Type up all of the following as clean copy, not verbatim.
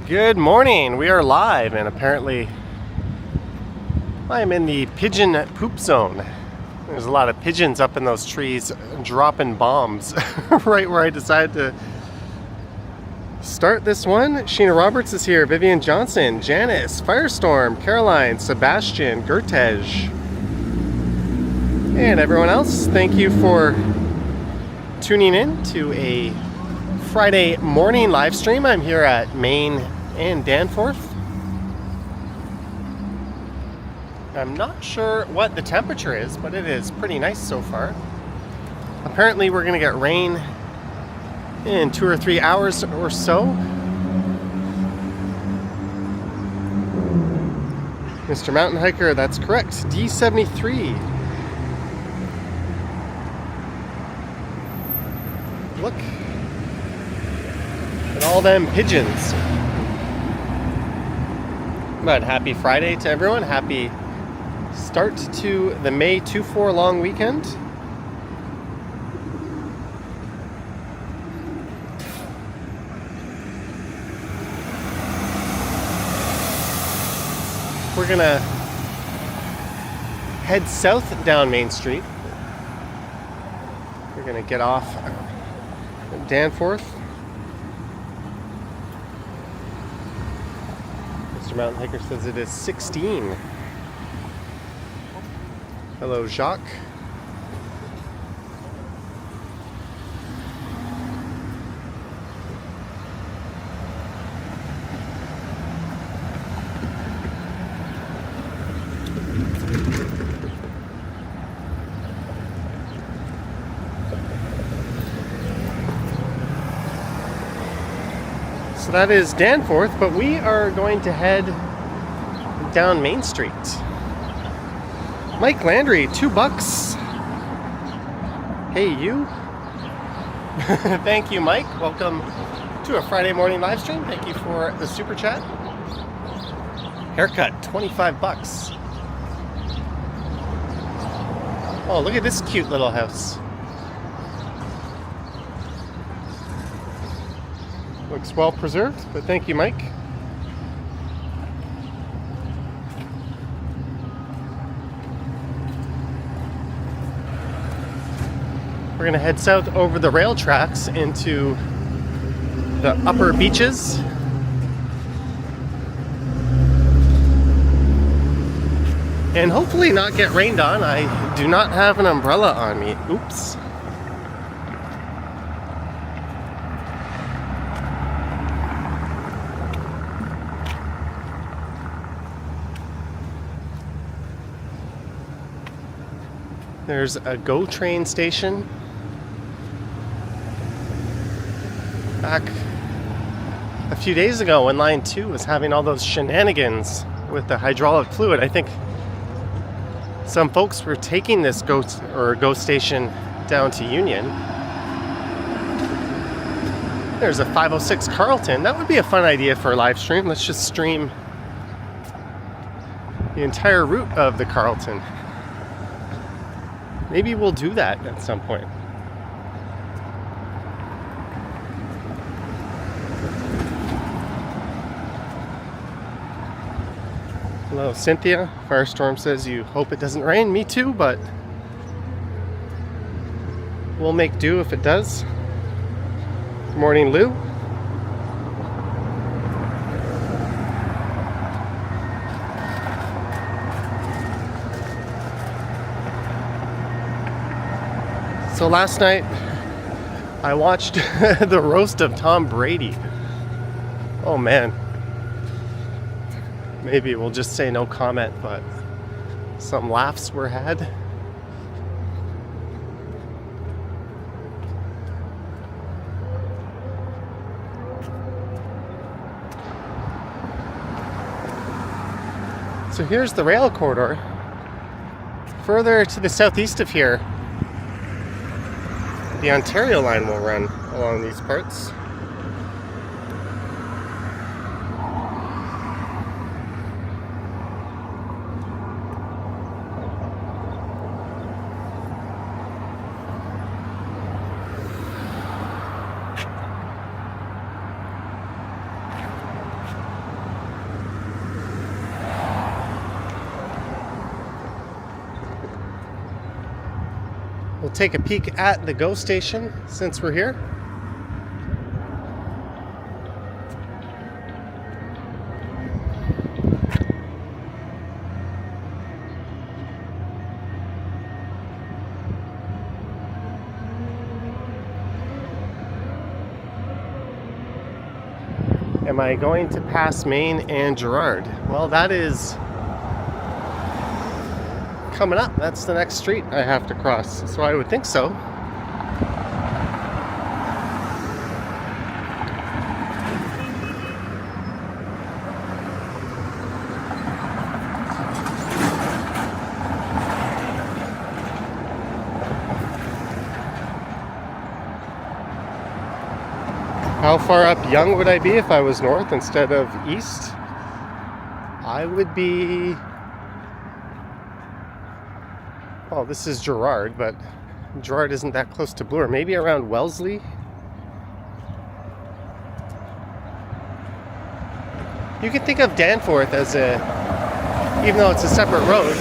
Good morning. We are live, and apparently I am in the pigeon poop zone. There's a lot of pigeons up in those trees dropping bombs right where I decided to start this one. Sheena Roberts is here, Vivian Johnson, Janice, Firestorm, Caroline, Sebastian, Gertej, and everyone else. Thank you for tuning in to a Friday morning live stream. I'm here at Main and Danforth. I'm not sure what the temperature is, but it is pretty nice so far. Apparently we're gonna get rain in 2 or 3 hours or so. Mr. Mountain Hiker, that's correct. D73. Look at all them pigeons. But happy Friday to everyone. Happy start to the May 2-4 long weekend. We're gonna head south down Main Street. We're gonna get off Danforth. Mr. Mountain Hiker says it is 16. Hello, Jacques. So that is Danforth, but we are going to head down Main Street. Mike Landry, $2. Hey, you. Thank you, Mike. Welcome to a Friday morning live stream. Thank you for the super chat. Haircut, $25. Oh, look at this cute little house. Looks well preserved, but thank you, Mike. We're gonna head south over the rail tracks into the upper beaches. And hopefully not get rained on. I do not have an umbrella on me. Oops. There's a GO train station. Back a few days ago when Line 2 was having all those shenanigans with the hydraulic fluid, I think some folks were taking this GO station down to Union. There's a 506 Carlton. That would be a fun idea for a live stream. Let's just stream the entire route of the Carlton. Maybe we'll do that at some point. Hello, Cynthia. Firestorm says you hope it doesn't rain. Me too, but we'll make do if it does. Good morning, Lou. So last night, I watched the roast of Tom Brady. Oh man. Maybe we'll just say no comment, but some laughs were had. So here's the rail corridor. Further to the southeast of here, the Ontario line will run along these parts. We'll take a peek at the GO station since we're here. Am I going to pass Main and Gerrard? Well, that is coming up. That's the next street I have to cross, so I would think so. How far up Young would I be if I was north instead of east? I would be... Well, this is Gerrard, but Gerrard isn't that close to Bloor. Maybe around Wellesley? You can think of Danforth as a, even though it's a separate road,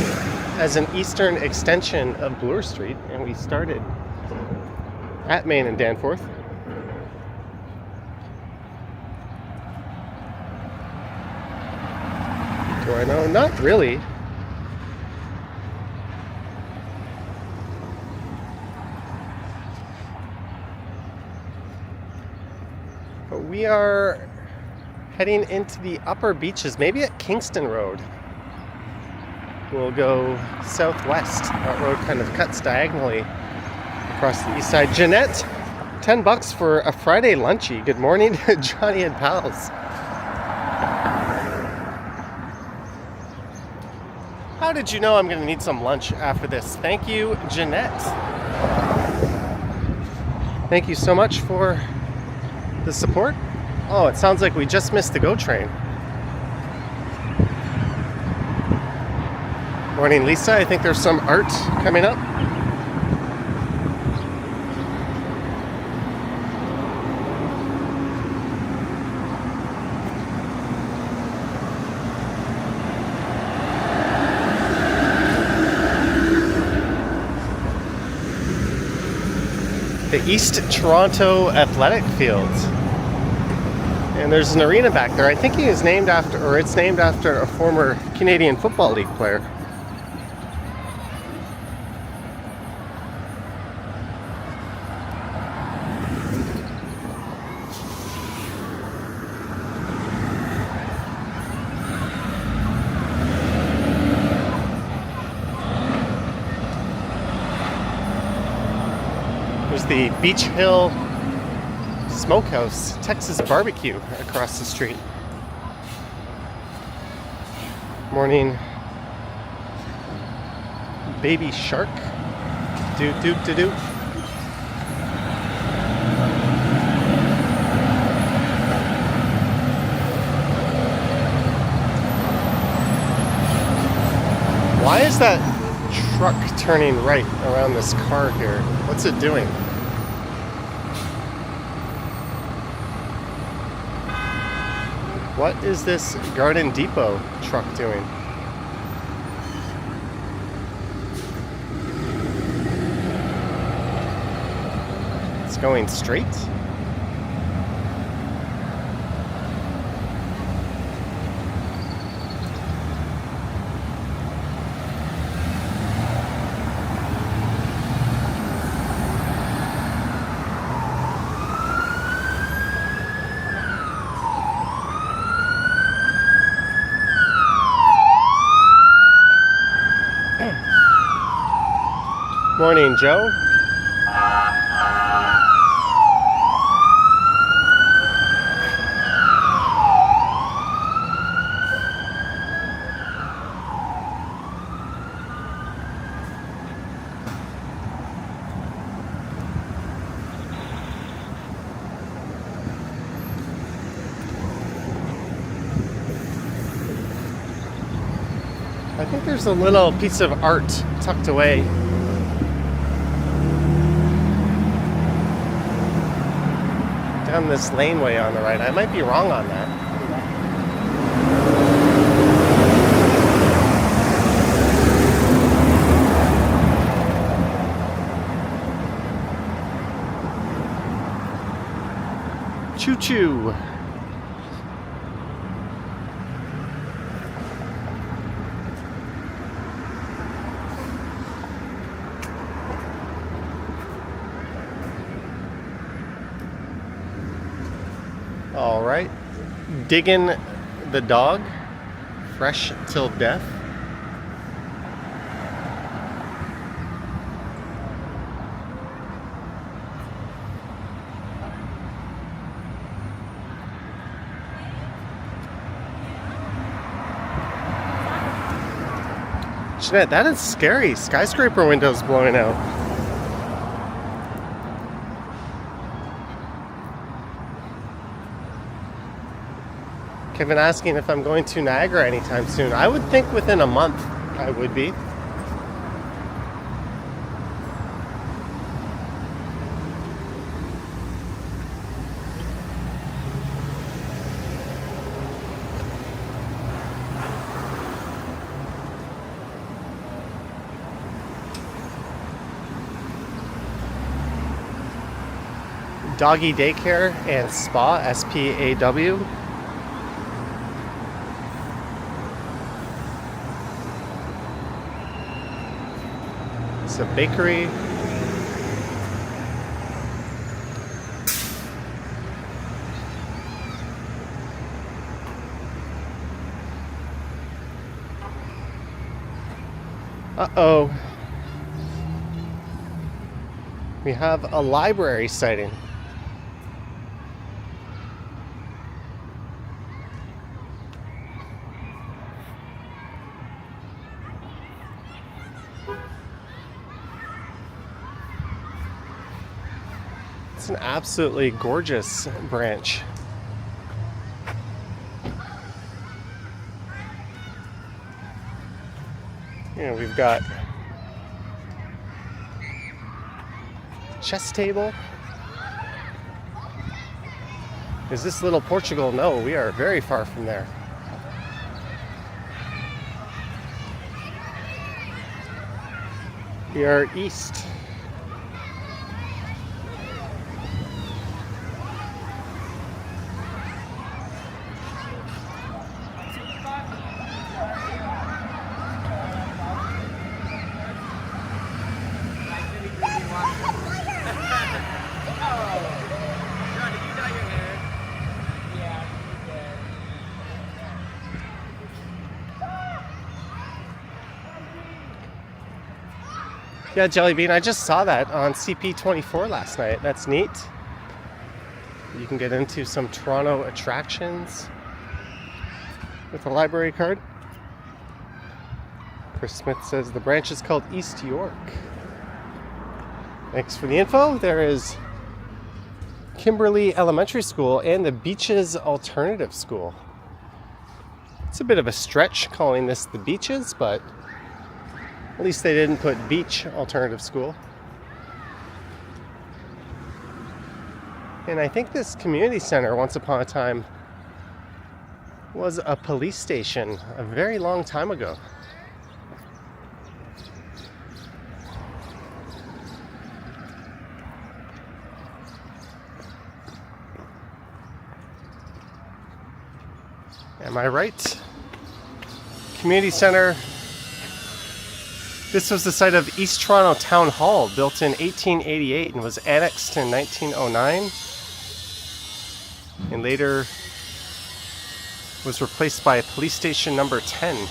as an eastern extension of Bloor Street, and we started at Main and Danforth. Do I know? Not really. But we are heading into the upper beaches, maybe at Kingston Road. We'll go southwest. That road kind of cuts diagonally across the east side. Jeanette, $10 for a Friday lunchy. Good morning, Johnny and pals. How did you know I'm going to need some lunch after this? Thank you, Jeanette. Thank you so much for the support. Oh, it sounds like we just missed the GO train. Morning, Lisa. I think there's some art coming up. The East Toronto Athletic Field. And there's an arena back there. I think he is named after, or it's named after a former Canadian Football League player. There's the Beach Hill Smokehouse, Texas barbecue across the street. Morning, Baby Shark. Doot doot doot doot. Why is that truck turning right around this car here? What's it doing? What is this Garden Depot truck doing? It's going straight. Morning, Joe. I think there's a little piece of art tucked away. Down this laneway on the right. I might be wrong on that. Choo choo. All right, digging the dog, fresh till death. Jeanette, that is scary. Skyscraper windows blowing out. Kevin asking if I'm going to Niagara anytime soon. I would think within a month I would be. Doggy Daycare and Spa, S-P-A-W. It's a bakery. Uh-oh. We have a library sighting. It's an absolutely gorgeous branch. Yeah, we've got chess table. Is this Little Portugal? No, we are very far from there. We are east. Yeah, Jelly Bean, I just saw that on CP24 last night. That's neat. You can get into some Toronto attractions with a library card. Chris Smith says the branch is called East York. Thanks for the info. There is Kimberly Elementary School and the Beaches Alternative School. It's a bit of a stretch calling this the Beaches, but at least they didn't put Beach Alternative School. And I think this community center, once upon a time, was a police station a very long time ago. Am I right? Community center. This was the site of East Toronto Town Hall, built in 1888 and was annexed in 1909, and later was replaced by police station number 10.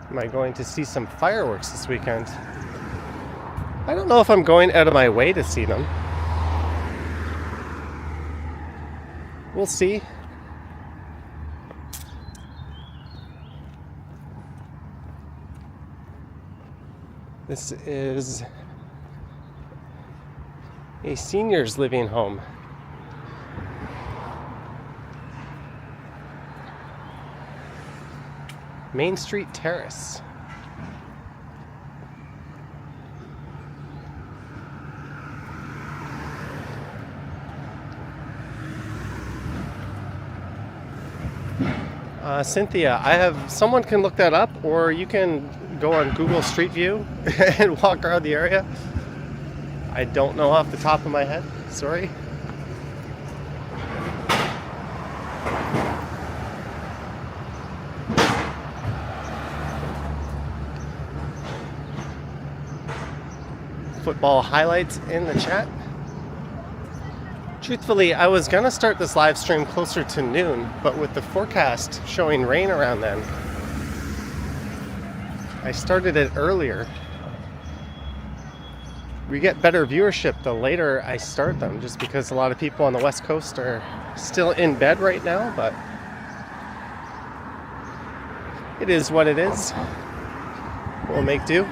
Am I going to see some fireworks this weekend? I don't know if I'm going out of my way to see them. We'll see. This is a seniors living home. Main Street Terrace. Cynthia, I have someone can look that up, or you can go on Google Street View and walk around the area. I don't know off the top of my head. Sorry. Football highlights in the chat. Truthfully, I was gonna start this live stream closer to noon, but with the forecast showing rain around then, I started it earlier. We get better viewership the later I start them, just because a lot of people on the West Coast are still in bed right now, but it is what it is. We'll make do.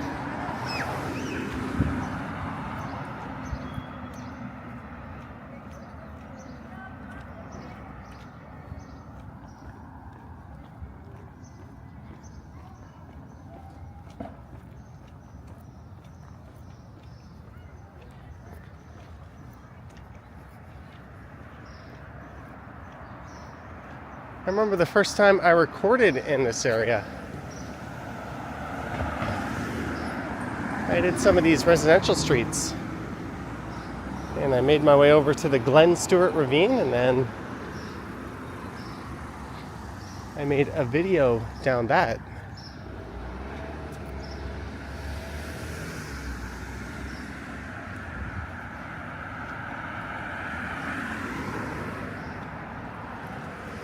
I remember the first time I recorded in this area. I did some of these residential streets. And I made my way over to the Glen Stewart Ravine, and then I made a video down that.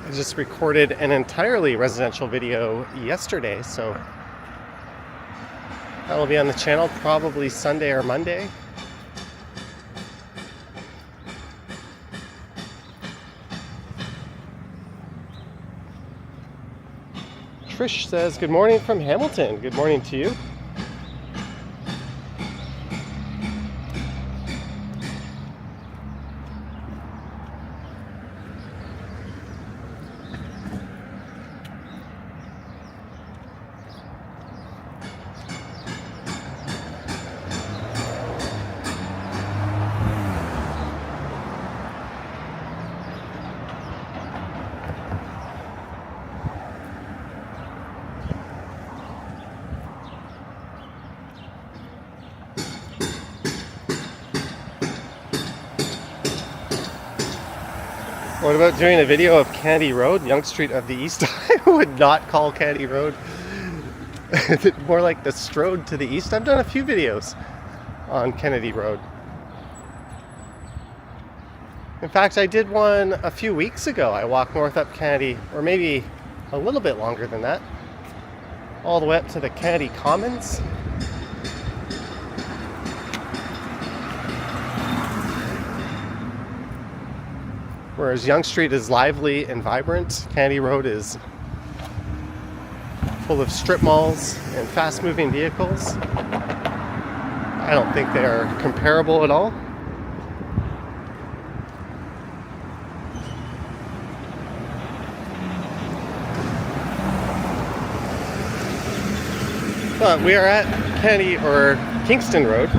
I just recorded an entirely residential video yesterday, so that will be on the channel probably Sunday or Monday. Trish says, good morning from Hamilton. Good morning to you. What about doing a video of Kennedy Road, Yonge Street of the East? I would not call Kennedy Road. More like the Strode to the East. I've done a few videos on Kennedy Road. In fact, I did one a few weeks ago. I walked north up Kennedy, or maybe a little bit longer than that, all the way up to the Kennedy Commons. Whereas Yonge Street is lively and vibrant, Kennedy Road is full of strip malls and fast-moving vehicles. I don't think they are comparable at all. But we are at Kennedy or Kingston Road.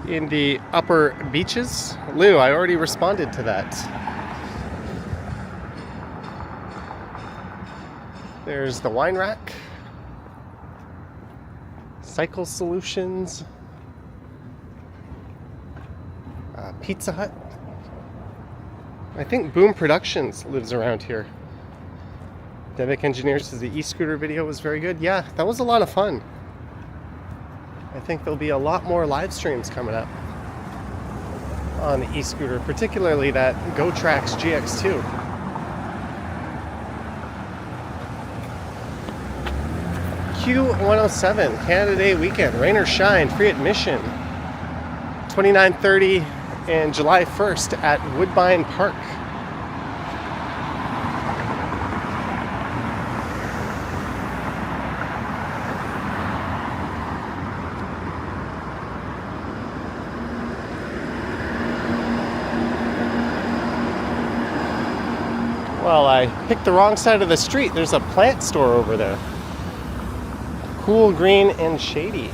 In the upper beaches. Lou, I already responded to that. There's the wine rack. Cycle Solutions. Pizza Hut. I think Boom Productions lives around here. Devic Engineers says the e-scooter video was very good. Yeah, that was a lot of fun. I think there'll be a lot more live streams coming up on the e-scooter, particularly that GoTrax GX2. Q107, Canada Day weekend, rain or shine, free admission, 29:30 and July 1st at Woodbine Park. Well, I picked the wrong side of the street. There's a plant store over there. Cool, green, and shady.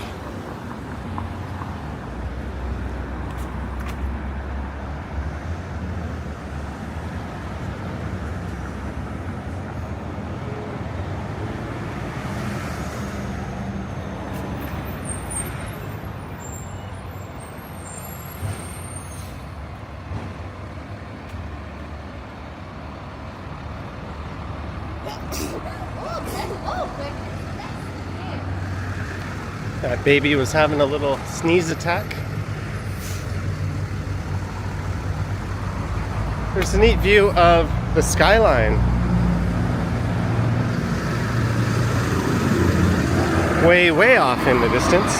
That baby was having a little sneeze attack. There's a neat view of the skyline. Way, way off in the distance.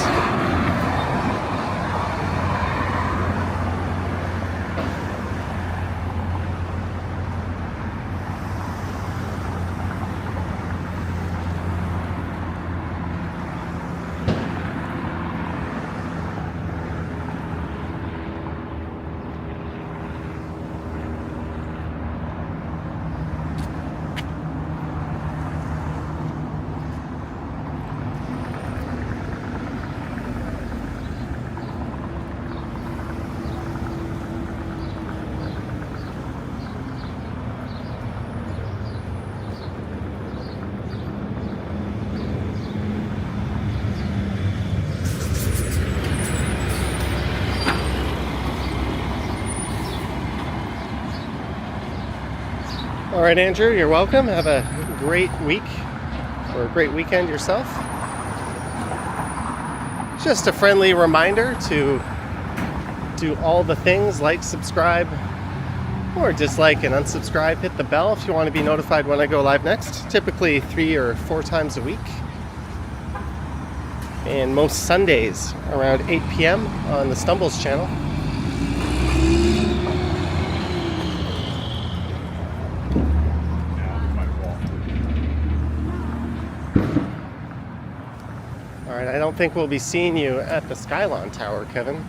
All right, Andrew, you're welcome. Have a great week or a great weekend yourself. Just a friendly reminder to do all the things, like, subscribe, or dislike and unsubscribe. Hit the bell if you want to be notified when I go live next, typically 3 or 4 times a week. And most Sundays around 8 p.m. on the Stumbles channel. I don't think we'll be seeing you at the Skylon Tower, Kevin.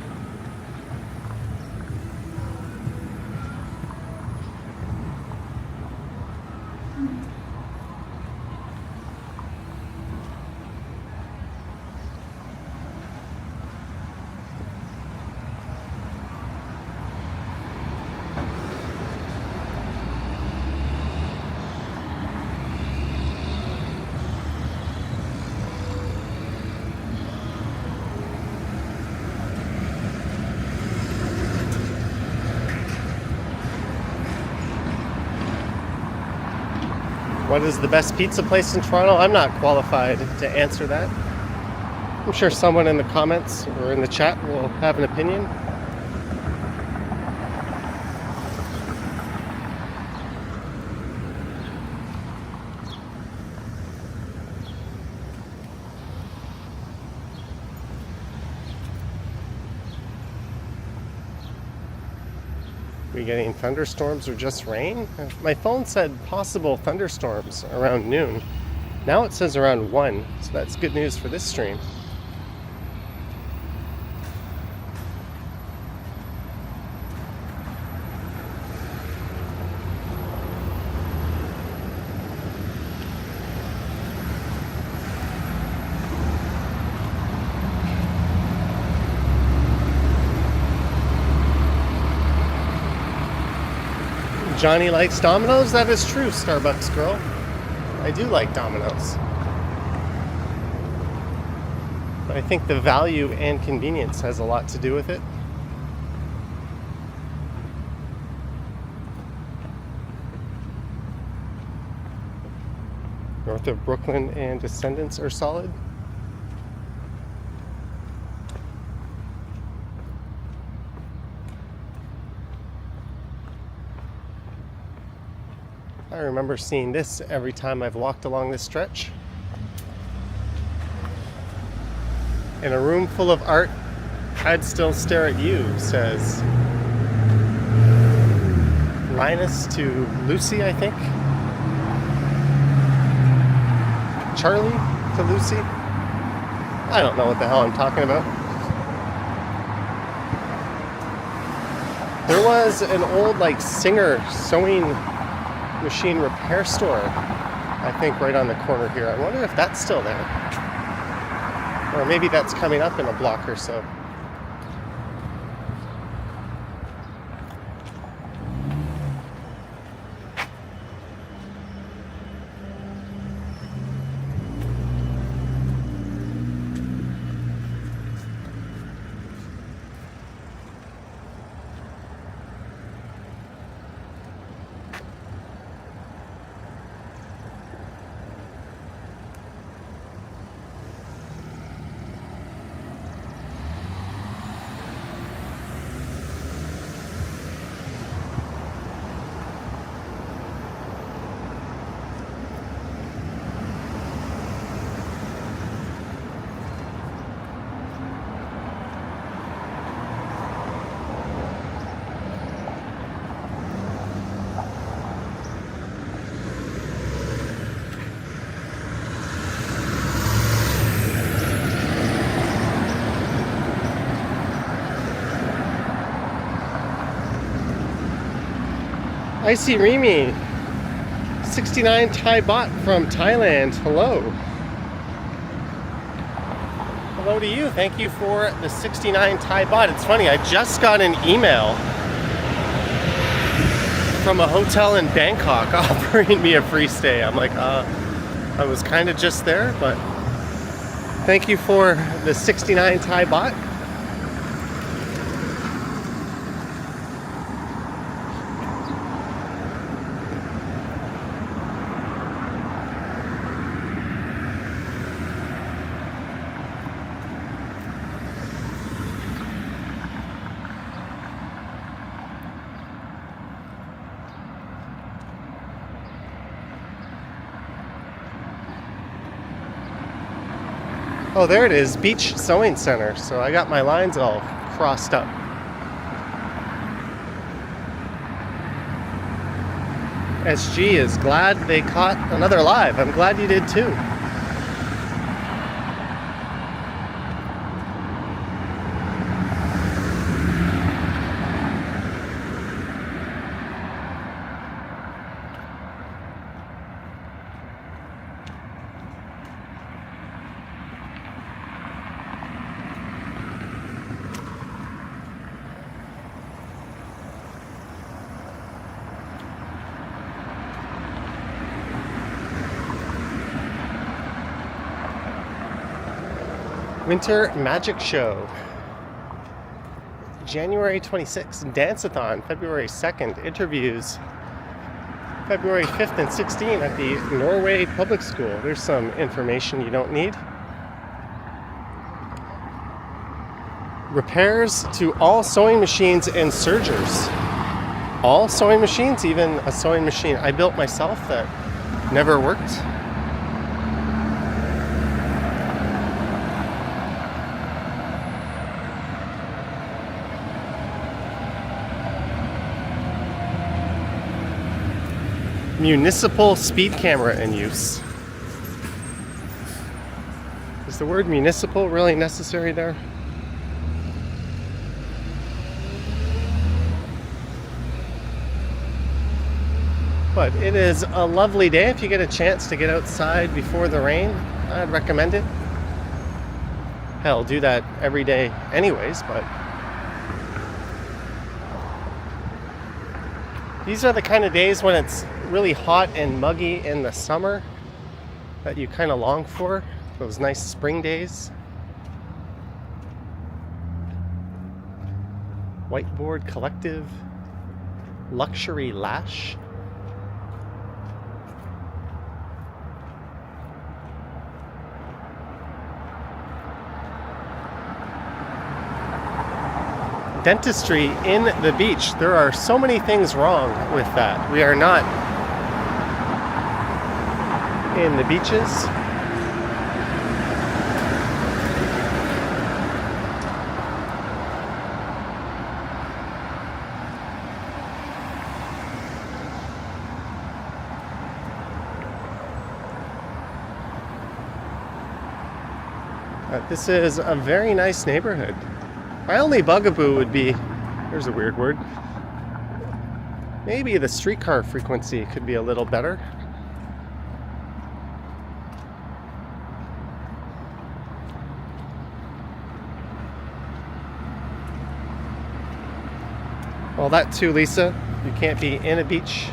What is the best pizza place in Toronto? I'm not qualified to answer that. I'm sure someone in the comments or in the chat will have an opinion. We getting thunderstorms or just rain? My phone said possible thunderstorms around noon. Now it says around 1, so that's good news for this stream. Johnny likes Domino's? That is true, Starbucks girl. I do like Domino's. But I think the value and convenience has a lot to do with it. North of Brooklyn and Descendants are solid. I remember seeing this every time I've walked along this stretch. In a room full of art, I'd still stare at you, says Linus to Lucy, I think. Charlie to Lucy. I don't know what the hell I'm talking about. There was an old singer sewing machine repair store, I think, right on the corner here. I wonder if that's still there. Or maybe that's coming up in a block or so. I see Remy, 69 Thai baht from Thailand. Hello. Hello to you. Thank you for the 69 Thai baht. It's funny, I just got an email from a hotel in Bangkok offering me a free stay. I'm like, I was kind of just there, but thank you for the 69 Thai baht. Oh, there it is, Beach Sewing Center. So I got my lines all crossed up. SG is glad they caught another live. I'm glad you did too. Winter Magic Show, January 26th, Dance-a-thon, February 2nd, interviews, February 5th and 16th at the Norway Public School. There's some information you don't need. Repairs to all sewing machines and sergers. All sewing machines, even a sewing machine I built myself that never worked. Municipal speed camera in use. Is the word municipal really necessary there? But it is a lovely day. If you get a chance to get outside before the rain, I'd recommend it. Hell, do that every day anyways, but these are the kind of days when it's really hot and muggy in the summer that you kind of long for, those nice spring days. Whiteboard Collective, Luxury Lash. Dentistry in the beach. There are so many things wrong with that. We are not in the beaches. This is a very nice neighborhood. My only bugaboo would be, there's a weird word, Maybe the streetcar frequency could be a little better. Well, that too, Lisa. You can't be in a beach.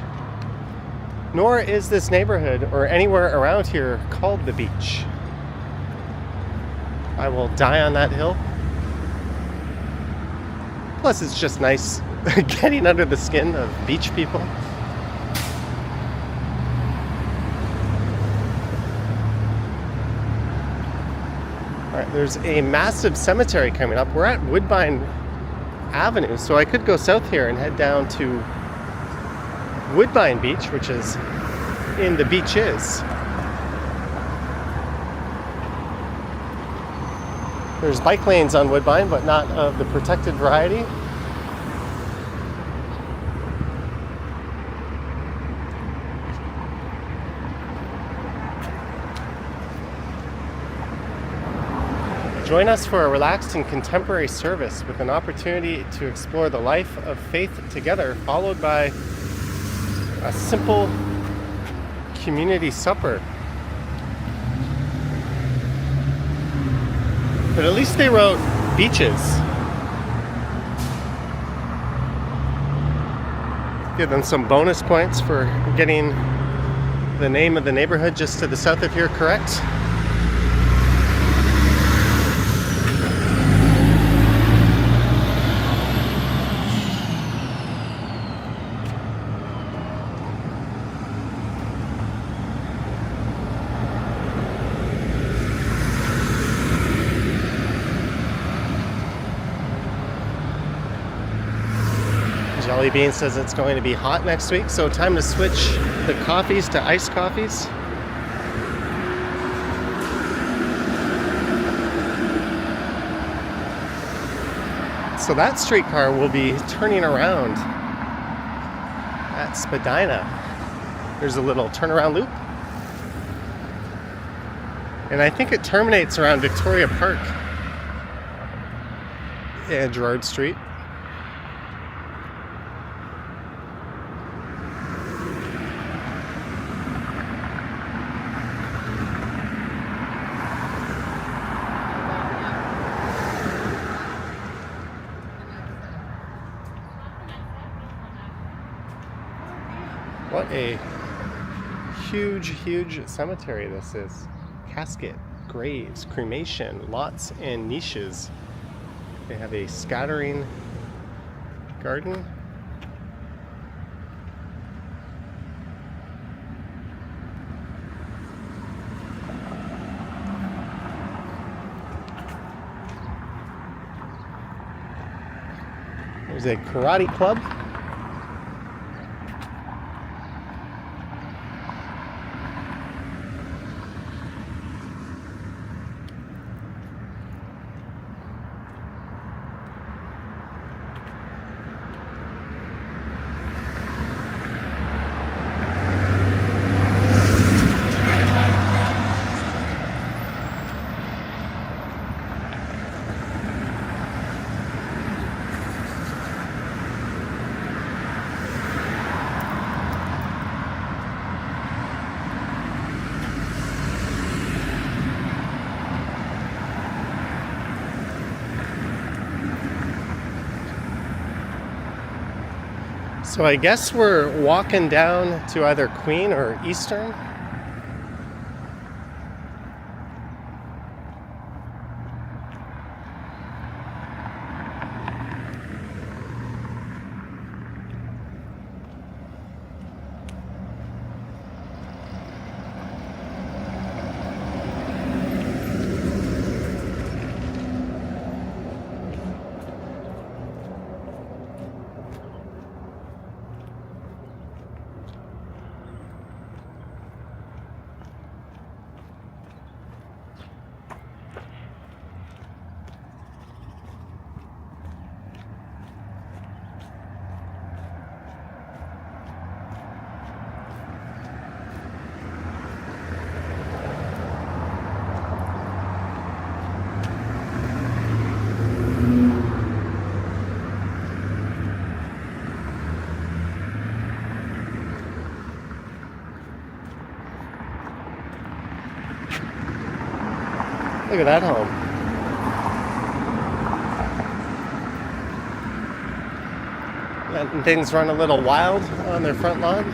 Nor is this neighborhood or anywhere around here called the beach. I will die on that hill. Plus, it's just nice getting under the skin of beach people. All right, there's a massive cemetery coming up. We're at Woodbine Avenue, so I could go south here and head down to Woodbine Beach, which is in the beaches. There's bike lanes on Woodbine, but not of the protected variety. Join us for a relaxed and contemporary service with an opportunity to explore the life of faith together, followed by a simple community supper. But at least they wrote beaches. Give them some bonus points for getting the name of the neighborhood just to the south of here correct. Jelly Bean says it's going to be hot next week, so time to switch the coffees to iced coffees. So that streetcar will be turning around at Spadina. There's a little turnaround loop. And I think it terminates around Victoria Park and Gerrard Street. What a huge cemetery this is. Casket, graves, cremation, lots and niches. They have a scattering garden. There's a karate club. So I guess we're walking down to either Queen or Eastern. Look at that home. Letting things run a little wild on their front lawn.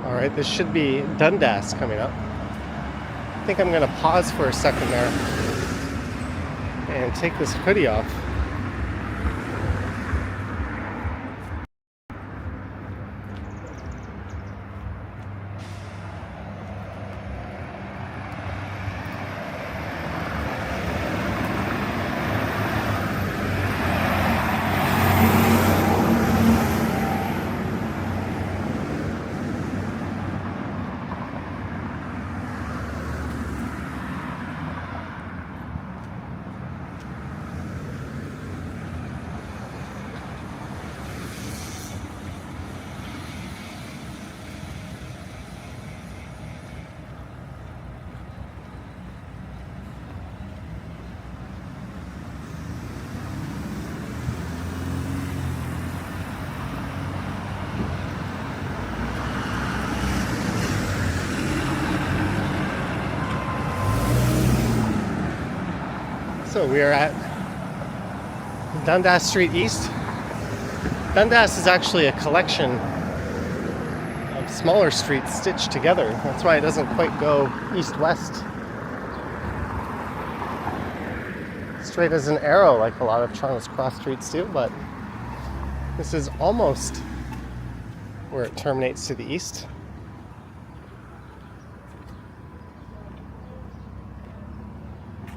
Alright, this should be Dundas coming up. I think I'm going to pause for a second there and take this hoodie off. So we are at Dundas Street East. Dundas is actually a collection of smaller streets stitched together. That's why it doesn't quite go east-west straight as an arrow like a lot of Toronto's cross streets do, but this is almost where it terminates to the east.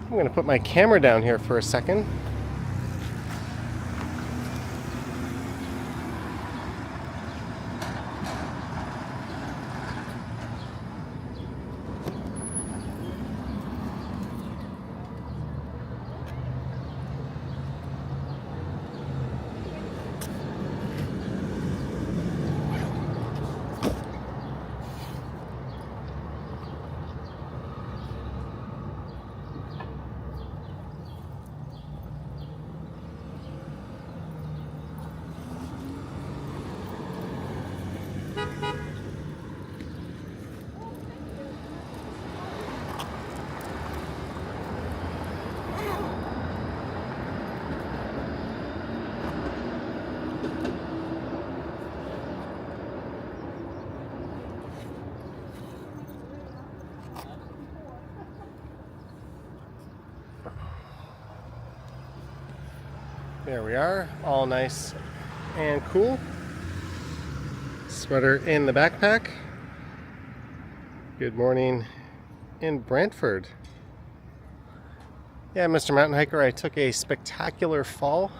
I'm going to put my camera down here for a second. There we are, all nice and cool. Sweater in the backpack. Good morning in Brantford. Yeah, Mr. Mountain Hiker, I took a spectacular fall.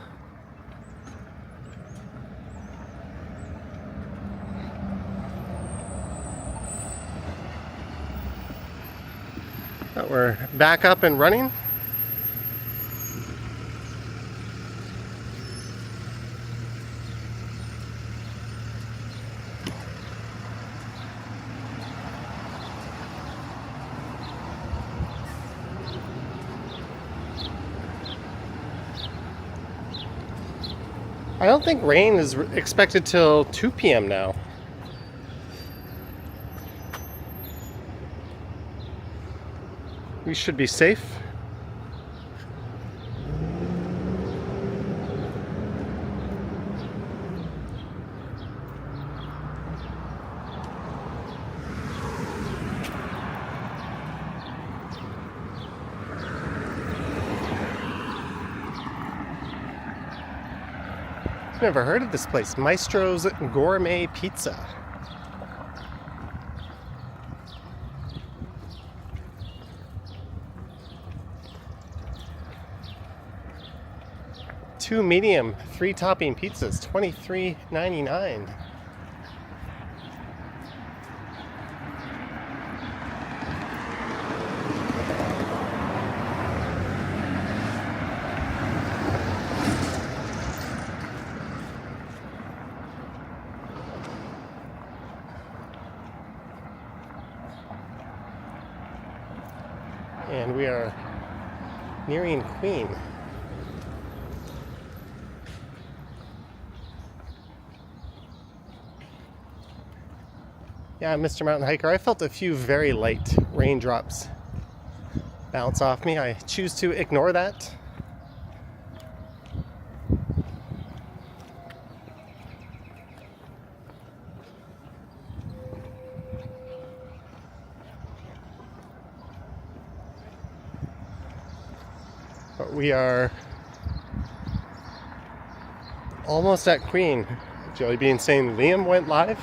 But we're back up and running. I don't think rain is expected till 2 p.m. now. We should be safe. I've never heard of this place. Maestro's Gourmet Pizza. Two medium, 3 topping pizzas, $23.99. And we are nearing Queen. Yeah, Mr. Mountain Hiker, I felt a few very light raindrops bounce off me. I choose to ignore that. But we are almost at Queen. Jelly Bean saying Liam went live.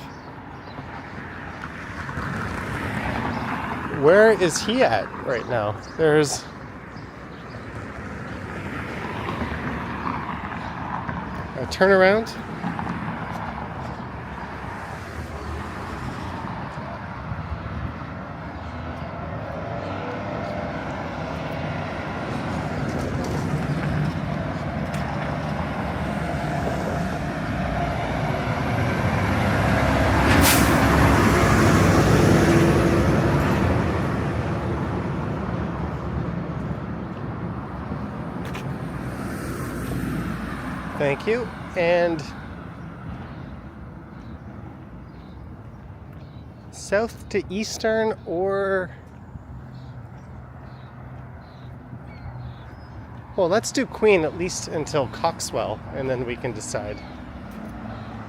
Where is he at right now? There's a turnaround. Thank you. And south to eastern, or well, let's do Queen at least until Coxwell, and then we can decide.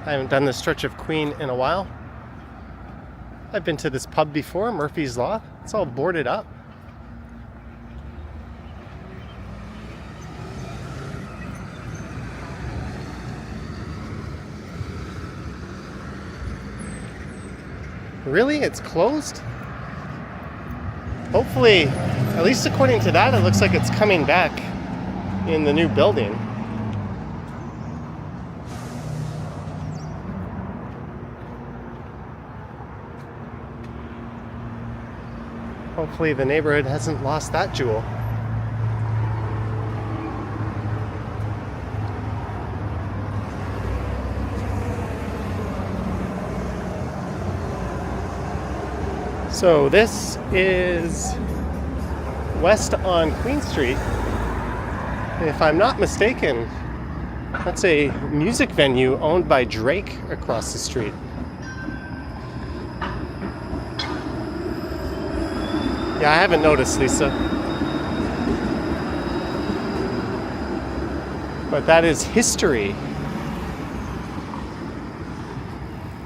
I haven't done this stretch of Queen in a while. I've been to this pub before, Murphy's Law. It's all boarded up. Really? It's closed? Hopefully, at least according to that, it looks like it's coming back in the new building. Hopefully the neighborhood hasn't lost that jewel. So this is west on Queen Street. If I'm not mistaken, that's a music venue owned by Drake across the street. Yeah, I haven't noticed, Lisa. But that is history.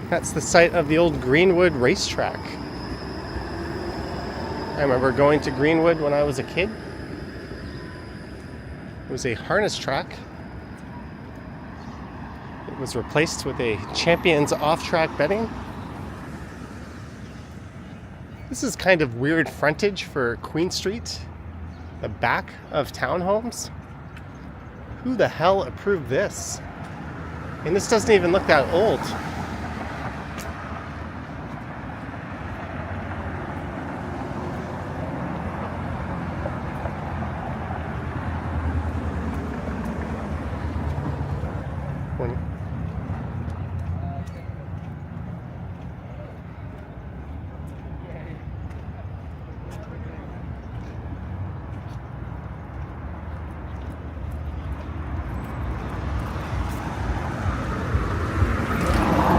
That's the site of the old Greenwood racetrack. I remember going to Greenwood when I was a kid. It was a harness track. It was replaced with a Champions off-track betting. This is kind of weird frontage for Queen Street, the back of townhomes. Who the hell approved this? And this doesn't even look that old.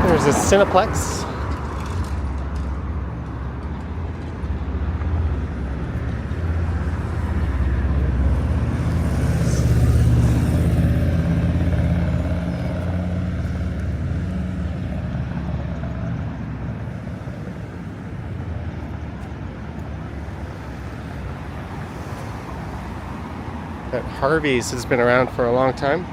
There's a Cineplex. That Harvey's has been around for a long time.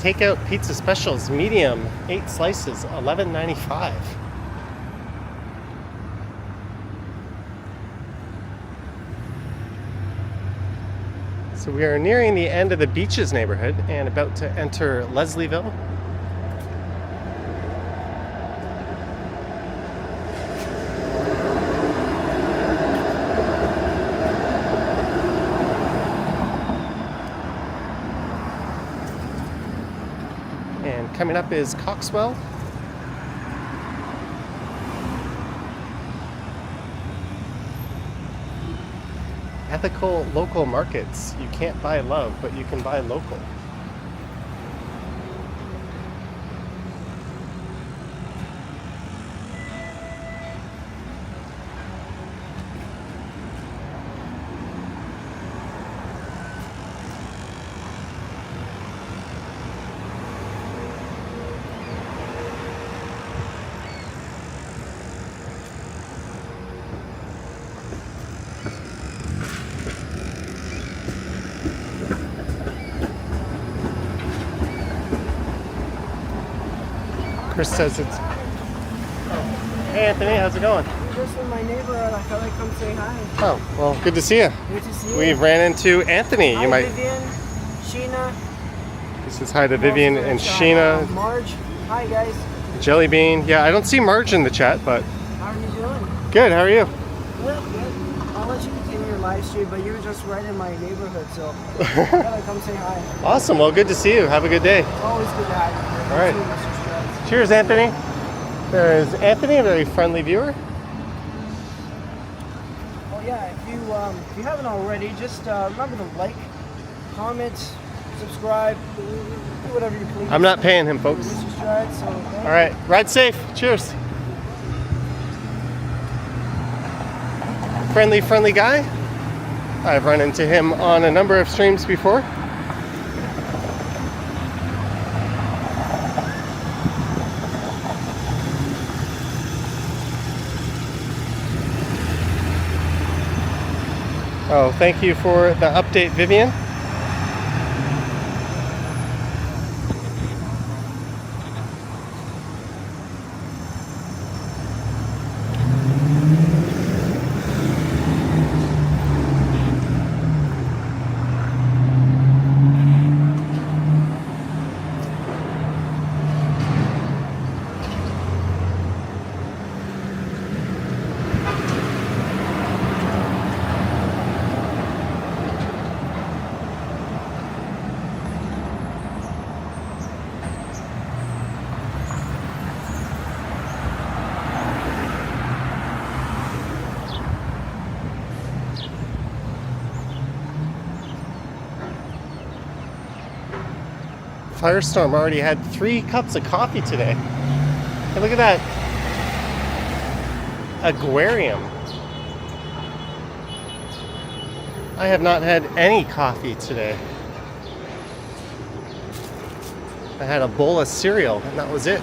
takeout pizza specials, medium, 8 slices, $11.95. So we are nearing the end of the Beaches neighborhood and about to enter Leslieville. And coming up is Coxwell. Ethical local markets. You can't buy love, but you can buy local. Chris says it's... Hey Anthony, how's it going? Just in my neighborhood, I thought I'd come say hi. Oh, well, good to see you. Good to see you. We've ran into Anthony. Hi, You might... Vivian, Sheena. He says hi to Vivian and Sheena. Marge. Hi, guys. Jelly Bean. Yeah, I don't see Marge in the chat, but... How are you doing? Good, how are you? Good, good. I'll let you continue your live stream, but you were just right in my neighborhood, so I thought I'd come say hi. Awesome, well, good to see you. Have a good day. It's always good to have you. All right. Cheers, Anthony. There's Anthony, a very friendly viewer. Oh yeah, if you haven't already, just remember to like, comment, subscribe, do whatever you please. I'm not paying him, folks. Subscribe, so All right, ride safe. Cheers. Friendly guy. I've run into him on a number of streams before. Oh, thank you for the update, Vivian. Firestorm already had 3 cups of coffee today. Hey, look at that aquarium. I have not had any coffee today. I had a bowl of cereal and that was it.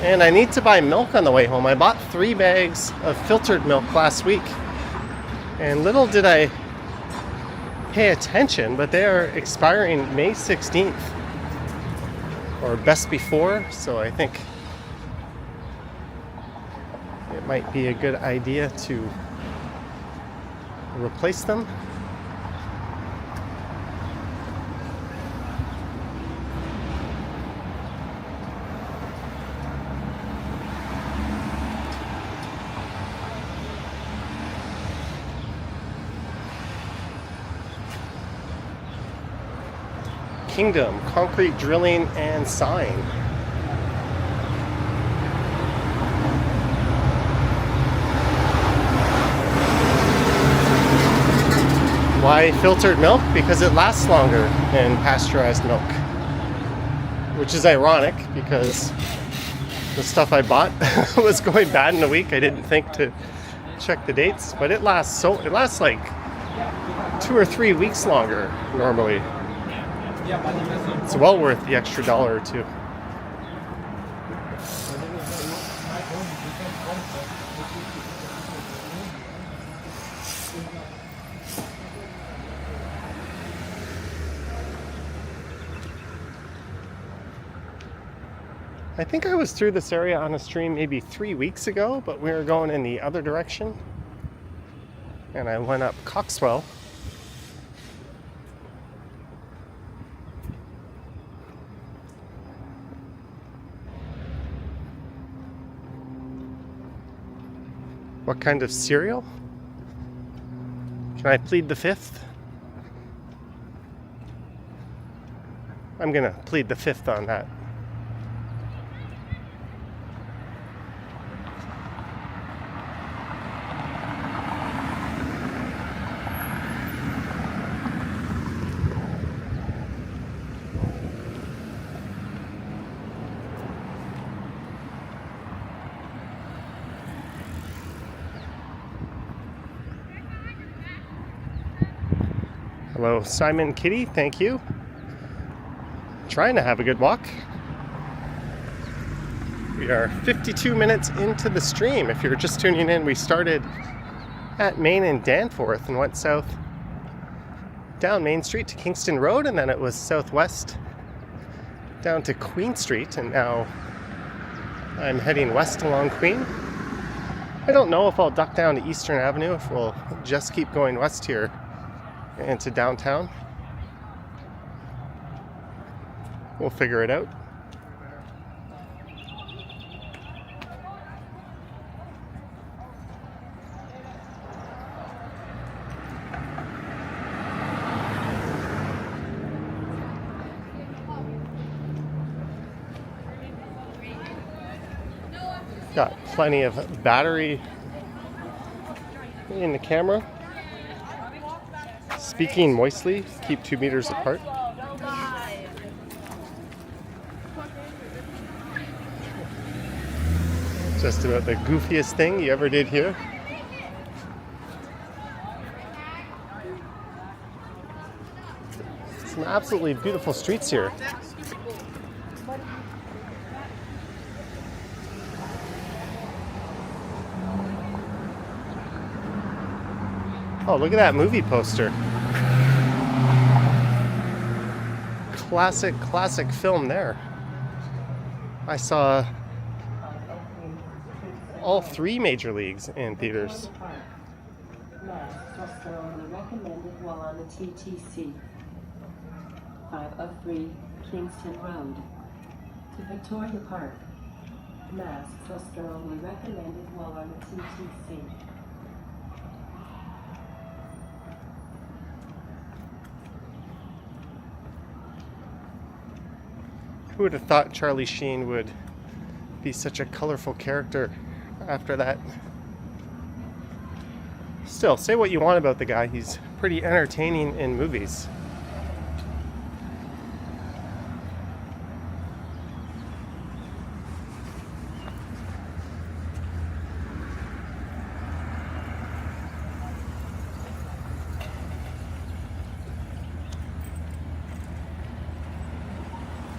And I need to buy milk on the way home. I bought 3 bags of filtered milk last week. And little did I pay attention, but they are expiring May 16th. Or best before, so I think it might be a good idea to replace them. Kingdom, concrete drilling and sign. Why filtered milk? Because it lasts longer than pasteurized milk. Which is ironic because the stuff I bought was going bad in a week. I didn't think to check the dates, but it lasts like 2 or 3 weeks longer normally. It's well worth the extra $1 or $2. I think I was through this area on a stream maybe 3 weeks ago, but we were going in the other direction. And I went up Coxwell. What kind of cereal? Can I plead the fifth? I'm gonna plead the fifth on that. Hello, Simon Kitty, thank you. Trying to have a good walk. We are 52 minutes into the stream. If you're just tuning in, we started at Main and Danforth and went south down Main Street to Kingston Road, and then it was southwest down to Queen Street, and now I'm heading west along Queen. I don't know if I'll duck down to Eastern Avenue, if we'll just keep going west here into downtown. We'll figure it out. Got plenty of battery in the camera. Speaking moistly, keep 2 meters apart. Just about the goofiest thing you ever did here. Some absolutely beautiful streets here. Oh, look at that movie poster. Classic film there. I saw all 3 major leagues in theaters. Masks are only recommended while on the TTC. 503 Kingston Road to Victoria Park. Masks are only recommended while on the TTC. Who would have thought Charlie Sheen would be such a colorful character after that? Still, say what you want about the guy, he's pretty entertaining in movies.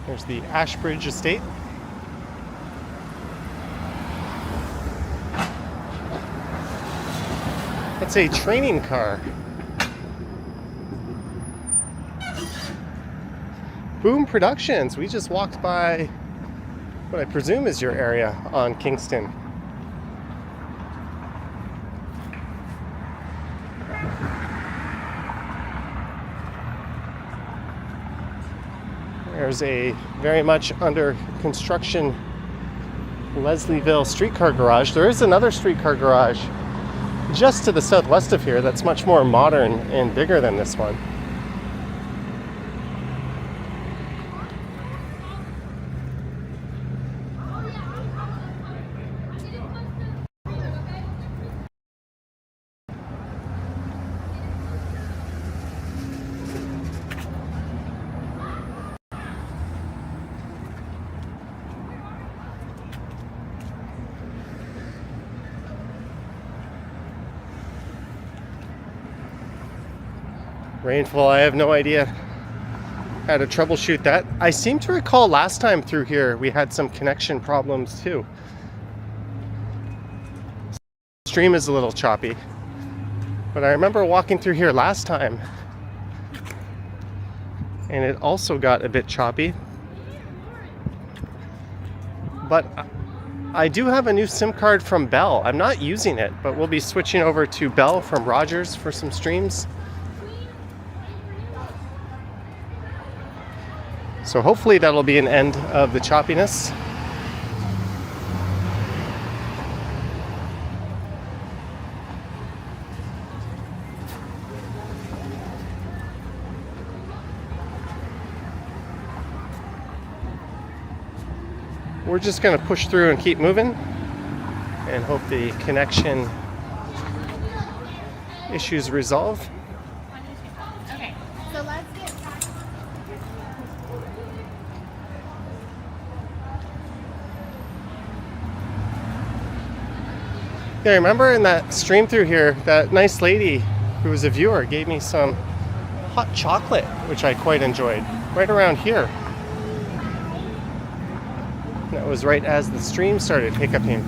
There's the Ashbridge Estate. That's a training car. Boom Productions. We just walked by what I presume is your area on Kingston. There's a very much under construction Leslieville streetcar garage. There is another streetcar garage just to the southwest of here that's much more modern and bigger than this one. Rainfall, I have no idea how to troubleshoot that. I seem to recall last time through here we had some connection problems too. Stream is a little choppy, but I remember walking through here last time and it also got a bit choppy. But I do have a new SIM card from Bell. I'm not using it, but we'll be switching over to Bell from Rogers for some streams. So hopefully that'll be an end of the choppiness. We're just going to push through and keep moving and hope the connection issues resolve. Okay, so let's get back. Yeah, remember in that stream through here, that nice lady who was a viewer gave me some hot chocolate, which I quite enjoyed, right around here. That was right as the stream started hiccuping.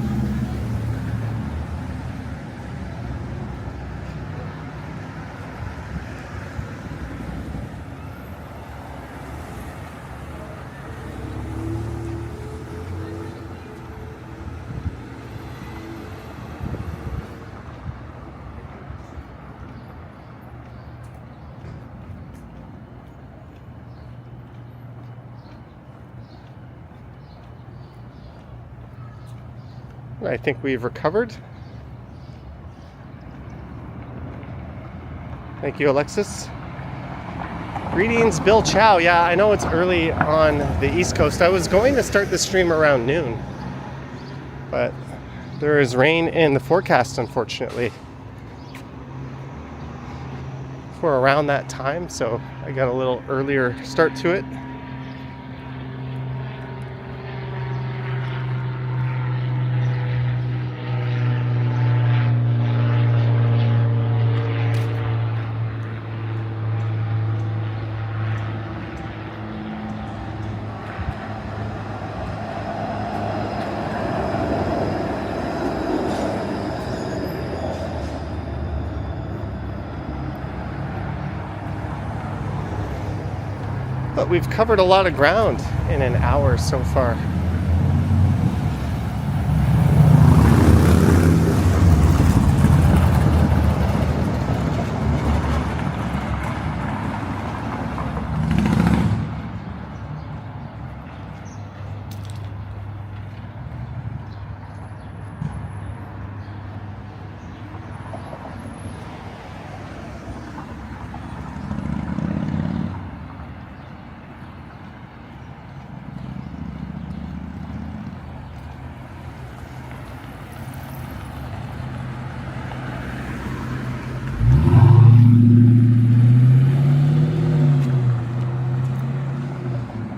I think we've recovered. Thank you, Alexis. Greetings, Bill Chow. Yeah, I know it's early on the East Coast. I was going to start the stream around noon, but there is rain in the forecast, unfortunately, for around that time, so I got a little earlier start to it. But we've covered a lot of ground in an hour so far.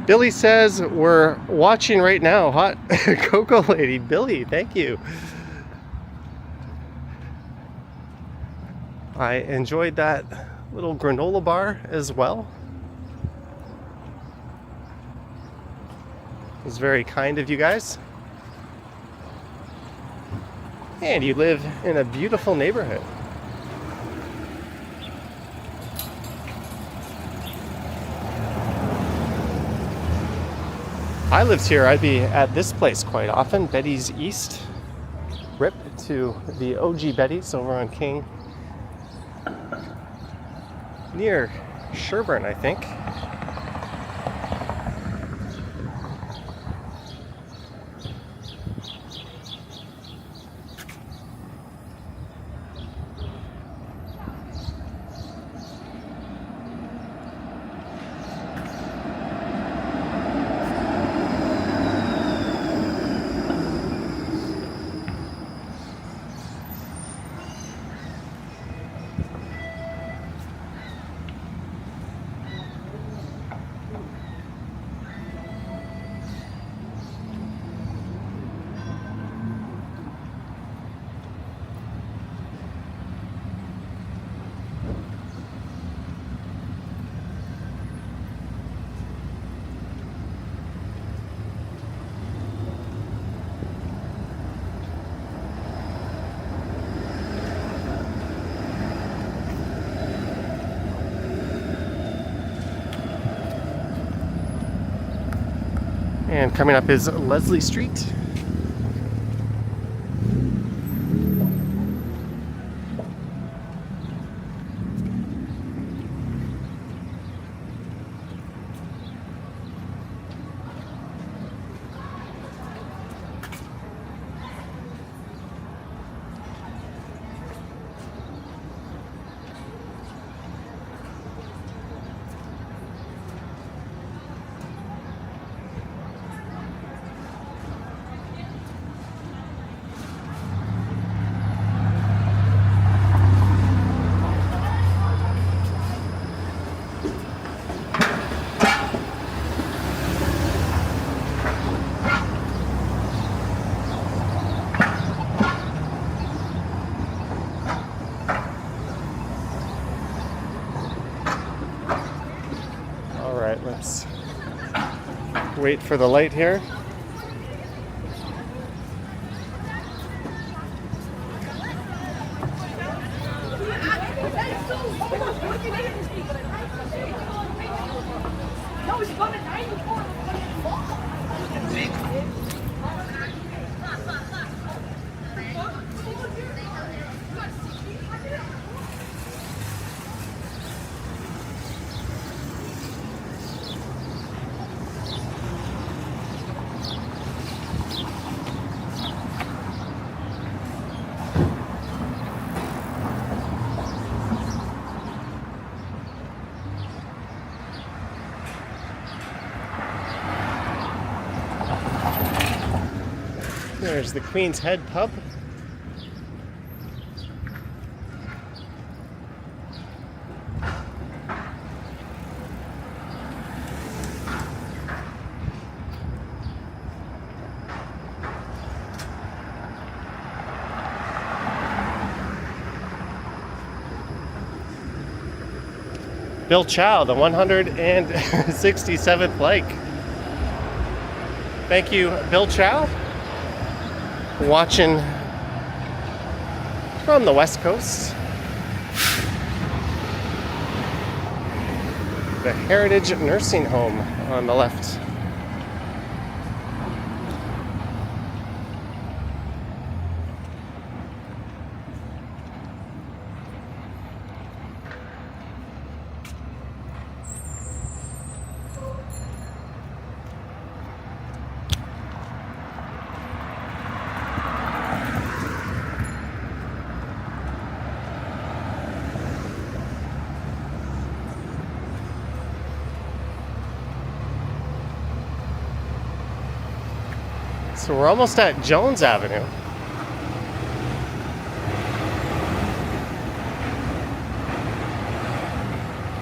Billy says we're watching right now. Hot cocoa lady. Billy, thank you. I enjoyed that little granola bar as well. It was very kind of you guys. And you live in a beautiful neighborhood. If I lived here, I'd be at this place quite often, Betty's East. Rip to the OG Betty's over on King. Near Sherburne, I think. And coming up is Leslie Street. Let's wait for the light here. There's the Queen's Head pub. Bill Chow, the 167th like. Thank you, Bill Chow. Watching from the West Coast. The Heritage Nursing Home on the left. So we're almost at Jones Avenue.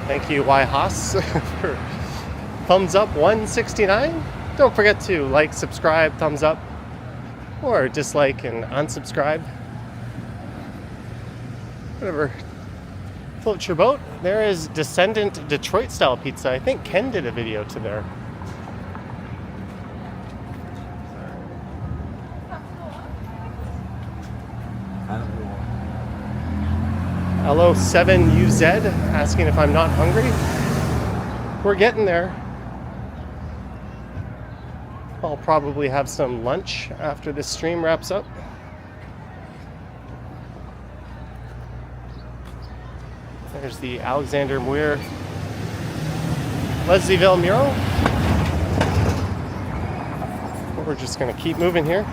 Thank you, Y Haas, for thumbs up 169. Don't forget to like, subscribe, thumbs up, or dislike and unsubscribe. Whatever floats your boat. There is Descendant Detroit style pizza. I think Ken did a video to there. LO7UZ asking if I'm not hungry. We're getting there. I'll probably have some lunch after this stream wraps up. There's the Alexander Muir Leslieville mural. We're just going to keep moving here.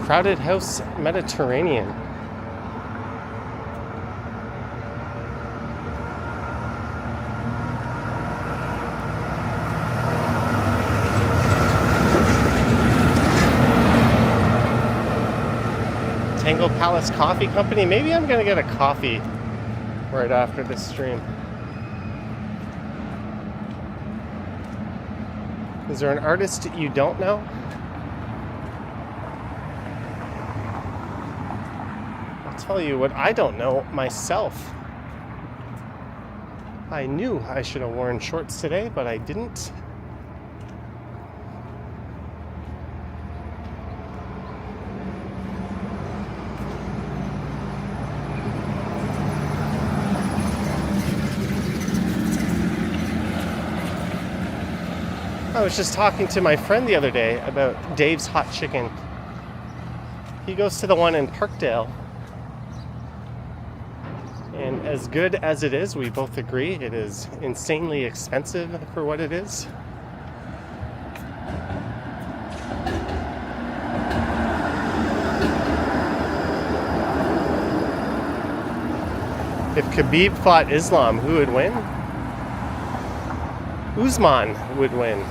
Crowded House Mediterranean. Tango Palace Coffee Company. Maybe I'm gonna get a coffee right after this stream. Is there an artist you don't know? tell you what I don't know myself. I knew I should have worn shorts today, but I didn't. I was just talking to my friend the other day about Dave's Hot Chicken. He goes to the one in Parkdale. And as good as it is, we both agree, it is insanely expensive for what it is. If Khabib fought Islam, who would win? Usman would win.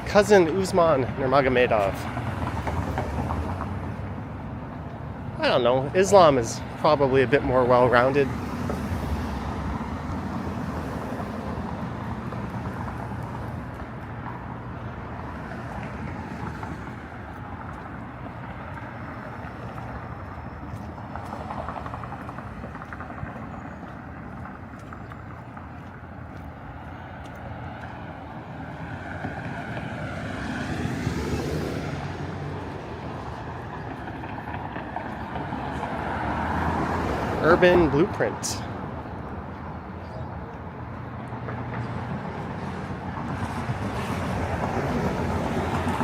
Cousin Usman Nurmagomedov. I don't know. Islam is probably a bit more well-rounded. Urban Blueprint.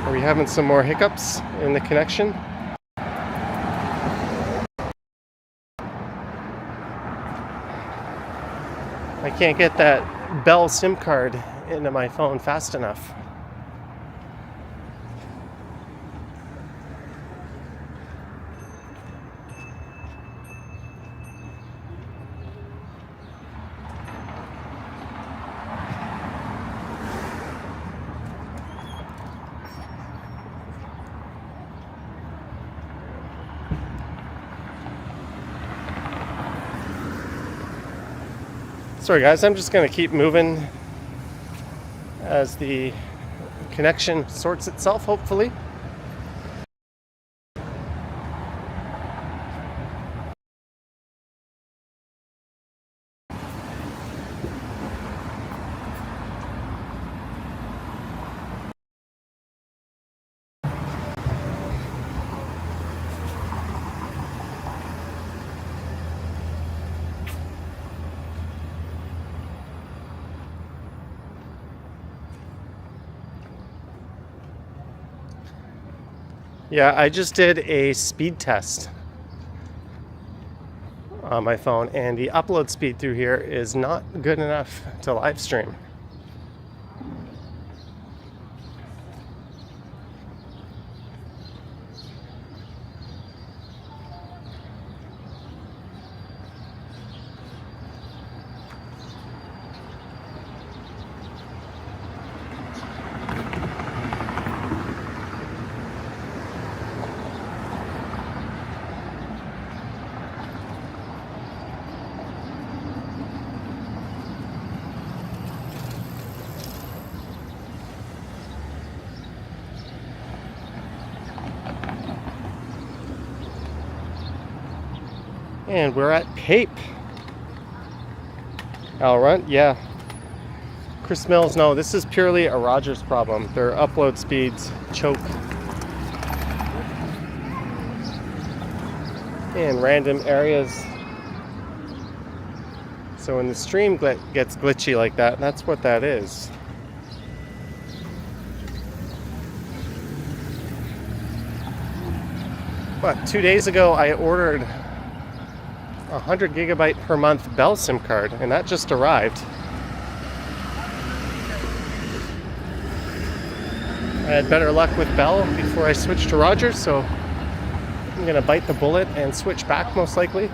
Are we having some more hiccups in the connection? I can't get that Bell SIM card into my phone fast enough. Sorry guys, I'm just going to keep moving as the connection sorts itself, hopefully. Yeah, I just did a speed test on my phone, and the upload speed through here is not good enough to live stream. And we're at Pape. Alrunt, yeah. Chris Mills, no, this is purely a Rogers problem. Their upload speeds choke in random areas. So when the stream gets glitchy like that, that's what that is. But 2 days ago, I ordered 100 gigabyte per month Bell SIM card, and that just arrived. I had better luck with Bell before I switched to Rogers, so I'm gonna bite the bullet and switch back most likely.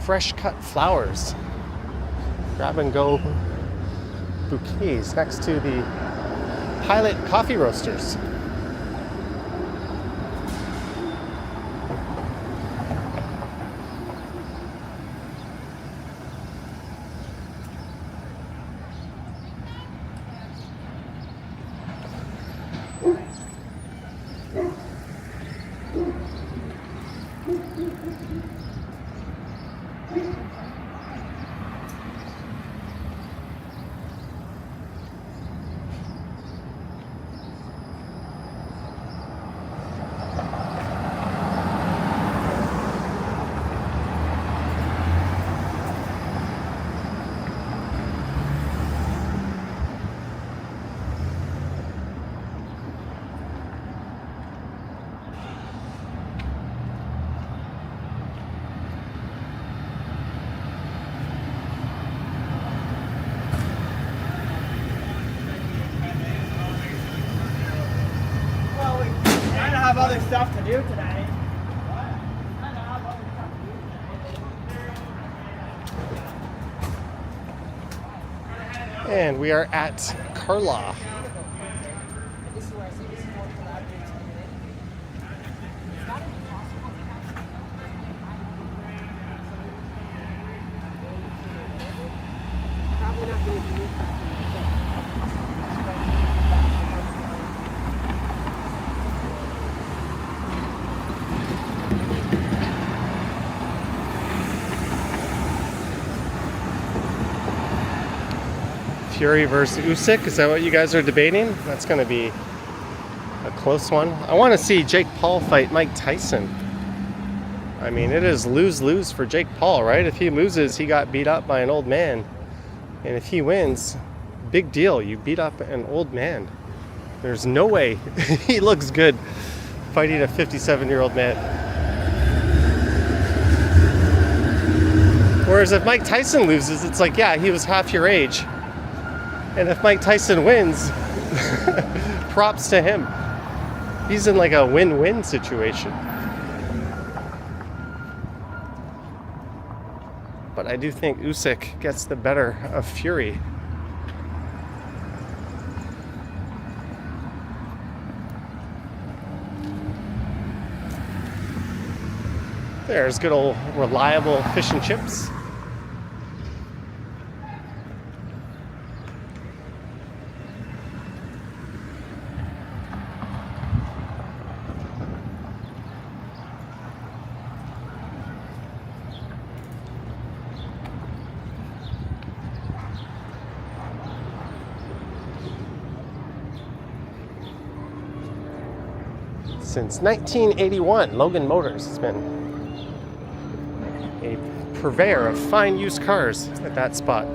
Fresh cut flowers. Grab and go bouquets next to the Pilot Coffee Roasters. Other stuff to do today. And we are at Carlaw. Fury versus Usyk, is that what you guys are debating? That's going to be a close one. I want to see Jake Paul fight Mike Tyson. I mean, it is lose-lose for Jake Paul, right? If he loses, he got beat up by an old man. And if he wins, big deal. You beat up an old man. There's no way he looks good fighting a 57-year-old man. Whereas if Mike Tyson loses, it's like, yeah, he was half your age. And if Mike Tyson wins, props to him. He's in like a win-win situation. But I do think Usyk gets the better of Fury. There's good old reliable fish and chips. Since 1981, Logan Motors has been a purveyor of fine used cars at that spot.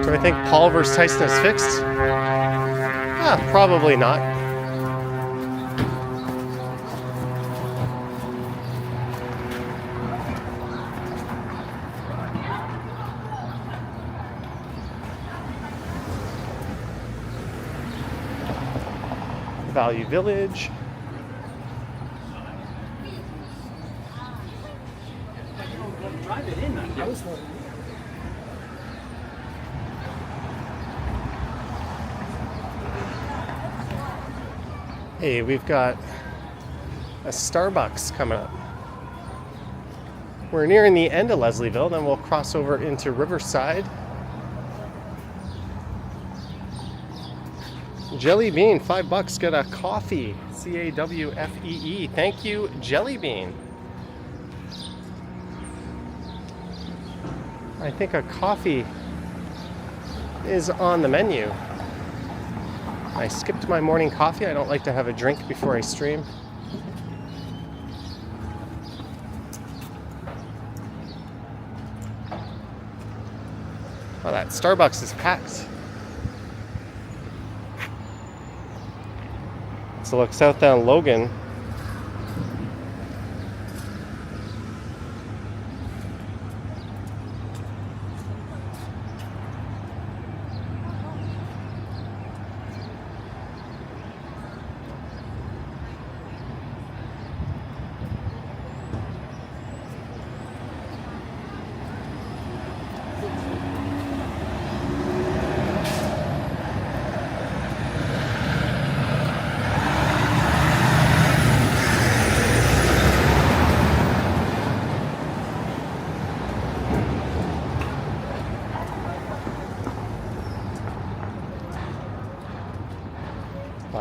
Do I think Paul versus Tyson is fixed? Probably not. Value Village. Hey, we've got a Starbucks coming up. We're nearing the end of Leslieville, then we'll cross over into Riverside. Jelly Bean, $5, get a coffee. C-A-W-F-E-E. Thank you, Jelly Bean. I think a coffee is on the menu. I skipped my morning coffee. I don't like to have a drink before I stream. Oh, that Starbucks is packed. So look south down Logan.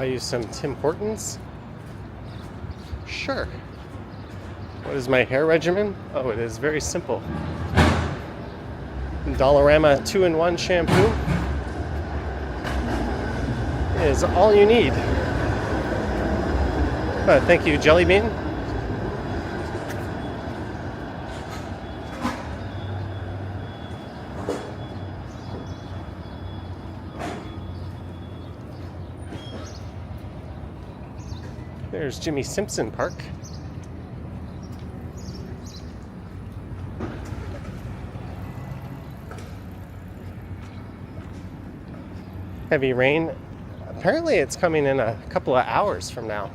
Buy you some Tim Hortons? Sure. What is my hair regimen? Oh, it is very simple. Dollarama 2-in-1 shampoo is all you need. Thank you, Jelly Bean. There's Jimmy Simpson Park. Heavy rain. Apparently it's coming in a couple of hours from now.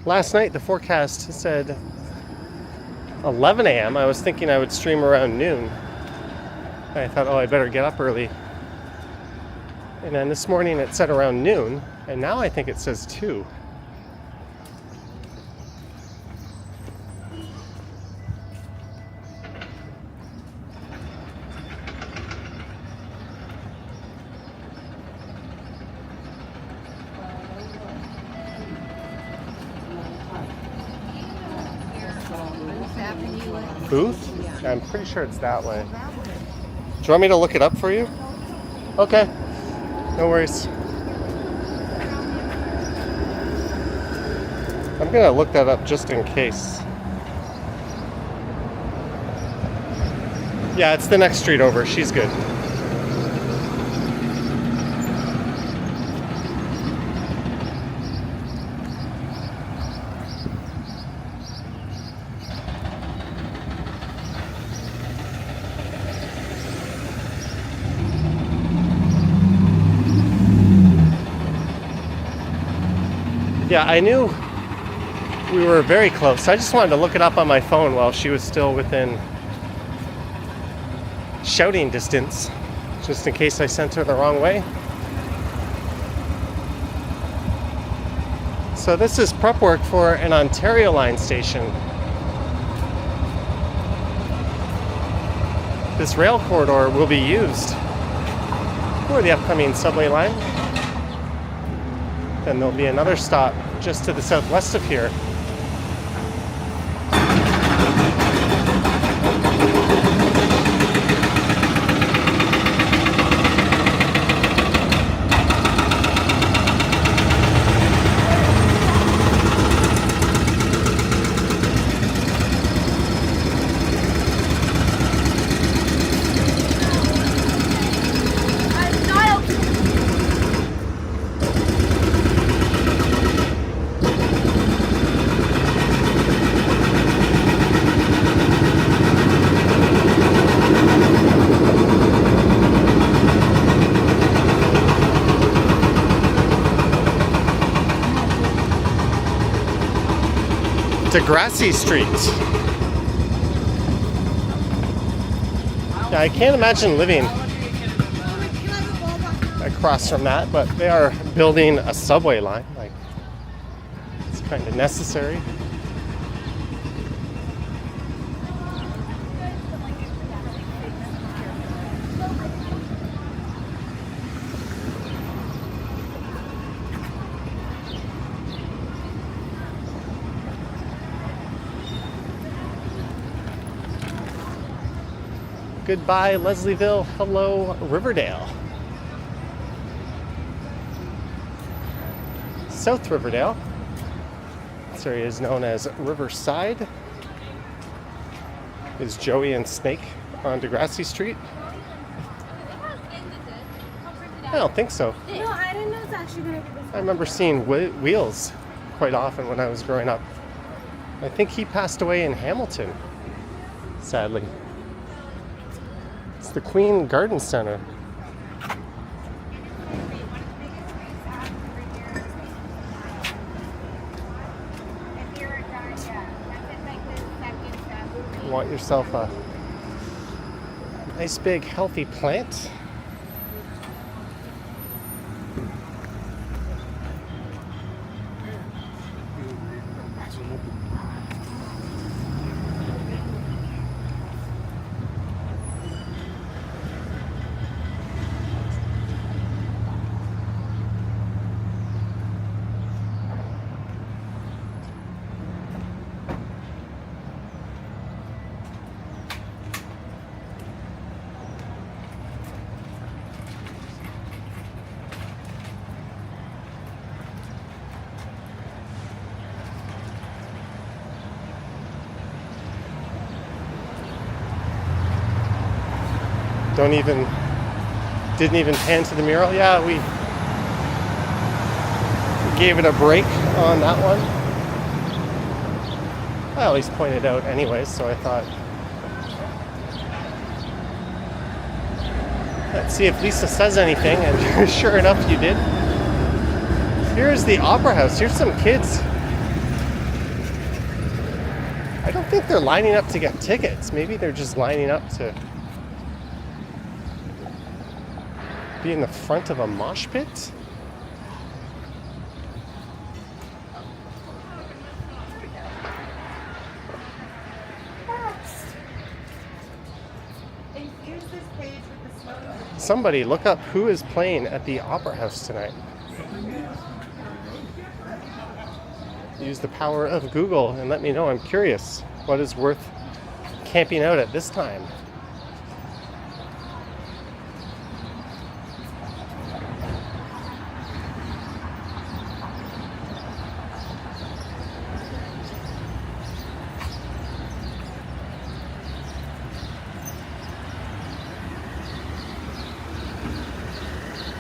Last night the forecast said 11 a.m. I was thinking I would stream around noon. I thought, oh, I better get up early. And then this morning it said around noon, and now I think it says 2. Booth? I'm pretty sure it's that way. Do you want me to look it up for you? Okay. No worries. I'm gonna look that up just in case. Yeah, it's the next street over. She's good. Yeah, I knew we were very close. I just wanted to look it up on my phone while she was still within shouting distance, just in case I sent her the wrong way. So this is prep work for an Ontario line station. This rail corridor will be used for the upcoming subway line. Then there'll be another stop just to the southwest of here. Degrassi Street. Yeah, I can't imagine living across from that, but they are building a subway line. Like, it's kind of necessary. Goodbye, Leslieville. Hello, Riverdale. South Riverdale. This area is known as Riverside. Is Joey and Snake on Degrassi Street? I don't think so. No, I didn't know it's actually going to be this. I remember seeing Wheels quite often when I was growing up. I think he passed away in Hamilton, sadly. It's the Queen Garden Center. You want yourself a nice big healthy plant. Didn't even pan to the mural. Yeah, we gave it a break on that one. I always point it out anyways, so I thought, let's see if Lisa says anything, and sure enough, you did. Here's the Opera House. Here's some kids. I don't think they're lining up to get tickets. Maybe they're just lining up to be in the front of a mosh pit. Somebody look up who is playing at the Opera House tonight. Use the power of Google and let me know. I'm curious what is worth camping out at this time.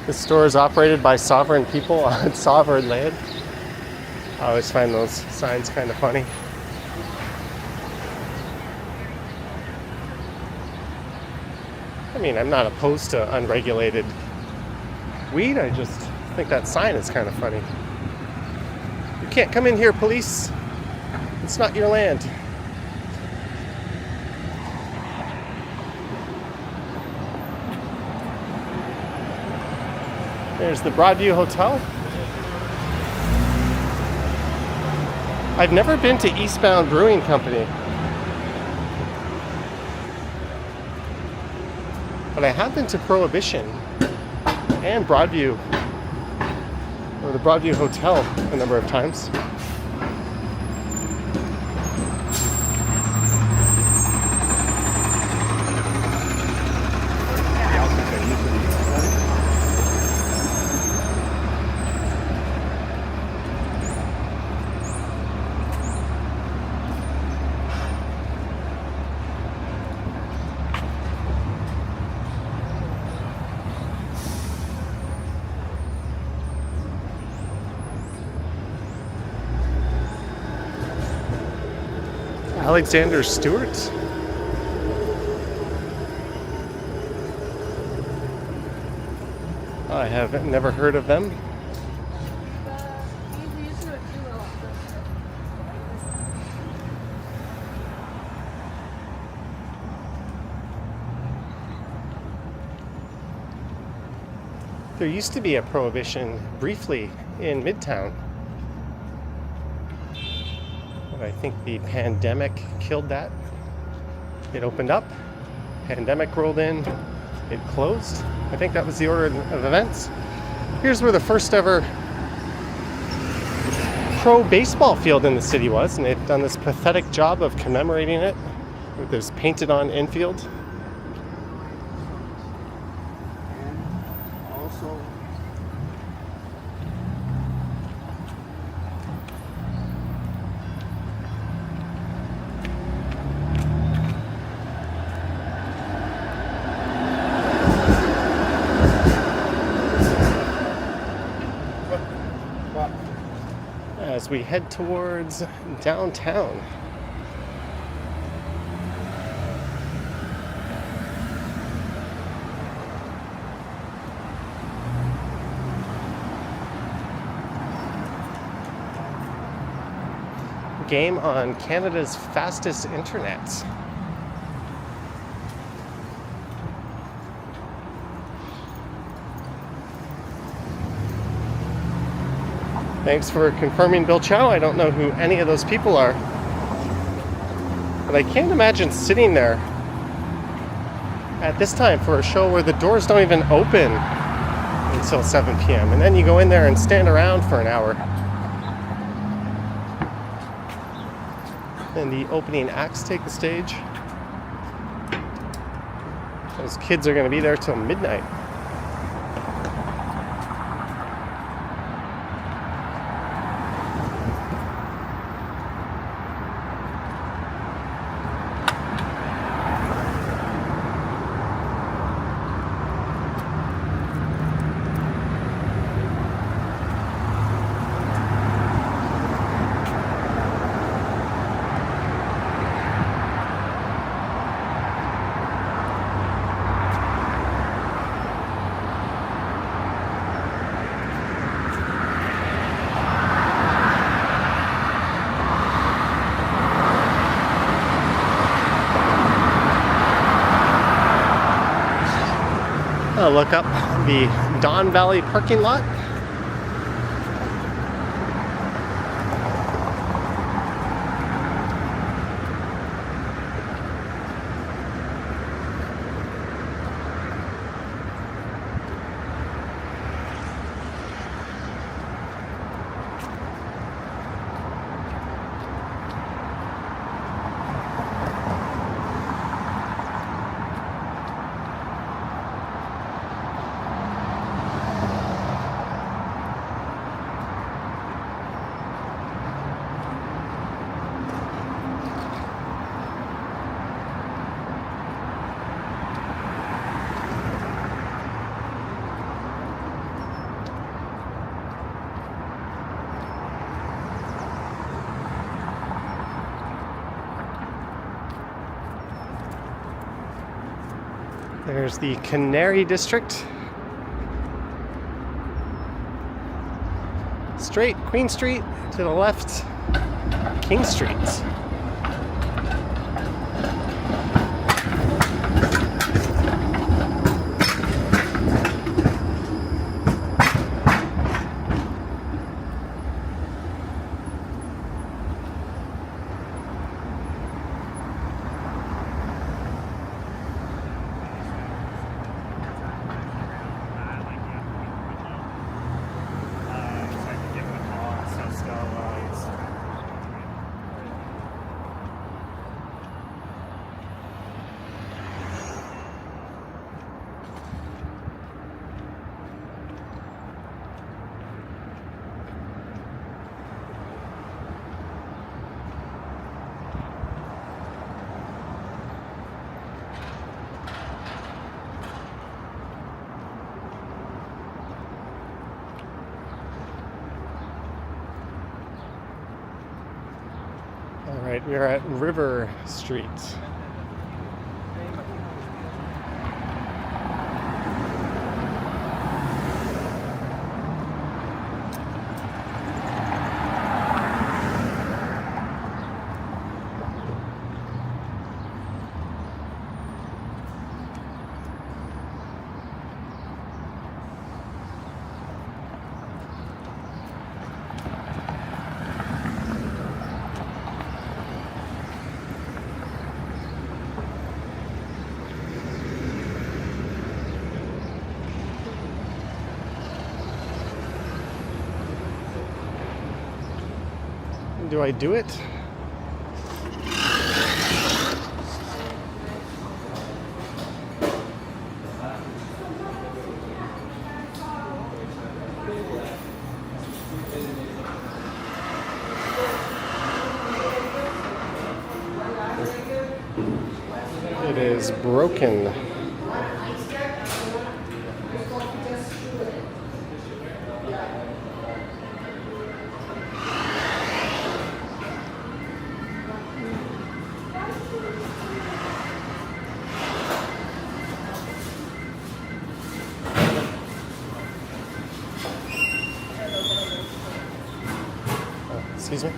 This store is operated by sovereign people on sovereign land. I always find those signs kind of funny. I mean, I'm not opposed to unregulated weed. I just think that sign is kind of funny. You can't come in here, police. It's not your land. There's the Broadview Hotel. I've never been to Eastbound Brewing Company, but I have been to Prohibition and Broadview, or the Broadview Hotel, a number of times. Alexander Stewart. I have never heard of them. There used to be a Prohibition briefly in Midtown. I think the pandemic killed that. It opened up, pandemic rolled in, it closed. I think that was the order of events. Here's where the first ever pro baseball field in the city was, and they've done this pathetic job of commemorating it with this painted on infield. As we head towards downtown. Game on Canada's fastest internet. Thanks for confirming, Bill Chow. I don't know who any of those people are. But I can't imagine sitting there at this time for a show where the doors don't even open until 7 p.m. And then you go in there and stand around for an hour. And the opening acts take the stage. Those kids are going to be there till midnight. I'll look up the Don Valley parking lot. There's the Canary District. Straight Queen Street, to the left, King Street. All right, we are at River Street. Do I do it? It is broken. Excuse me?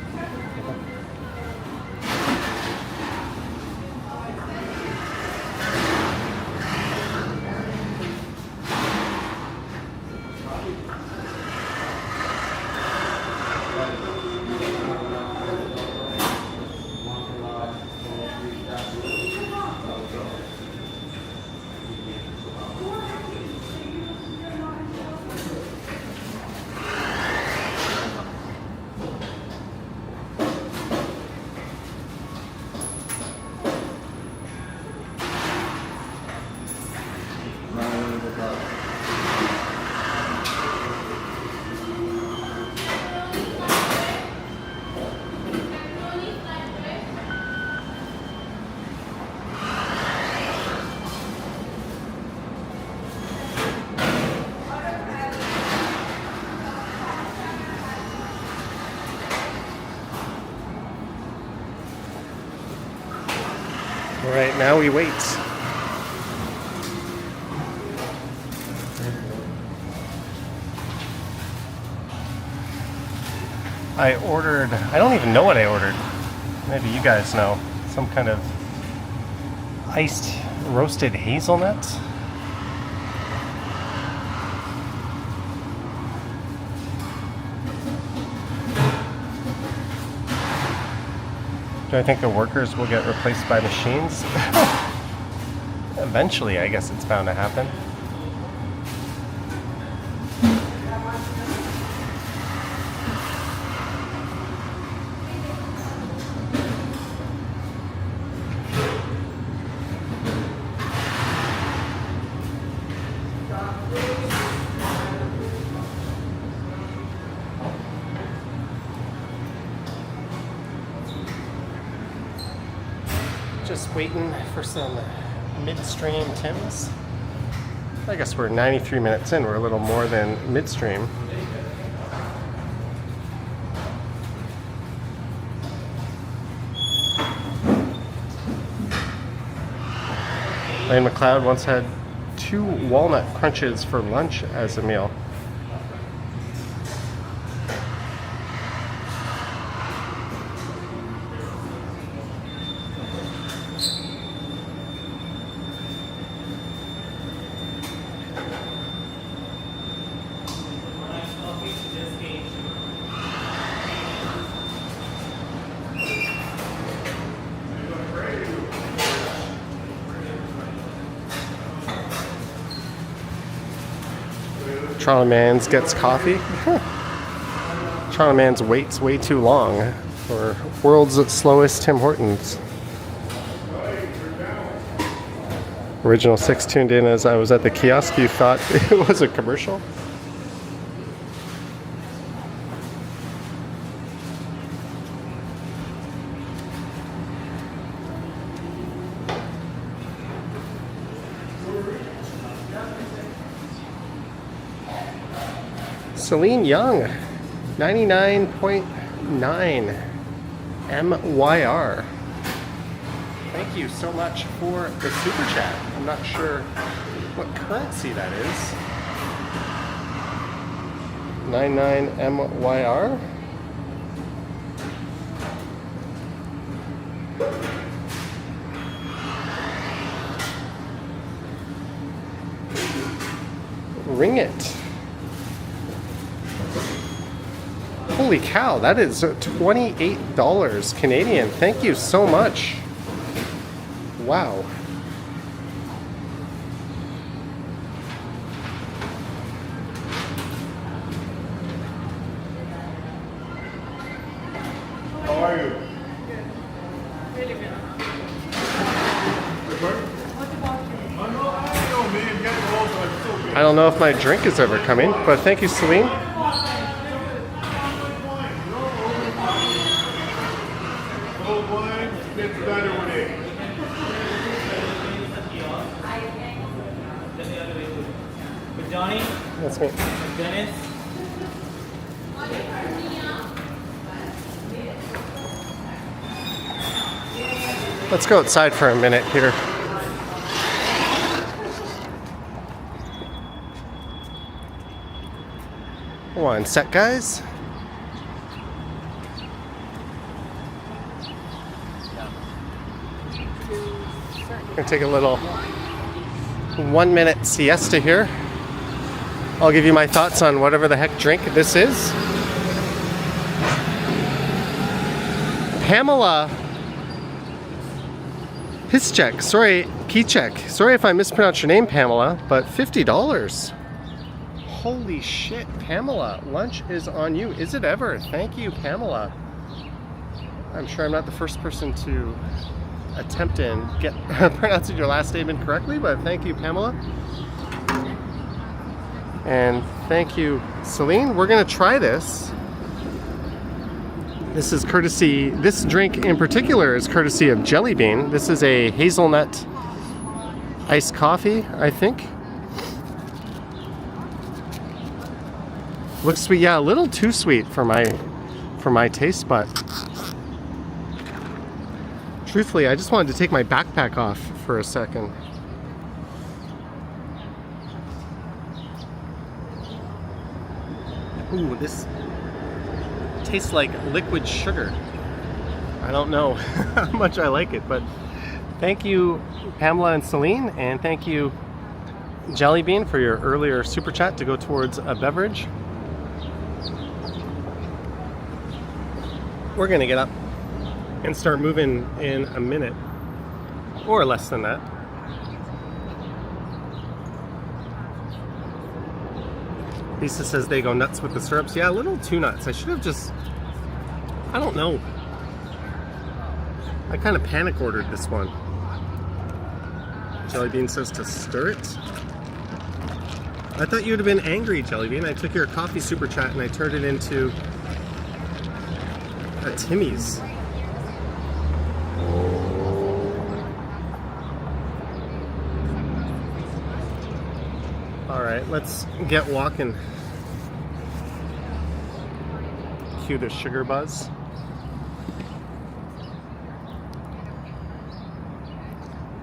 All right, now we wait. I ordered, I don't even know what I ordered. Maybe you guys know. Some kind of iced roasted hazelnut. Do I think the workers will get replaced by machines? Eventually, I guess it's bound to happen. Just waiting for some midstream Tims. I guess we're 93 minutes in. We're a little more than midstream. Lane McLeod once had 2 walnut crunches for lunch as a meal. Toronto Man's gets coffee. Toronto Man's waits way too long for world's slowest Tim Hortons. Original 6 tuned in as I was at the kiosk. You thought it was a commercial? Celine Young, 99.9 MYR. Thank you so much for the super chat. I'm not sure what currency that is. 99 MYR. Ring it. Holy cow, that is $28 Canadian. Thank you so much. Wow. How are you? Really good. I don't know if my drink is ever coming, but thank you, Celine. Johnny? That's me. Dennis? Let's go outside for a minute here. One sec, guys. Gonna take a little 1 minute siesta here. I'll give you my thoughts on whatever the heck drink this is. Pamela Piszczek, Keycheck. Sorry if I mispronounced your name, Pamela, but $50. Holy shit, Pamela, lunch is on you. Is it ever? Thank you, Pamela. I'm sure I'm not the first person to attempt and get pronouncing your last name incorrectly, but thank you, Pamela. And thank you, Celine. We're gonna try this. This is courtesy, this drink in particular is courtesy of Jelly Bean. This is a hazelnut iced coffee, I think. Looks sweet, yeah, a little too sweet for my taste, but truthfully, I just wanted to take my backpack off for a second. Ooh, this tastes like liquid sugar. I don't know how much I like it, but thank you, Pamela and Celine, and thank you, Jelly Bean, for your earlier super chat to go towards a beverage. We're gonna get up and start moving in a minute or less than that. Lisa says they go nuts with the syrups. Yeah, a little too nuts. I should have just, I don't know. I kind of panic ordered this one. Jellybean says to stir it. I thought you would have been angry, Jellybean. I took your coffee super chat and I turned it into a Timmy's. Alright, let's get walking. Cue the sugar buzz.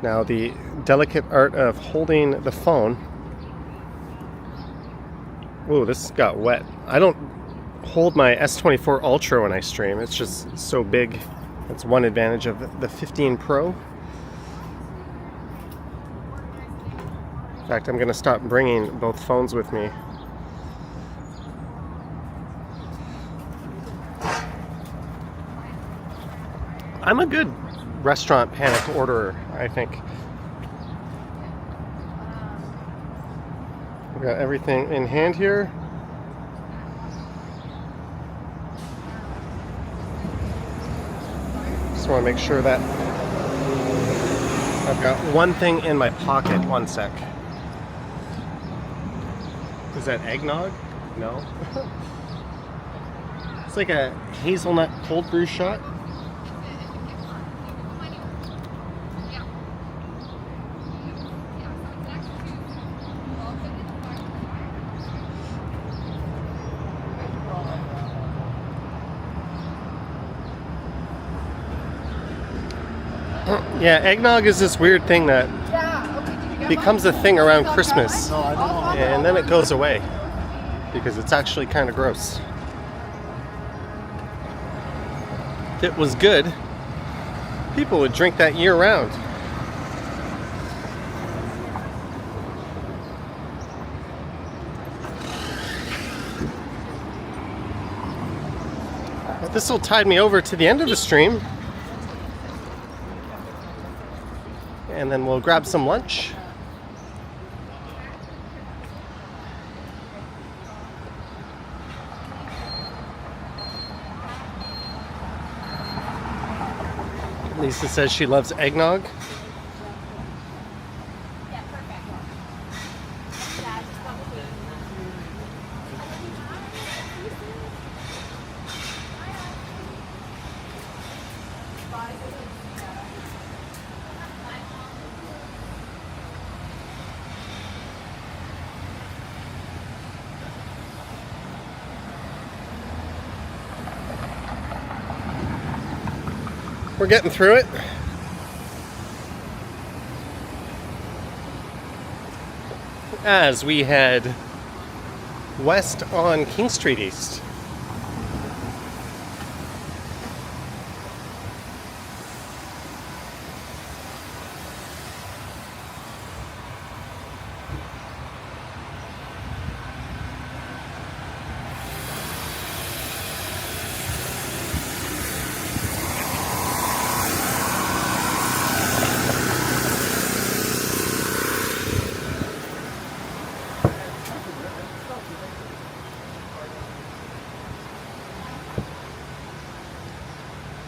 Now the delicate art of holding the phone. Ooh, this got wet. I don't hold my S24 Ultra when I stream. It's just so big. That's one advantage of the 15 Pro. In fact, I'm going to stop bringing both phones with me. I'm a good restaurant panic orderer, I think. We've got everything in hand here. Just want to make sure that I've got one thing in my pocket. One sec. Is that eggnog? No. It's like a hazelnut cold brew shot. Yeah, eggnog is this weird thing that becomes a thing around Christmas, and then it goes away because it's actually kind of gross. If it was good, people would drink that year round. But this will tide me over to the end of the stream. And then we'll grab some lunch. Lisa says she loves eggnog. Yeah, perfect. Yeah, just want to We're getting through it. As we head west on King Street East.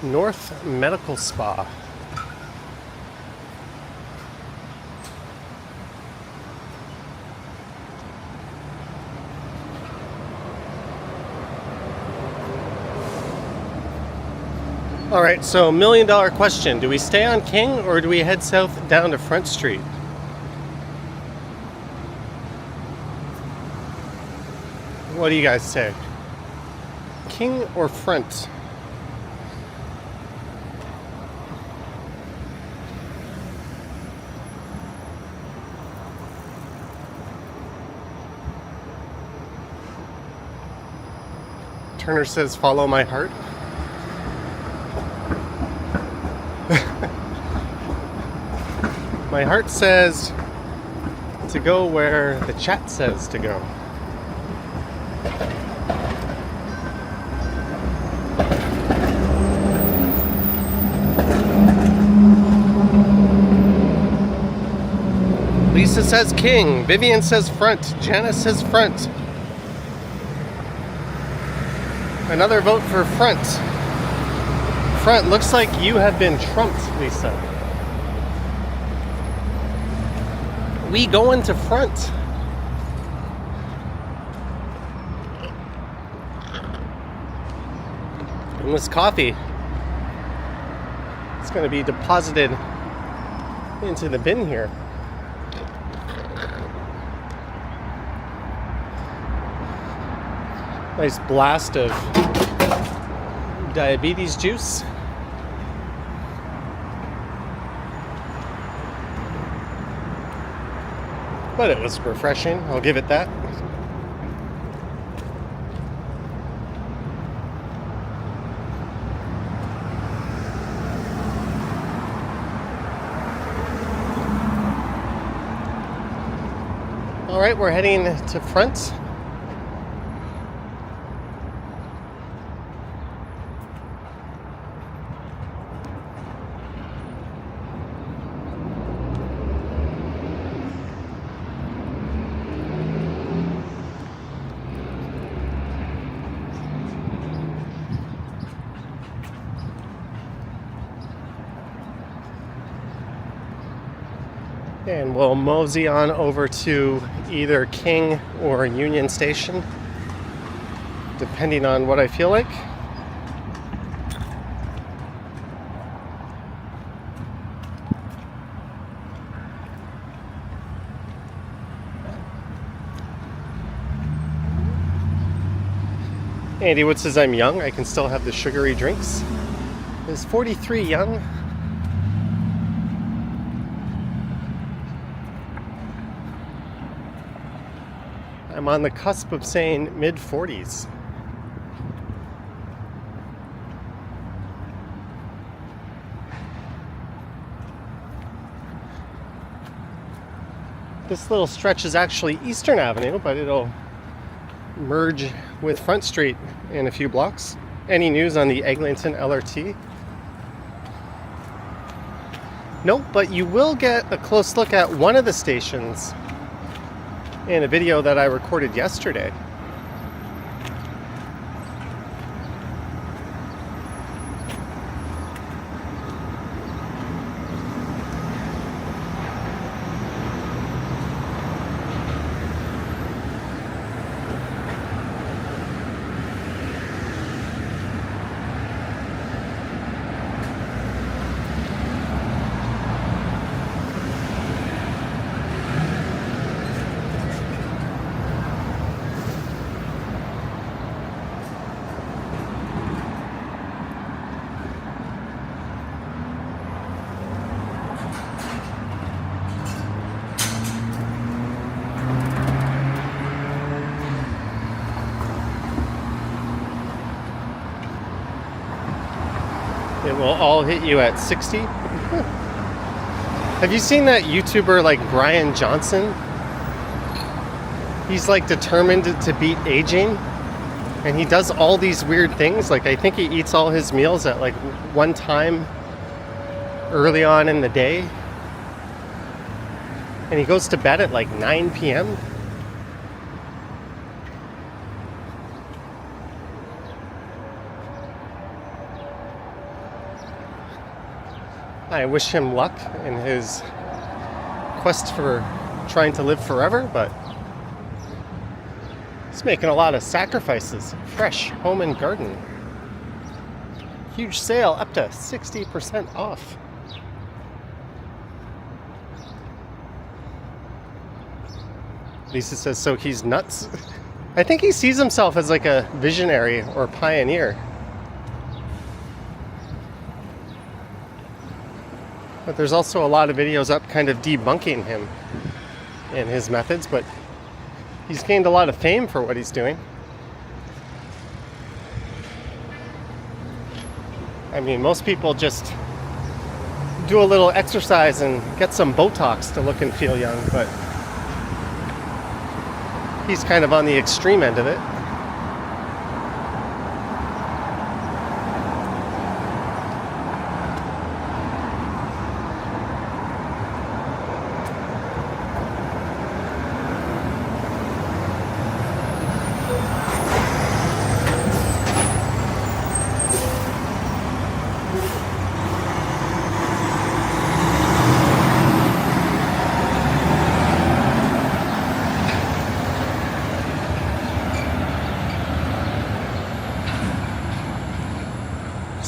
North Medical Spa. All right, so $1 million question. Do we stay on King or do we head south down to Front Street? What do you guys say? King or Front? Turner says, follow my heart. My heart says to go where the chat says to go. Lisa says King. Vivian says front. Janice says front. Another vote for front. Front. Looks like you have been trumped, Lisa. We going to front. And this coffee, it's going to be deposited into the bin here. Nice blast of diabetes juice. But it was refreshing, I'll give it that. All right, we're heading to front. And we'll mosey on over to either King or Union Station, depending on what I feel like. Andy Wood says I'm young. I can still have the sugary drinks. Is 43 young? I'm on the cusp of saying mid-40s. This little stretch is actually Eastern Avenue, but it'll merge with Front Street in a few blocks. Any news on the Eglinton LRT? Nope, but you will get a close look at one of the stations in a video that I recorded yesterday. It will all hit you at 60. Have you seen that YouTuber like Brian Johnson? He's like determined to beat aging, and he does all these weird things. Like I think he eats all his meals at like one time early on in the day, and he goes to bed at like 9 p.m. I wish him luck in his quest for trying to live forever, but he's making a lot of sacrifices. Fresh Home and Garden. Huge sale, up to 60% off. Lisa says, so he's nuts? I think he sees himself as like a visionary or pioneer. But there's also a lot of videos up kind of debunking him and his methods, but he's gained a lot of fame for what he's doing. I mean, most people just do a little exercise and get some Botox to look and feel young, but he's kind of on the extreme end of it.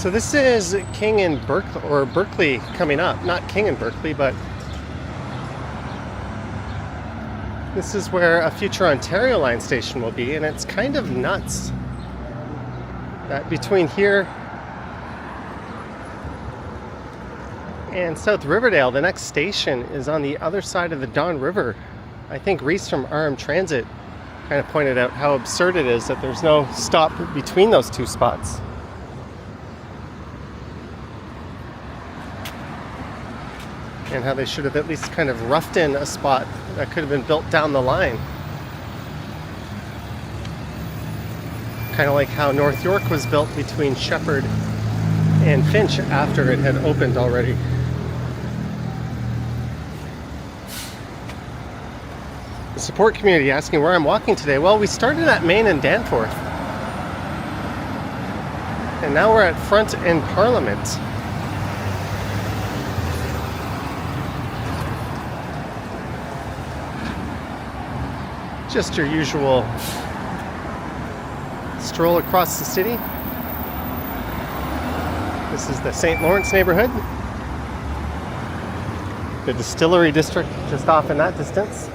So this is King and Berkeley, or Berkeley coming up. Not King and Berkeley, but this is where a future Ontario line station will be, and it's kind of nuts that between here and South Riverdale, the next station is on the other side of the Don River. I think Reese from RM Transit kind of pointed out how absurd it is that there's no stop between those two spots. And how they should have at least kind of roughed in a spot that could have been built down the line. Kind of like how North York was built between Shepherd and Finch after it had opened already. The support community asking where I'm walking today. Well, we started at Main and Danforth. And now we're at Front and Parliament. Just your usual stroll across the city. This is the St. Lawrence neighborhood. The Distillery District just off in that distance.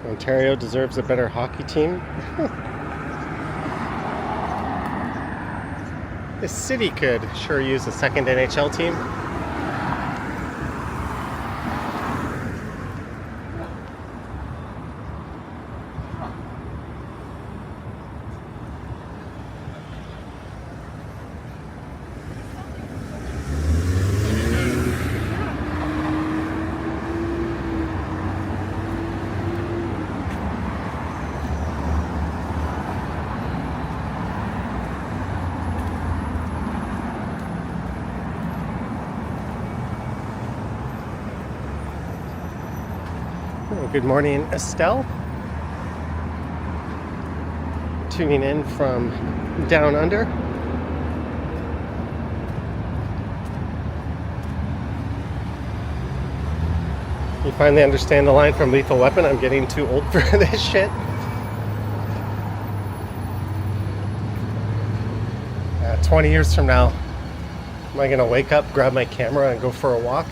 Ontario deserves a better hockey team. This city could sure use a second NHL team. Good morning, Estelle. Tuning in from down under. You finally understand the line from Lethal Weapon, I'm getting too old for this shit. 20 years from now, am I gonna wake up, grab my camera, and go for a walk?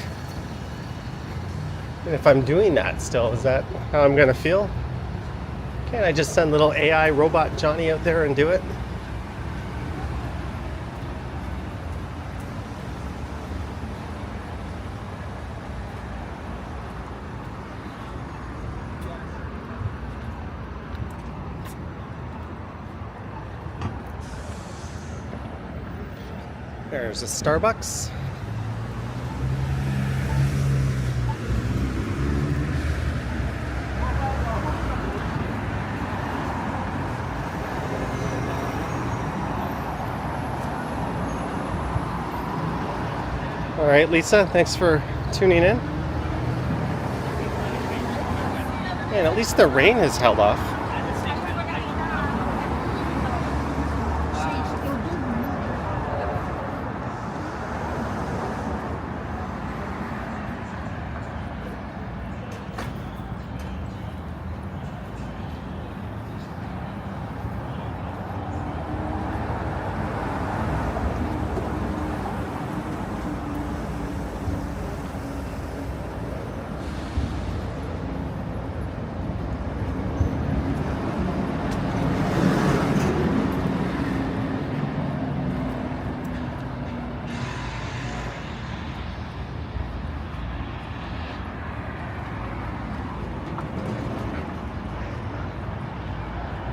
And if I'm doing that still, is that how I'm gonna feel? Can't I just send little AI robot Johnny out there and do it? There's a Starbucks. All right, Lisa, thanks for tuning in. Man, at least the rain has held off.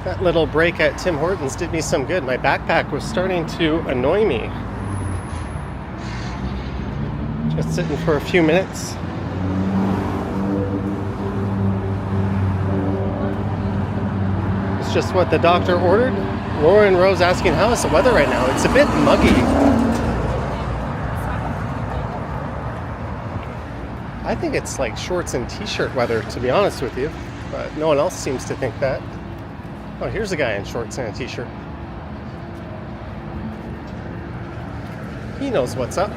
That little break at Tim Hortons did me some good. My backpack was starting to annoy me. Just sitting for a few minutes. It's just what the doctor ordered. Lauren Rose asking, how is the weather right now? It's a bit muggy. I think it's like shorts and t-shirt weather, to be honest with you. But no one else seems to think that. Oh, here's a guy in shorts and a t-shirt. He knows what's up.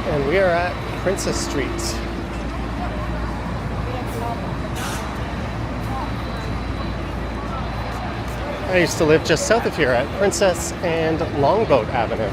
And we are at Princess Street. I used to live just south of here at Princess and Longboat Avenue.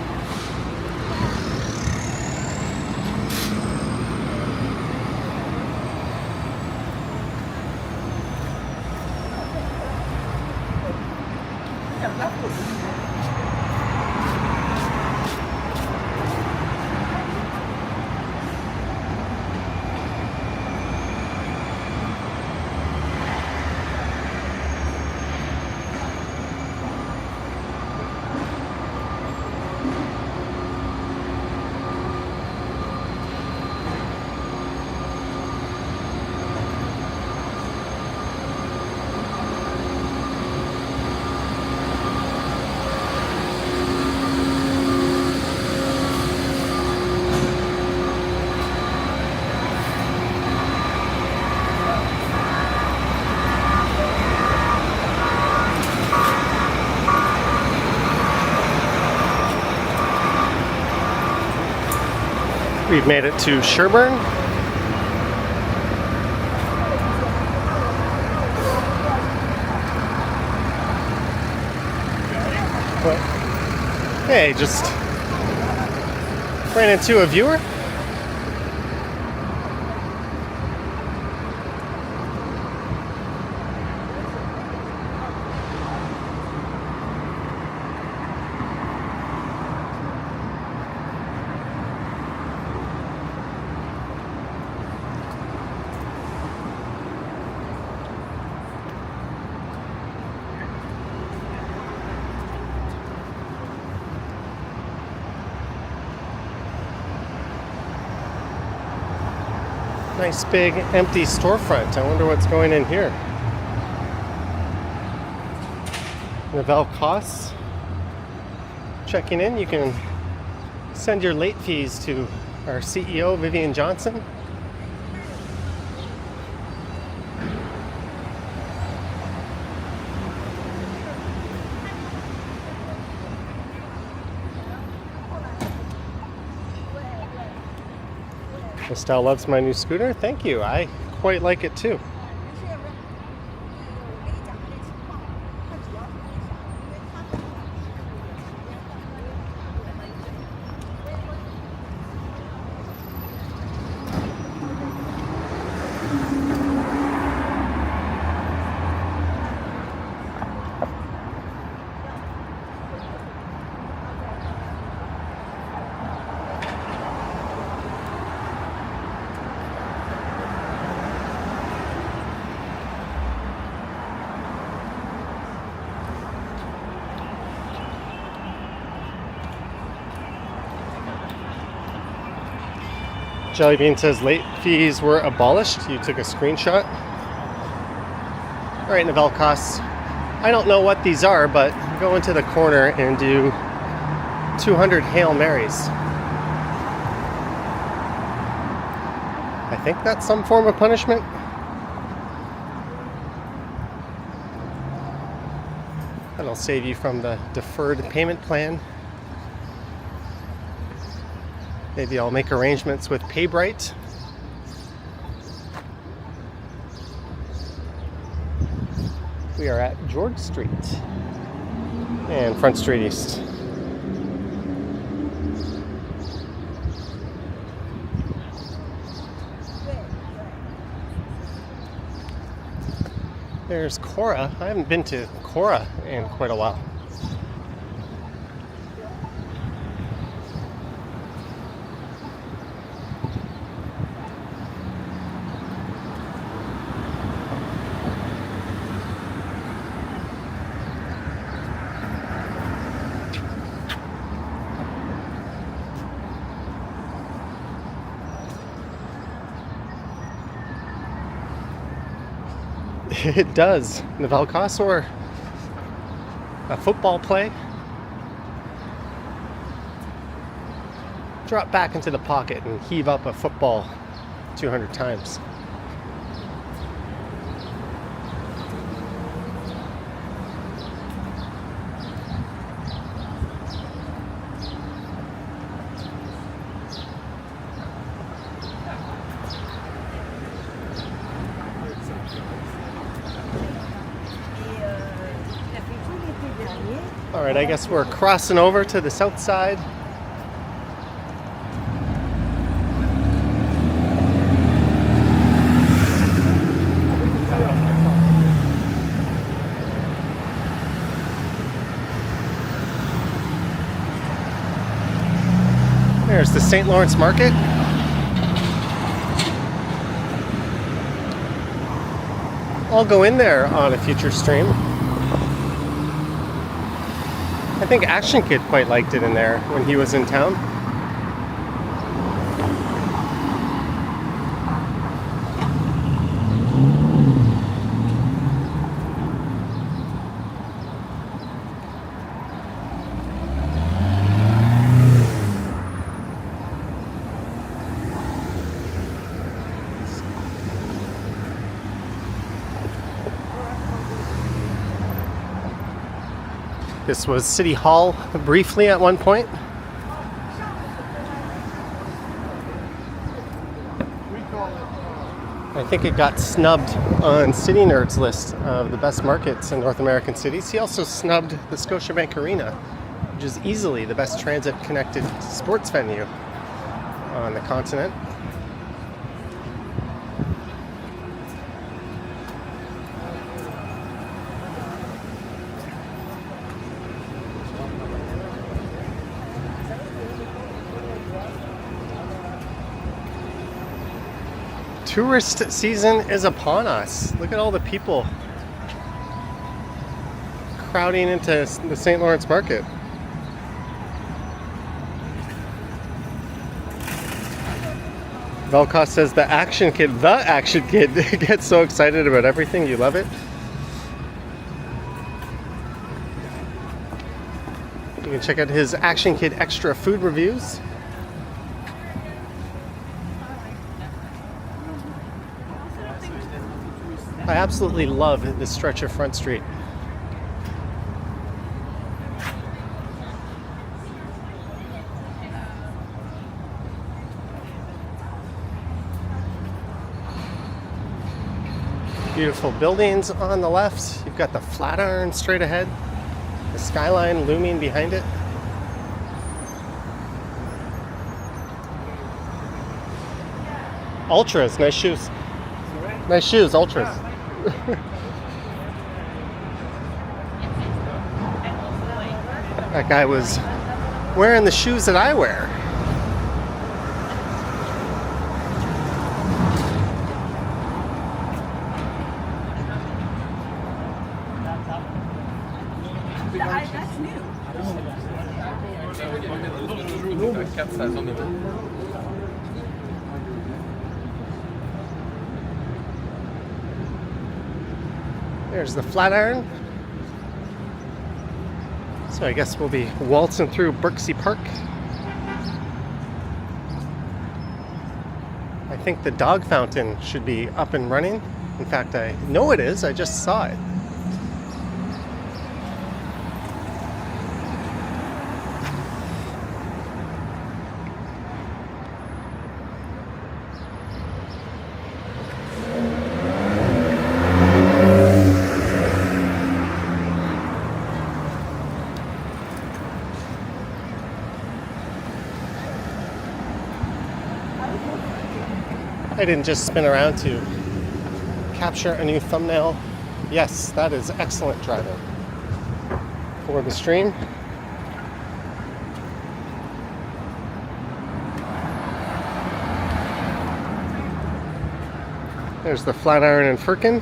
We've made it to Sherburne. But, hey, just ran into a viewer. Nice big empty storefront. I wonder what's going in here. Novell costs. Checking in, you can send your late fees to our CEO, Vivian Johnson. Estelle loves my new scooter. Thank you. I quite like it too. Jellybean says late fees were abolished. You took a screenshot. All right, Novell costs. I don't know what these are, but go into the corner and do 200 Hail Marys. I think that's some form of punishment. That'll save you from the deferred payment plan. Maybe I'll make arrangements with PayBright. We are at George Street and Front Street East. There's Cora. I haven't been to Cora in quite a while. it does. The Valcos or a football play. Drop back into the pocket and heave up a football 200 times. All right, I guess we're crossing over to the south side. There's the St. Lawrence Market. I'll go in there on a future stream. I think Action Kid quite liked it in there when he was in town. This was City Hall briefly at one point. I think it got snubbed on City Nerd's list of the best markets in North American cities. He also snubbed the Scotiabank Arena, which is easily the best transit-connected sports venue on the continent. Tourist season is upon us. Look at all the people crowding into the St. Lawrence Market. Velkos says the Action Kid gets so excited about everything, you love it. You can check out his Action Kid extra food reviews. I absolutely love this stretch of Front Street. Beautiful buildings on the left. You've got the Flatiron straight ahead, the skyline looming behind it. Ultras, nice shoes. Nice shoes, Ultras. That guy was wearing the shoes that I wear. That's new. There's the Flatiron. So I guess we'll be waltzing through Birksea Park. I think the dog fountain should be up and running. In fact, I know it is. I just saw it. I didn't just spin around to capture a new thumbnail. Yes, that is excellent driving for the stream. There's the Flatiron and Firkin.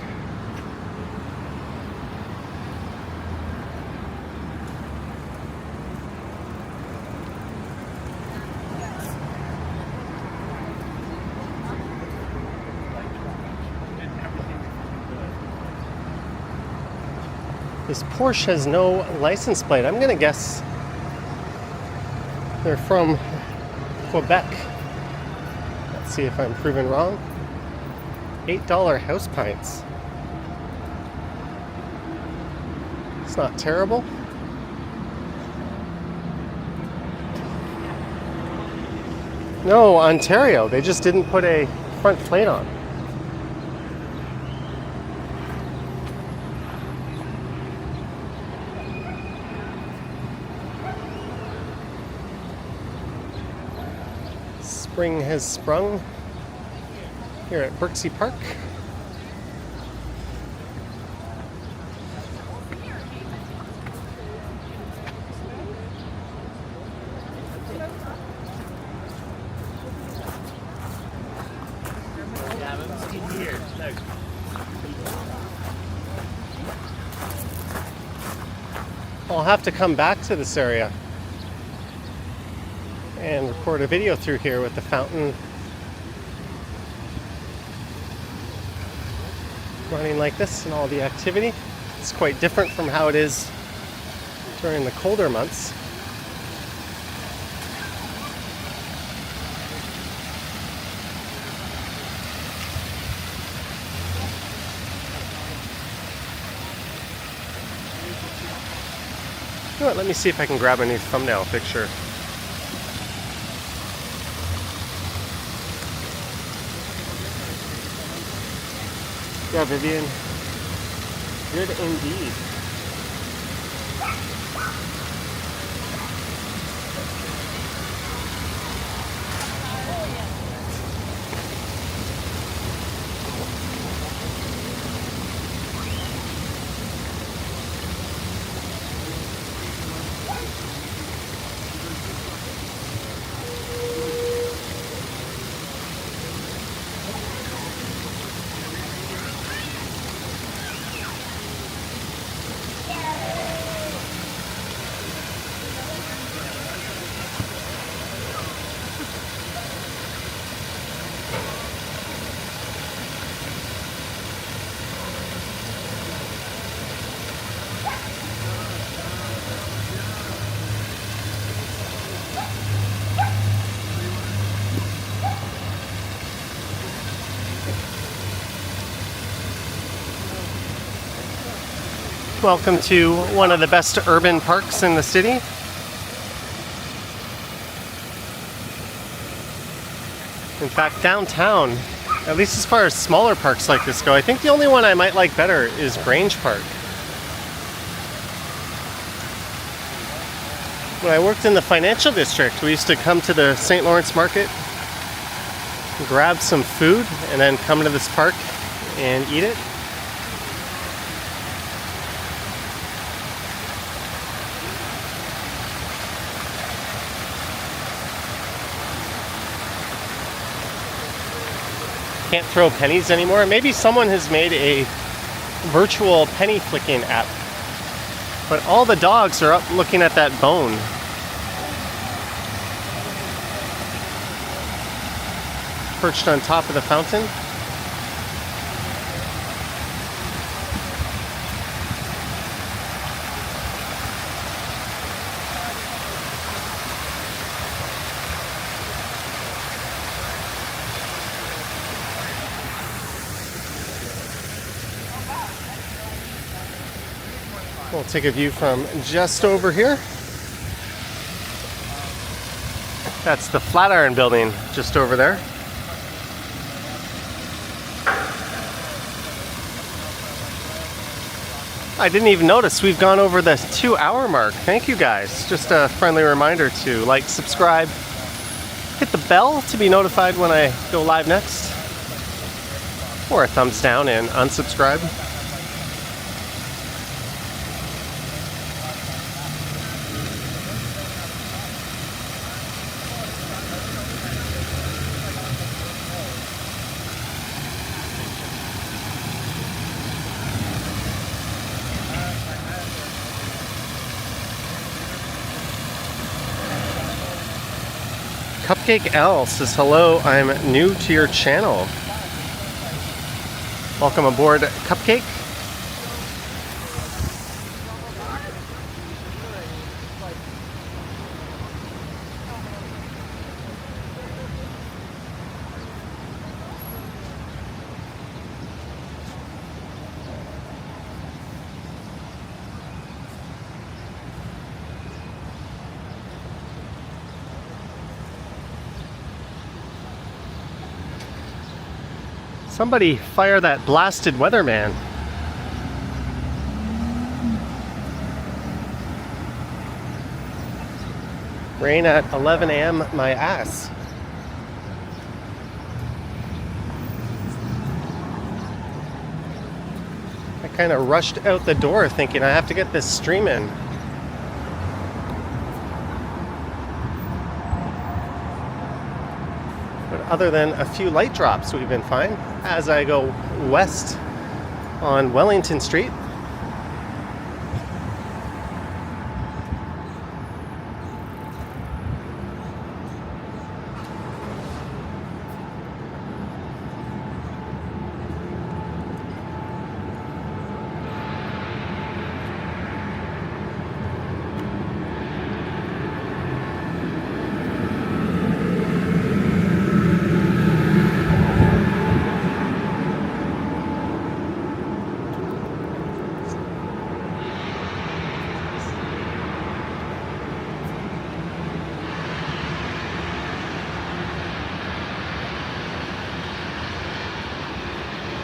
This Porsche has no license plate. I'm gonna guess they're from Quebec. Let's see if I'm proven wrong. $8 house pints. It's not terrible. No, Ontario. They just didn't put a front plate on. Spring has sprung here at Birksea Park. I'll have to come back to this area and record a video through here with the fountain running like this and all the activity. It's quite different from how it is during the colder months. You know what, let me see if I can grab a new thumbnail picture. Yeah, Vivian. Good indeed. Welcome to one of the best urban parks in the city. In fact, downtown, at least as far as smaller parks like this go, I think the only one I might like better is Grange Park. When I worked in the financial district, we used to come to the St. Lawrence Market, grab some food, and then come to this park and eat it. Can't throw pennies anymore. Maybe someone has made a virtual penny flicking app. But all the dogs are up looking at that bone. Perched on top of the fountain. We'll take a view from just over here. That's the Flatiron Building just over there. I didn't even notice we've gone over the 2-hour mark. Thank you guys. Just a friendly reminder to like, subscribe, hit the bell to be notified when I go live next, or a thumbs down and unsubscribe. Cupcake L says, hello, I'm new to your channel. Welcome aboard, Cupcake. Somebody fire that blasted weatherman. Rain at 11 a.m. my ass. I kind of rushed out the door thinking I have to get this stream in. But other than a few light drops, we've been fine. As I go west on Wellington Street,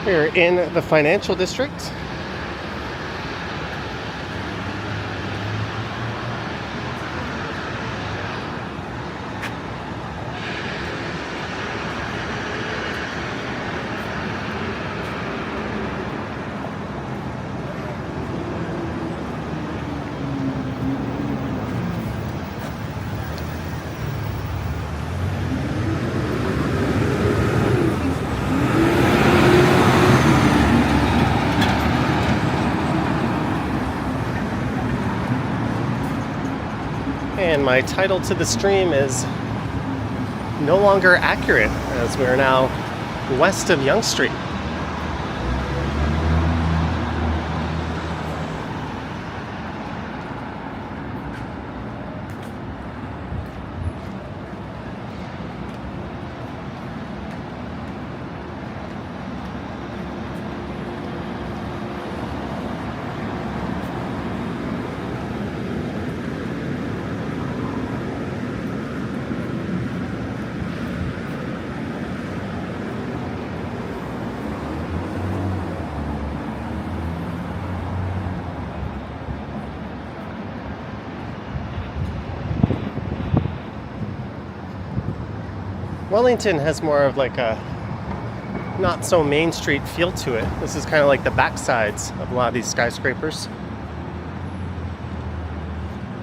we're in the financial district. And my title to the stream is no longer accurate, as we're now west of Yonge Street. Wellington has more of like a not so Main Street feel to it. This is kind of like the backsides of a lot of these skyscrapers.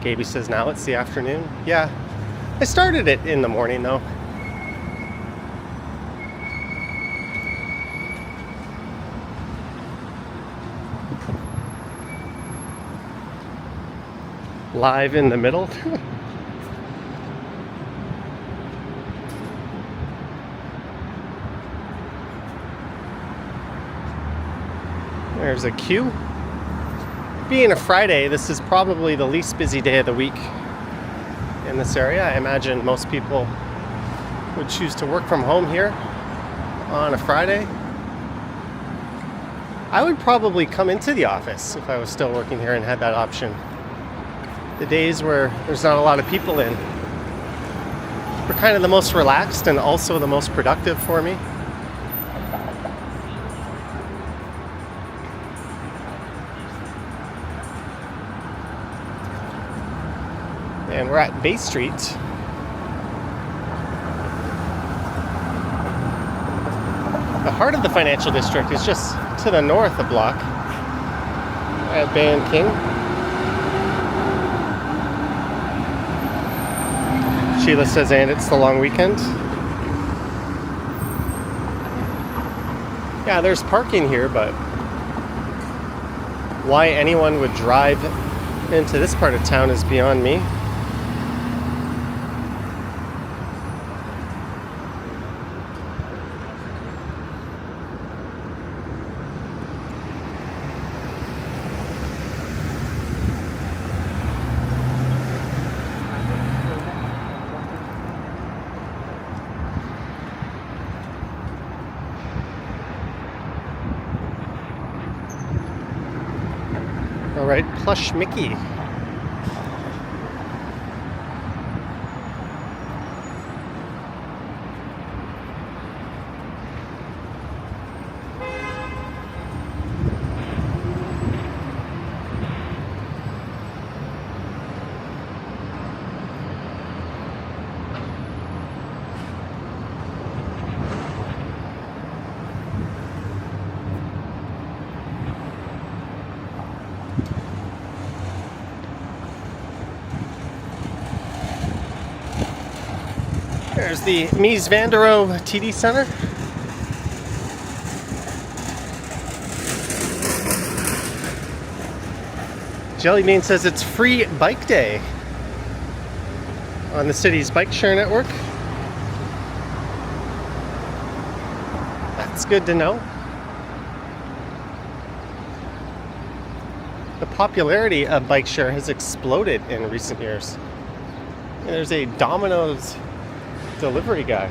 Gaby says now it's the afternoon. Yeah, I started it in the morning though. Live in the middle. There's a queue. Being a Friday, this is probably the least busy day of the week in this area. I imagine most people would choose to work from home here on a Friday. I would probably come into the office if I was still working here and had that option. The days where there's not a lot of people in were kind of the most relaxed and also the most productive for me. And we're at Bay Street. The heart of the financial district is just to the north a block at Bay and King. Sheila says, and it's the long weekend. Yeah, there's parking here, but why anyone would drive into this part of town is beyond me. All right, Plush Mickey. There's the Mies van der Rohe TD Center. Jellybean says it's free bike day on the city's bike share network. That's good to know. The popularity of bike share has exploded in recent years. And there's a Domino's delivery guy.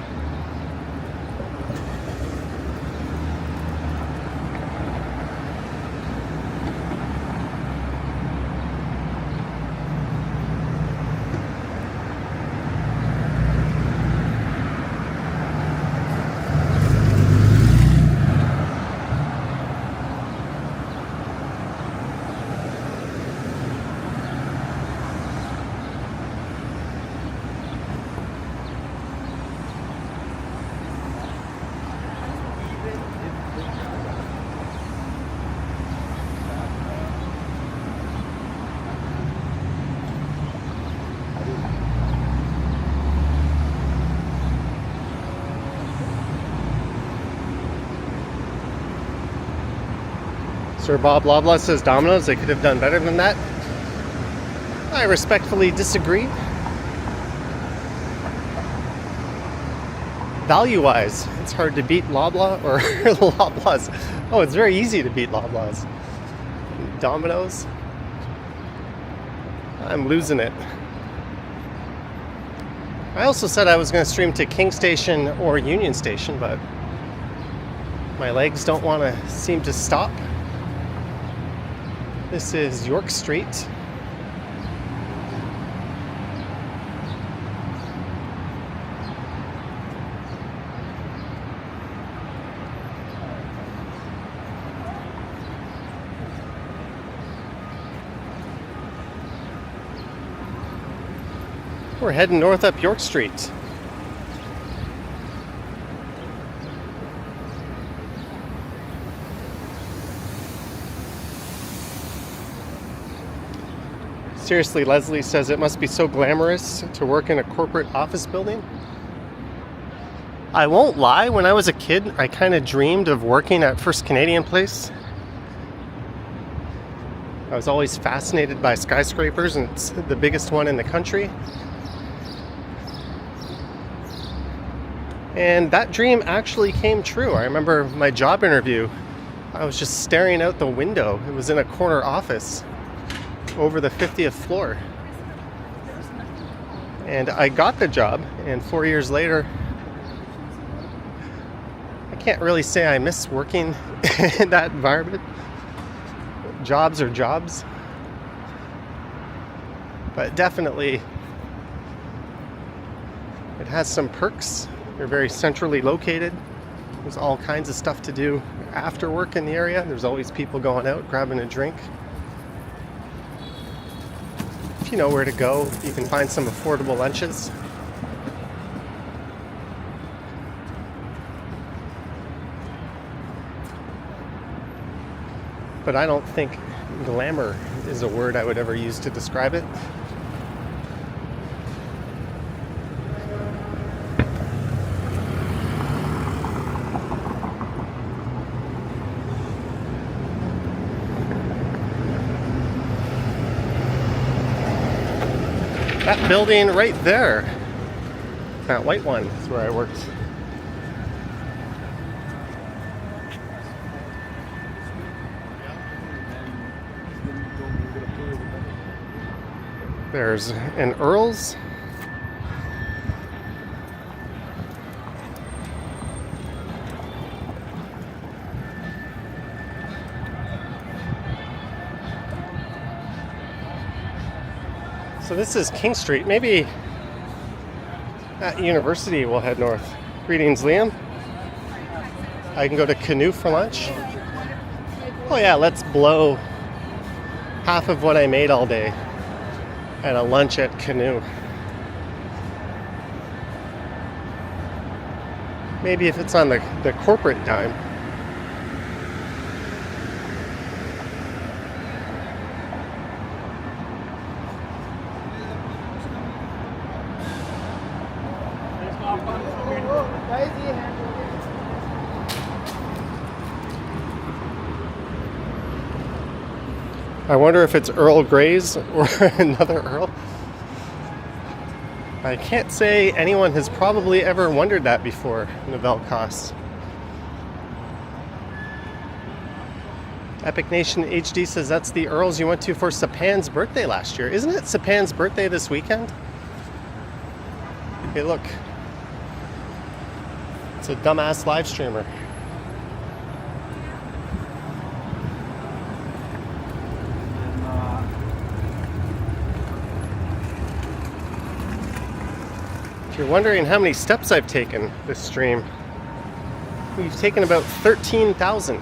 Sir Bob Loblaw says Domino's, they could have done better than that. I respectfully disagree. Value-wise, it's hard to beat Loblaw or Loblaws. Oh, it's very easy to beat Loblaws. Domino's, I'm losing it. I also said I was going to stream to King Station or Union Station, but my legs don't want to seem to stop. This is York Street. We're heading north up York Street. Seriously, Leslie says it must be so glamorous to work in a corporate office building. I won't lie, when I was a kid, I kind of dreamed of working at First Canadian Place. I was always fascinated by skyscrapers, and it's the biggest one in the country. And that dream actually came true. I remember my job interview, I was just staring out the window. It was in a corner office over the 50th floor. And I got the job, and 4 years later, I can't really say I miss working in that environment. Jobs are jobs. But definitely, it has some perks. They're very centrally located. There's all kinds of stuff to do after work in the area. There's always people going out, grabbing a drink. If you know where to go, you can find some affordable lunches. But I don't think glamour is a word I would ever use to describe it. That building right there, that white one, is where I worked. There's an Earl's. So this is King Street. Maybe at University we'll head north. Greetings, Liam. I can go to Canoe for lunch. Oh yeah, let's blow half of what I made all day at a lunch at Canoe. Maybe if it's on the corporate dime. I wonder if it's Earl Grey's or another Earl. I can't say anyone has probably ever wondered that before, Novell Cost. Epic Nation HD says that's the Earls you went to for Sapan's birthday last year. Isn't it Sapan's birthday this weekend? Hey, look. It's a dumbass live streamer. If you're wondering how many steps I've taken this stream, we've taken about 13,000.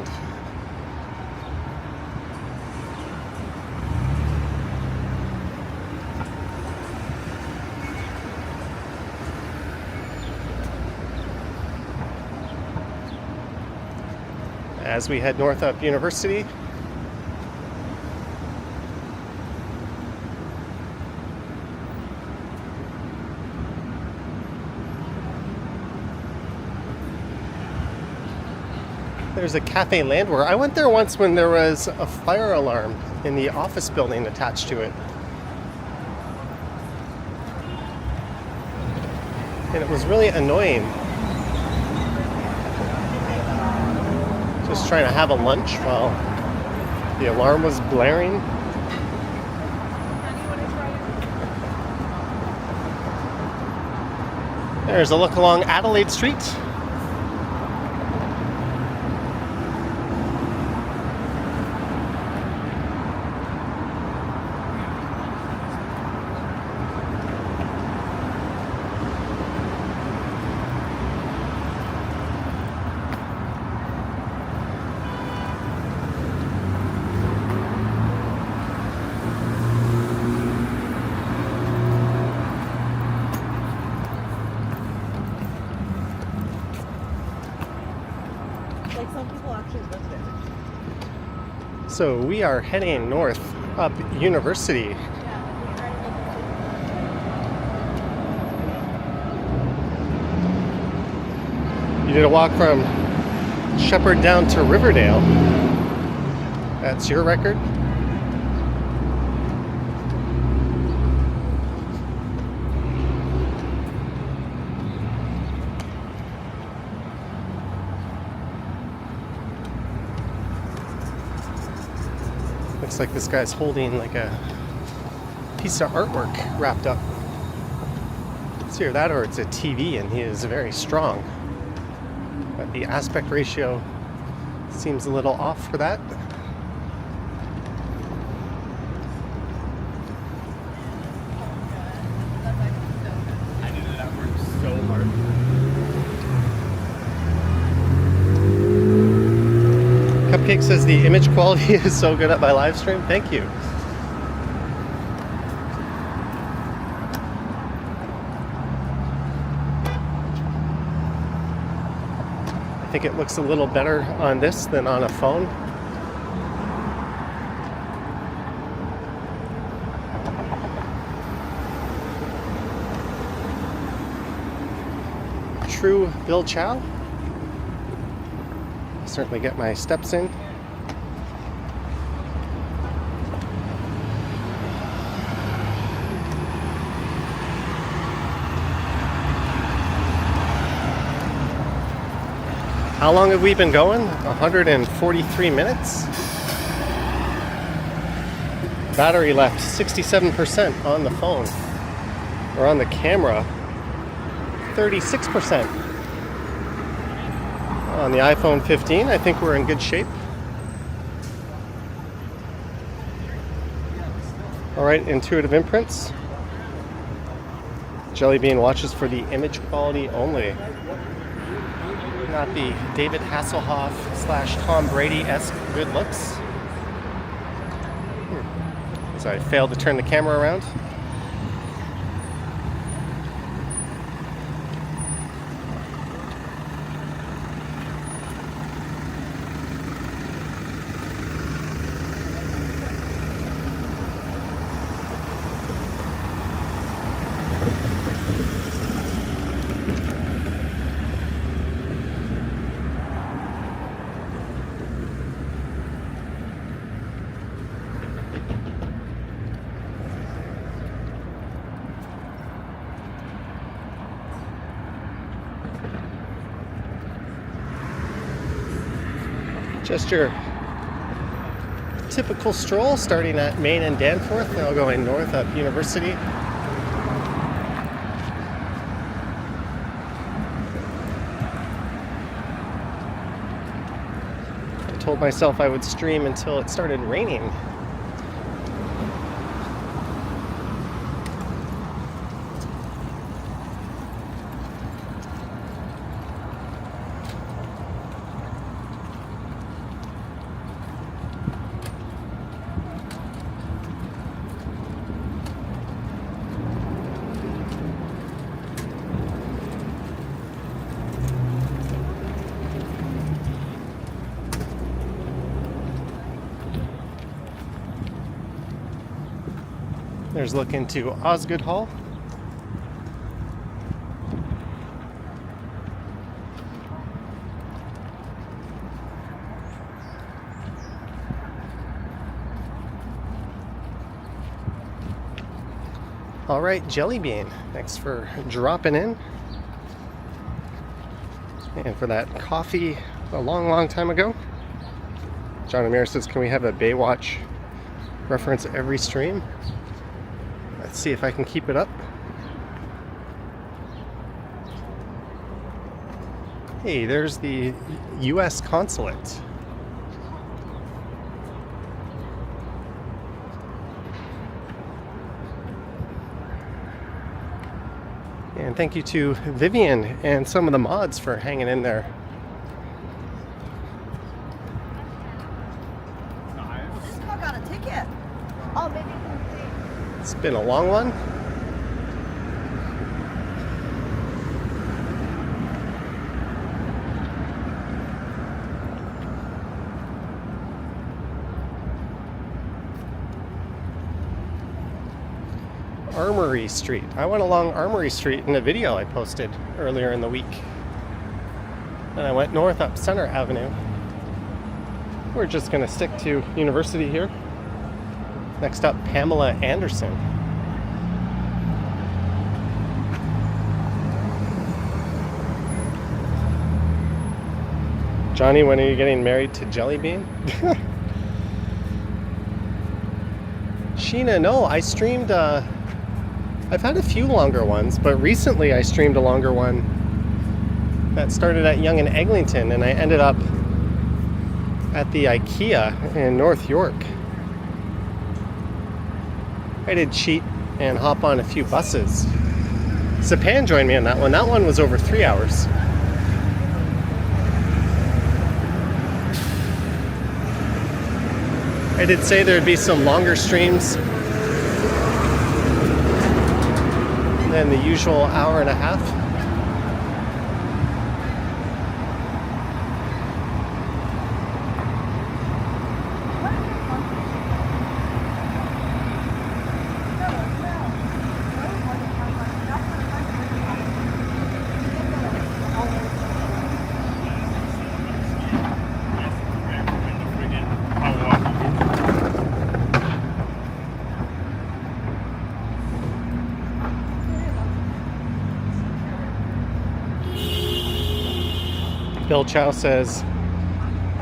As we head north up University. There's a Cafe Landwehr. I went there once when there was a fire alarm in the office building attached to it. And it was really annoying. Just trying to have a lunch while the alarm was blaring. There's a look along Adelaide Street. So we are heading north up University. You did a walk from Shepherd down to Riverdale. That's your record? Looks like this guy's holding like a piece of artwork wrapped up. It's either that or it's a TV, and he is very strong. But the aspect ratio seems a little off for that. I knew that worked so hard. Cupcake says the image quality is so good at my live stream. Thank you. I think it looks a little better on this than on a phone. True Bill Chow. Certainly get my steps in. How long have we been going? 143 minutes. Battery left 67% on the phone, or on the camera, 36%. On the iPhone 15, I think we're in good shape. All right, Intuitive Imprints. Jelly Bean watches for the image quality only. Not the David Hasselhoff / Tom Brady-esque good looks. So I failed to turn the camera around. Just your typical stroll starting at Main and Danforth, now going north up University. I told myself I would stream until it started raining. There's looking to Osgood Hall. All right, Jelly Bean, thanks for dropping in. And for that coffee a long time ago. John Amir says, can we have a Baywatch reference every stream? Let's see if I can keep it up. Hey, there's the U.S. consulate. And thank you to Vivian and some of the mods for hanging in there. This guy got a ticket. Oh, maybe you can pay. It's been a long one. Armory Street. I went along Armory Street in a video I posted earlier in the week. And I went north up Center Avenue. We're just going to stick to University here. Next up, Pamela Anderson. Johnny, when are you getting married to Jelly Bean? Sheena, no, I streamed, I've had a few longer ones, but recently I streamed a longer one that started at Yonge and Eglinton, and I ended up at the IKEA in North York. I did cheat and hop on a few buses. Sapan joined me on that one. That one was over 3 hours. I did say there'd be some longer streams than the usual hour and a half. Bill Chow says,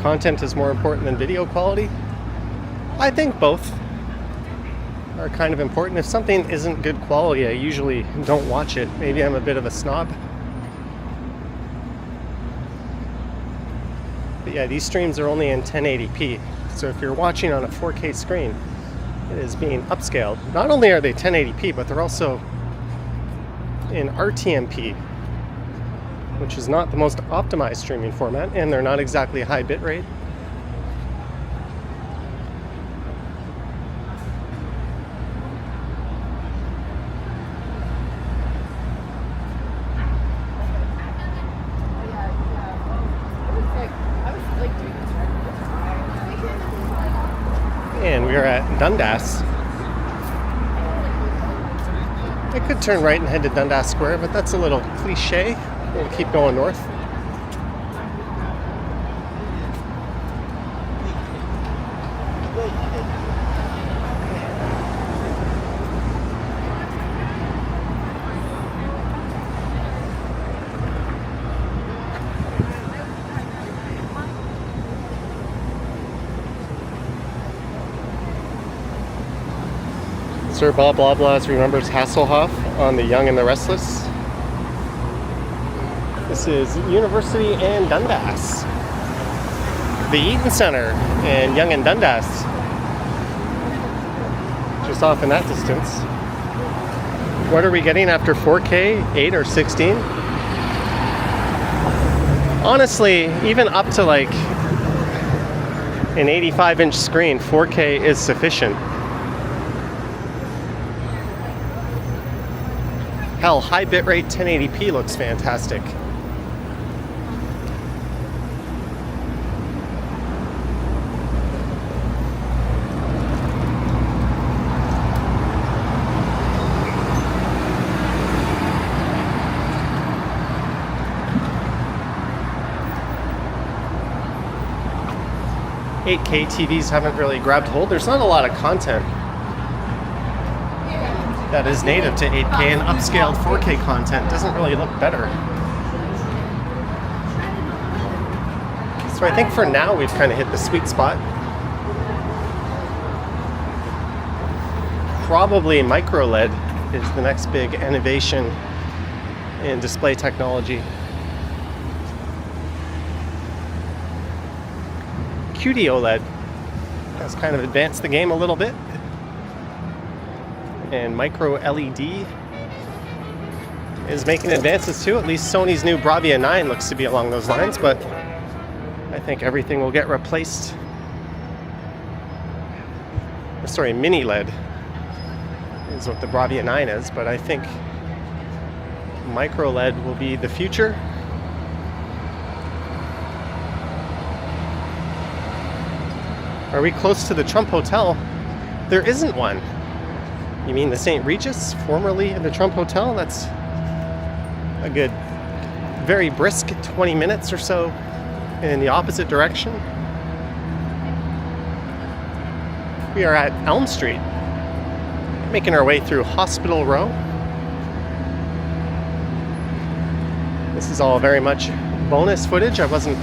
content is more important than video quality. I think both are kind of important. If something isn't good quality, I usually don't watch it. Maybe I'm a bit of a snob. But yeah, these streams are only in 1080p. So if you're watching on a 4K screen, it is being upscaled. Not only are they 1080p, but they're also in RTMP, which is not the most optimized streaming format, and they're not exactly high bit rate. And we are at Dundas. I could turn right and head to Dundas Square, but that's a little cliche. We'll keep going north. Sir Bob Loblaws remembers Hasselhoff on The Young and the Restless. This is University and Dundas. The Eaton Center and Young and Dundas. Just off in that distance. What are we getting after 4K, 8 or 16? Honestly, even up to like an 85-inch screen, 4K is sufficient. Hell, high bitrate 1080p looks fantastic. .8K TVs haven't really grabbed hold. There's not a lot of content that is native to 8K, and upscaled 4K content doesn't really look better. So I think for now we've kind of hit the sweet spot. Probably micro LED is the next big innovation in display technology. QD-OLED has kind of advanced the game a little bit. And micro LED is making advances too. At least Sony's new Bravia 9 looks to be along those lines, but I think everything will get replaced. Sorry, mini LED is what the Bravia 9 is, but I think micro LED will be the future. Are we close to the Trump Hotel? There isn't one. You mean the St. Regis, formerly the Trump Hotel? That's a good, very brisk 20 minutes or so in the opposite direction. We are at Elm Street, making our way through Hospital Row. This is all very much bonus footage. I wasn't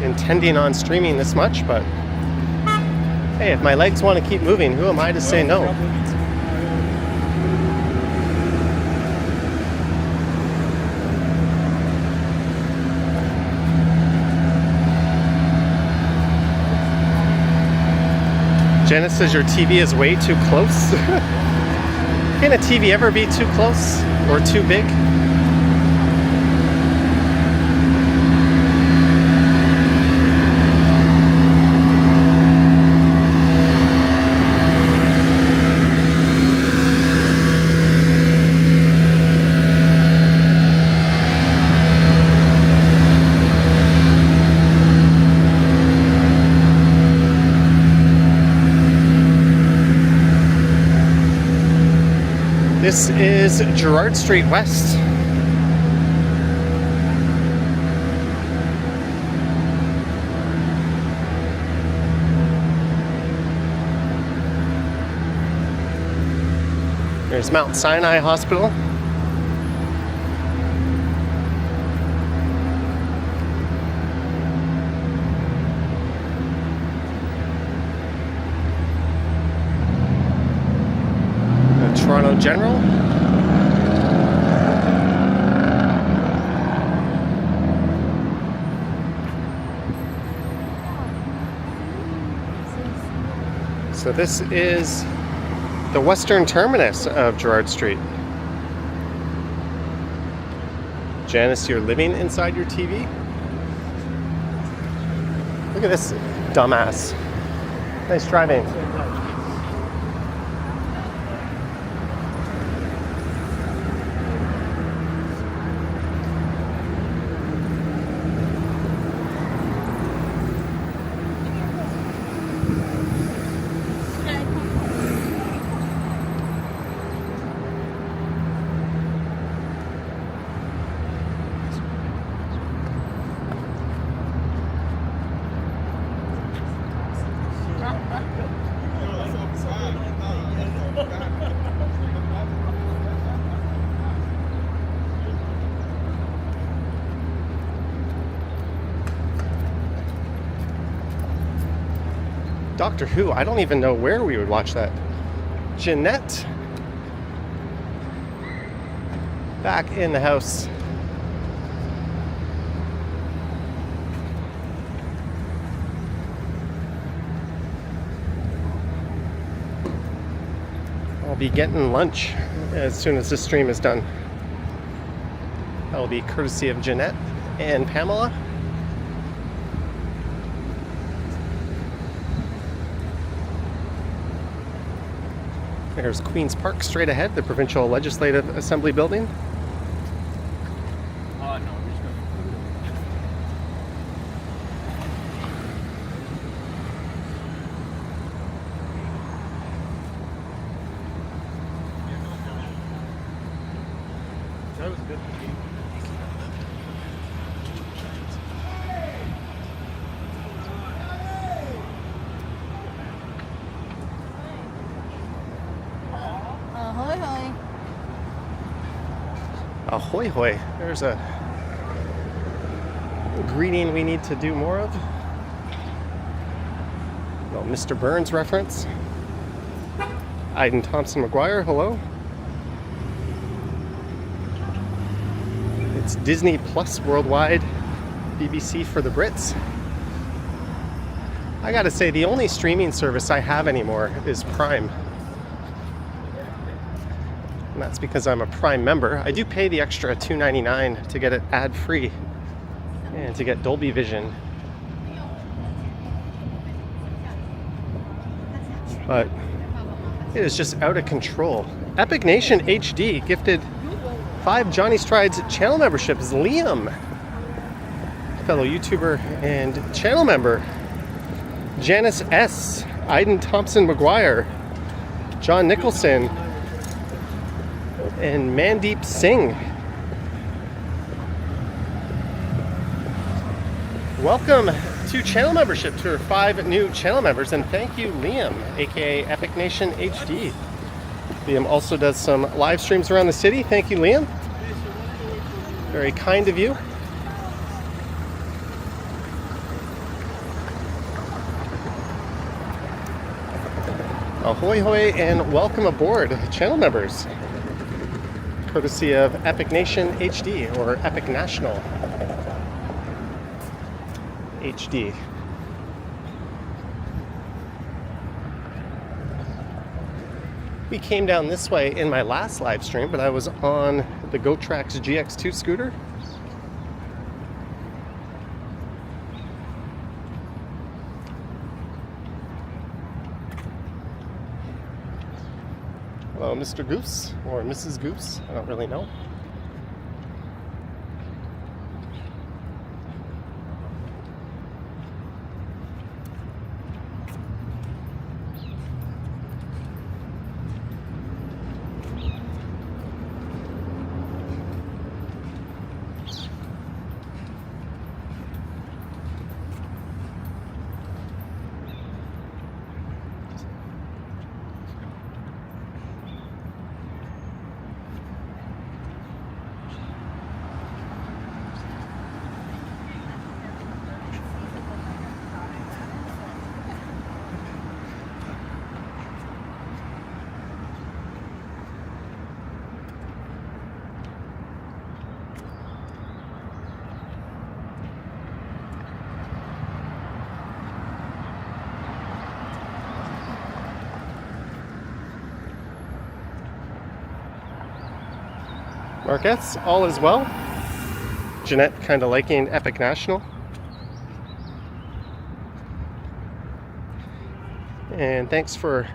intending on streaming this much, but hey, if my legs want to keep moving, who am I to say no? Jenna says your TV is way too close. Can a TV ever be too close or too big? This is Gerrard Street West. There's Mount Sinai Hospital. Toronto General. So this is the western terminus of Gerrard Street. Janice, you're living inside your TV? Look at this dumbass. Nice driving. Doctor Who, I don't even know where we would watch that. Jeanette back in the house. I'll be getting lunch as soon as this stream is done. That will be courtesy of Jeanette and Pamela. There's Queen's Park straight ahead, the Provincial Legislative Assembly building. No, we're just going. That was good. Ahoy, hoy. Ahoy hoy. There's a greeting we need to do more of. Well, Mr. Burns reference. Iden Thompson McGuire, hello. It's Disney Plus worldwide, BBC for the Brits. I gotta say, the only streaming service I have anymore is Prime. And that's because I'm a Prime member. I do pay the extra $2.99 to get it ad-free and to get Dolby Vision. But it is just out of control. Epic Nation HD gifted 5 Johnny Strides channel memberships. Liam, fellow YouTuber and channel member. Janice S, Iden Thompson McGuire, John Nicholson, and Mandeep Singh. Welcome to channel membership to our 5 new channel members, and thank you, Liam, aka Epic Nation HD. Liam also does some live streams around the city. Thank you, Liam. Very kind of you. Ahoy hoy and welcome aboard, channel members. Courtesy of Epic Nation HD or Epic National HD. We came down this way in my last live stream, but I was on the GoTrax GX2 scooter. Hello, Mr. Goose or Mrs. Goose, I don't really know. Marquettes, all is well. Jeanette kind of liking Epic National. And thanks for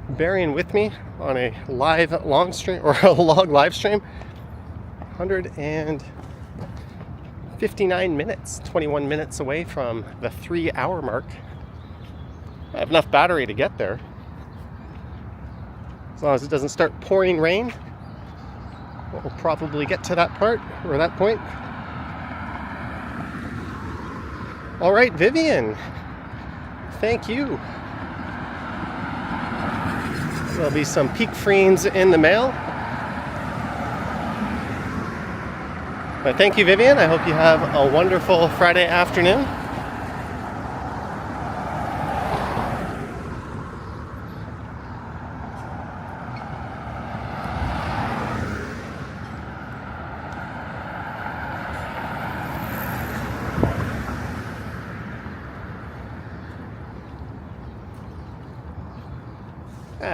bearing with me on a live long stream, or a long live stream. 159 minutes, 21 minutes away from the 3-hour mark. I have enough battery to get there. As long as it doesn't start pouring rain, we'll probably get to that part, or that point. All right, Vivian, thank you. There'll be some Peak Friends in the mail. But thank you, Vivian. I hope you have a wonderful Friday afternoon.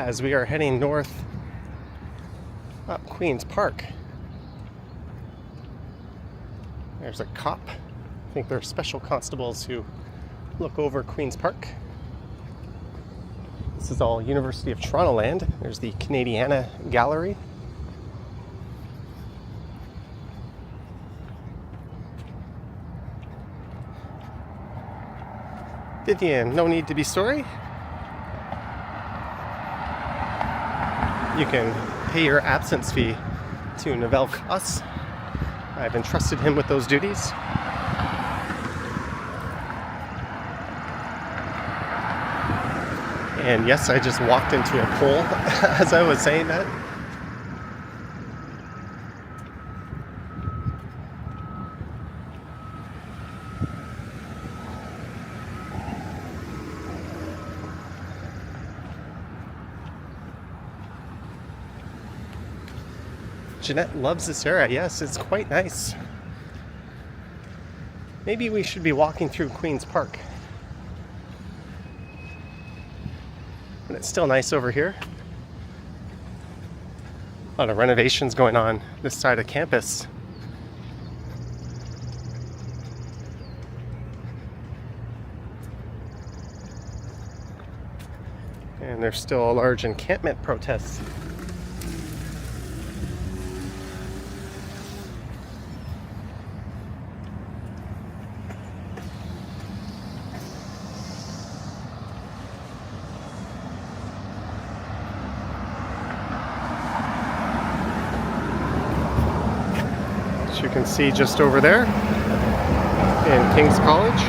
as we are heading north up Queen's Park. There's a cop. I think they're special constables who look over Queen's Park. This is all University of Toronto land. There's the Canadiana Gallery. Vivian, no need to be sorry. You can pay your absence fee to Novell Koss. I've entrusted him with those duties. And yes, I just walked into a pole as I was saying that. Jeanette loves this area. Yes, it's quite nice. Maybe we should be walking through Queen's Park. But it's still nice over here. A lot of renovations going on this side of campus. And there's still a large encampment protest. You can see just over there in King's College.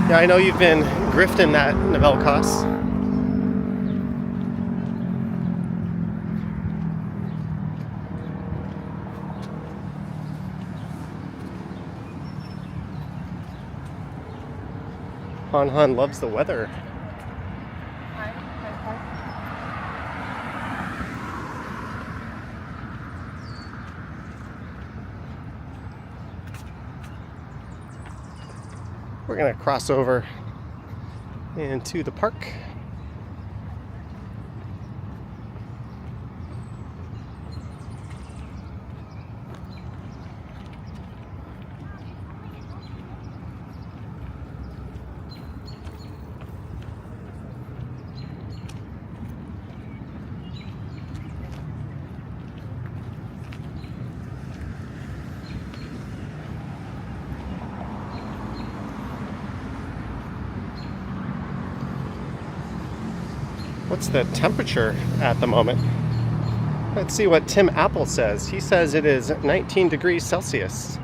Yeah, I know you've been grifting that Novell Koss. Han loves the weather. We're going to cross over into the park. What's the temperature at the moment? Let's see what Tim Apple says. He says it is 19 degrees Celsius.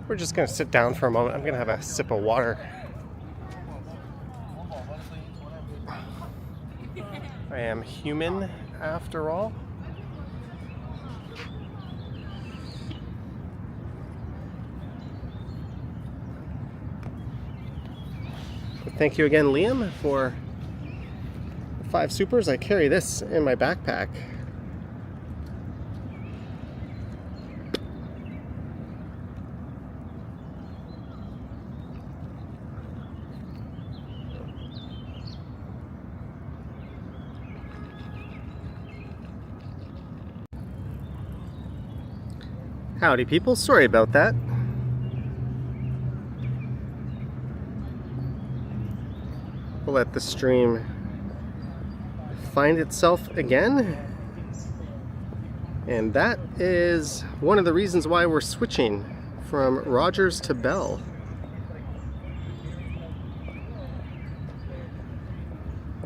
We're just going to sit down for a moment. I'm going to have a sip of water. I am human after all. Thank you again, Liam, for the 5 supers. I carry this in my backpack. Howdy people, sorry about that. We'll let the stream find itself again. And that is one of the reasons why we're switching from Rogers to Bell.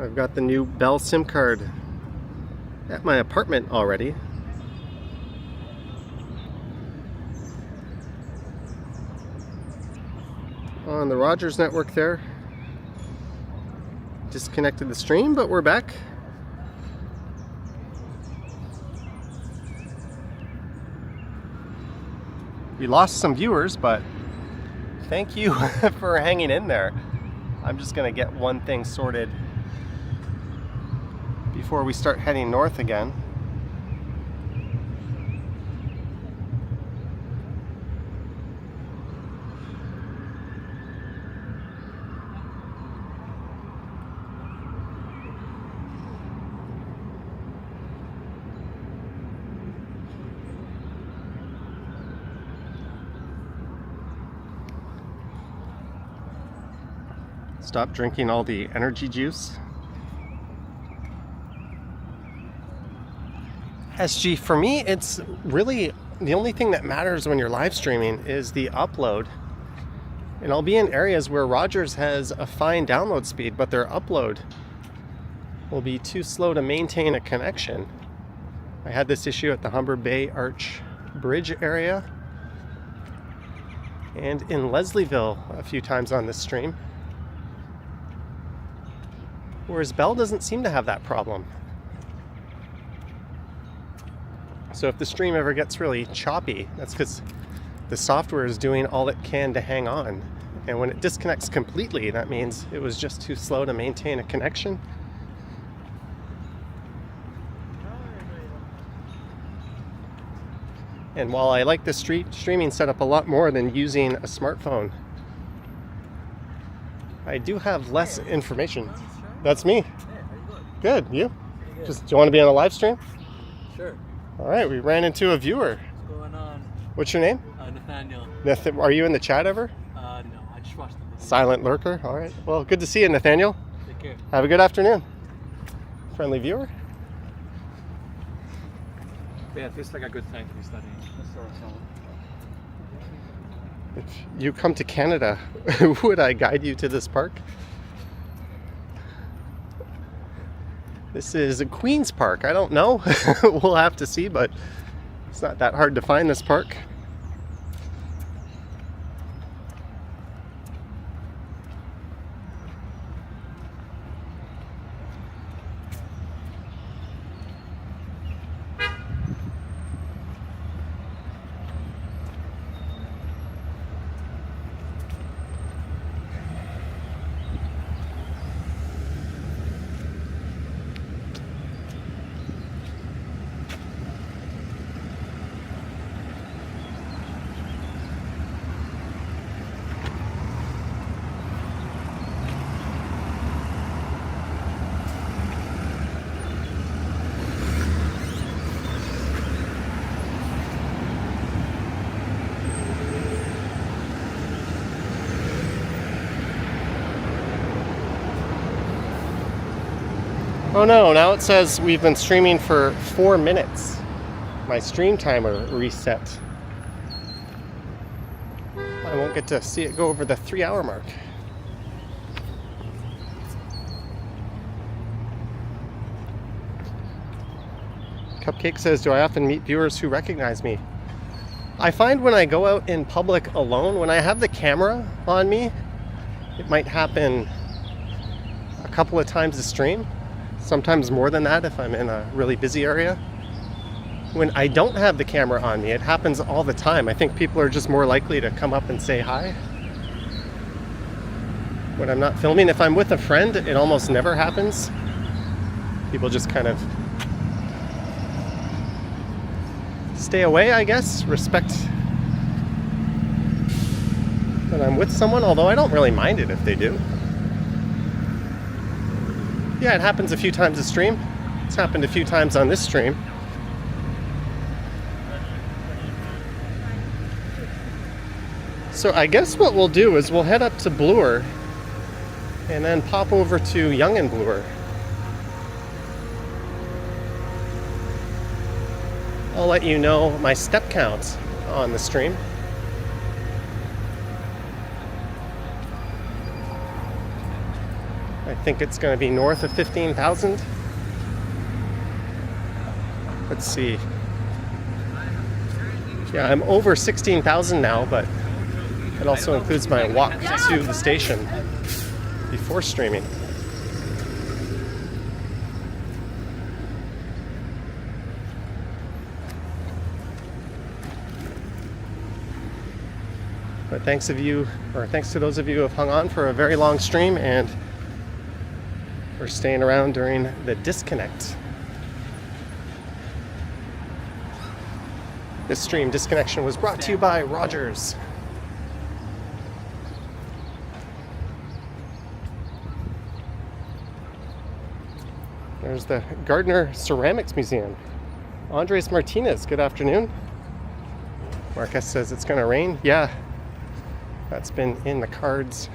I've got the new Bell SIM card at my apartment already. On the Rogers network there. Disconnected the stream, but we're back. We lost some viewers, but thank you for hanging in there. I'm just gonna get one thing sorted before we start heading north again. Stop drinking all the energy juice. SG, for me, it's really the only thing that matters when you're live streaming is the upload. And I'll be in areas where Rogers has a fine download speed, but their upload will be too slow to maintain a connection. I had this issue at the Humber Bay Arch Bridge area and in Leslieville a few times on this stream. Whereas Bell doesn't seem to have that problem. So if the stream ever gets really choppy, that's because the software is doing all it can to hang on. And when it disconnects completely, that means it was just too slow to maintain a connection. And while I like the streaming setup a lot more than using a smartphone, I do have less information. That's me. Hey, how you doing? Good, you? Pretty good. Do you want to be on a live stream? Sure. All right, we ran into a viewer. What's going on? What's your name? Nathaniel. Are you in the chat ever? No, I just watched the video. Silent lurker. All right. Well, good to see you, Nathaniel. Take care. Have a good afternoon. Friendly viewer. Yeah, it feels like a good time to be studying. If you come to Canada, would I guide you to this park? This is a Queen's Park. I don't know. We'll have to see, but it's not that hard to find this park. Oh no, now it says we've been streaming for 4 minutes. My stream timer reset. I won't get to see it go over the 3-hour mark. Cupcake says, do I often meet viewers who recognize me? I find when I go out in public alone, when I have the camera on me, it might happen a couple of times a stream. Sometimes more than that if I'm in a really busy area. When I don't have the camera on me, it happens all the time. I think people are just more likely to come up and say hi. When I'm not filming, if I'm with a friend, it almost never happens. People just kind of stay away, I guess. Respect that I'm with someone, although I don't really mind it if they do. Yeah, it happens a few times a stream. It's happened a few times on this stream. So I guess what we'll do is we'll head up to Bloor and then pop over to Yonge and Bloor. I'll let you know my step count on the stream. I think it's going to be north of 15,000. Let's see. Yeah, I'm over 16,000 now, but it also includes my walk to the station before streaming. But thanks to those of you who have hung on for a very long stream and for staying around during the disconnect. This stream disconnection was brought to you by Rogers. There's the Gardner Ceramics Museum. Andres Martinez, good afternoon. Marcus says it's going to rain. Yeah, that's been in the cards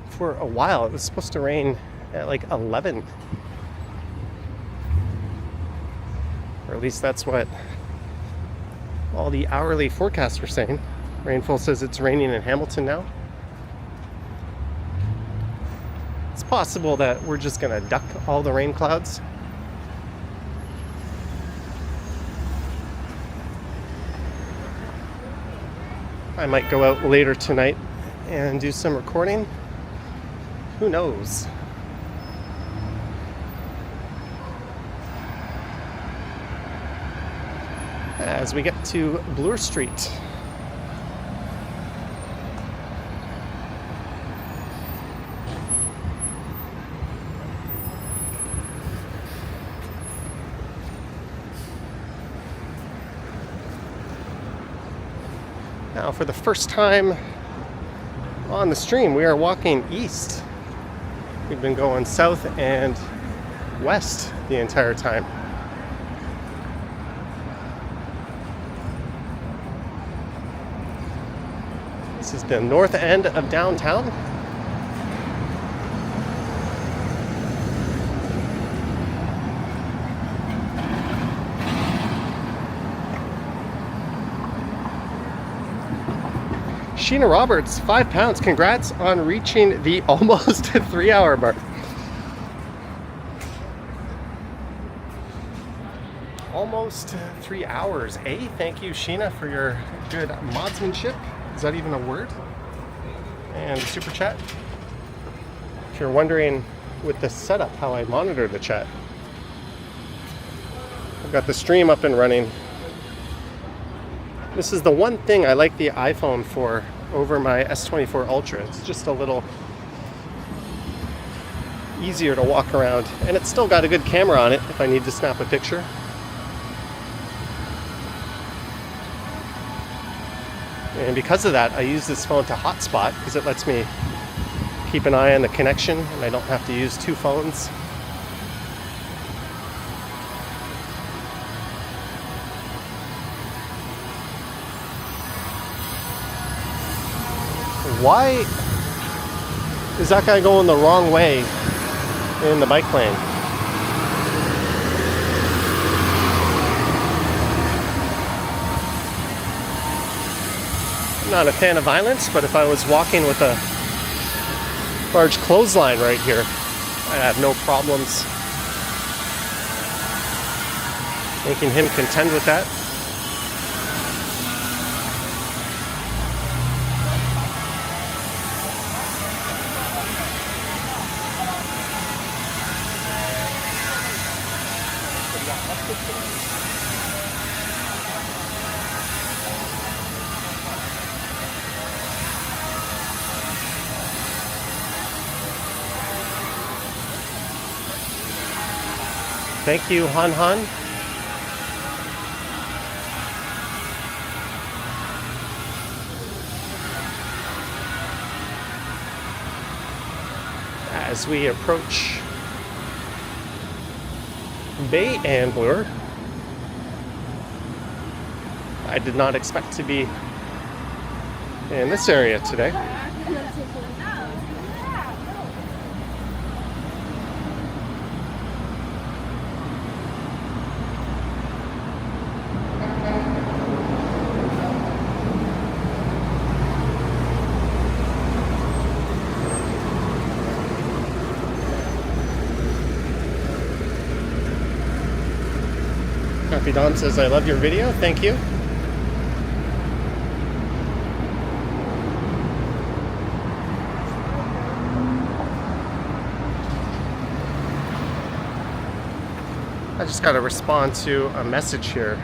for a while. It was supposed to rain at like 11. Or at least that's what all the hourly forecasts were saying. Rainfall says it's raining in Hamilton now. It's possible that we're just going to duck all the rain clouds. I might go out later tonight and do some recording. Who knows? As we get to Bloor Street. Now, for the first time on the stream, we are walking east. We've been going south and west the entire time. This is the north end of downtown. Sheena Roberts, 5 pounds. Congrats on reaching the almost 3 hour mark. Almost 3 hours, eh? Thank you, Sheena, for your good modsmanship. Is that even a word? And super chat. If you're wondering with the setup how I monitor the chat, I've got the stream up and running. This is the one thing I like the iPhone for over my S24 Ultra. It's just a little easier to walk around, and it's still got a good camera on it if I need to snap a picture. And because of that, I use this phone to hotspot because it lets me keep an eye on the connection and I don't have to use 2 phones. Why is that guy going the wrong way in the bike lane? I'm not a fan of violence, but if I was walking with a large clothesline right here, I'd have no problems making him contend with that. Thank you, Han Han. As we approach Bay and Bloor, I did not expect to be in this area today. Happy Dom says, I love your video. Thank you. I just got to respond to a message here.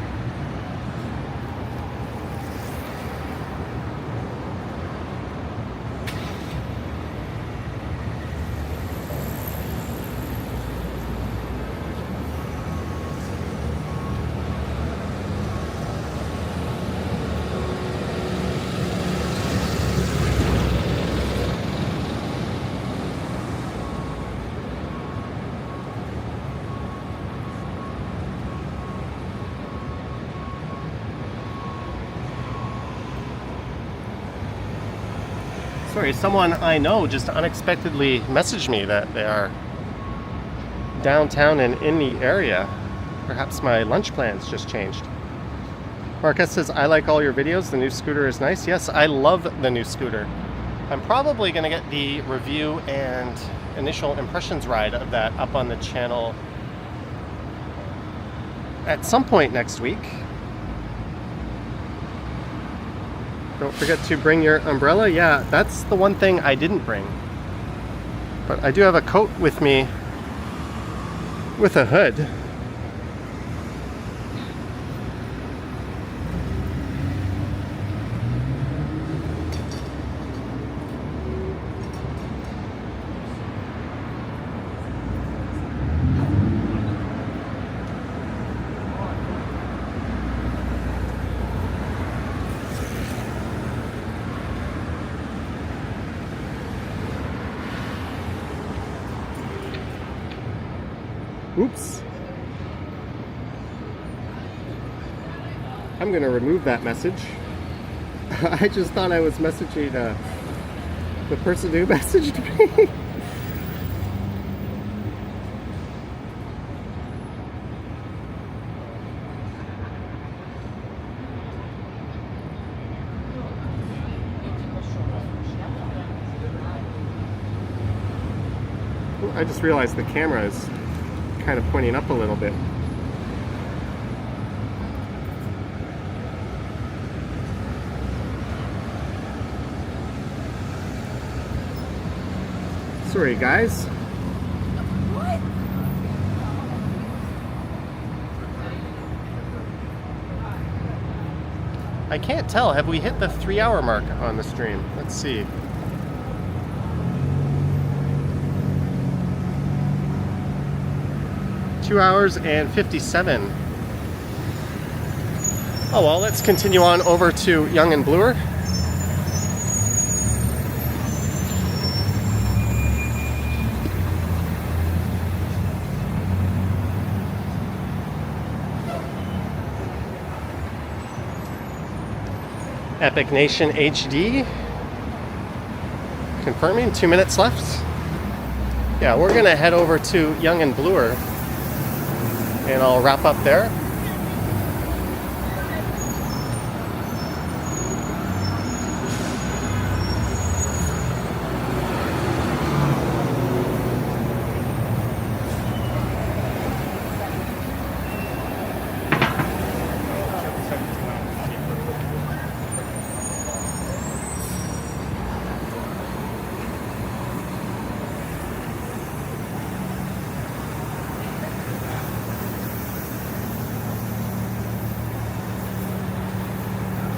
Sorry, someone I know just unexpectedly messaged me that they are downtown and in the area. Perhaps my lunch plans just changed. Marquez says, I like all your videos. The new scooter is nice. Yes, I love the new scooter. I'm probably going to get the review and initial impressions ride of that up on the channel at some point next week. Don't forget to bring your umbrella. Yeah, that's the one thing I didn't bring. But I do have a coat with me with a hood. Oops. I'm going to remove that message. I just thought I was messaging the person who messaged me. I just realized the camera is kind of pointing up a little bit. Sorry, guys. What? I can't tell. Have we hit the 3-hour mark on the stream? Let's see. Two hours and 57. Oh well, let's continue on over to Yonge and Bloor. Epic Nation HD. Confirming, 2 minutes left. Yeah, we're gonna head over to Yonge and Bloor. And I'll wrap up there.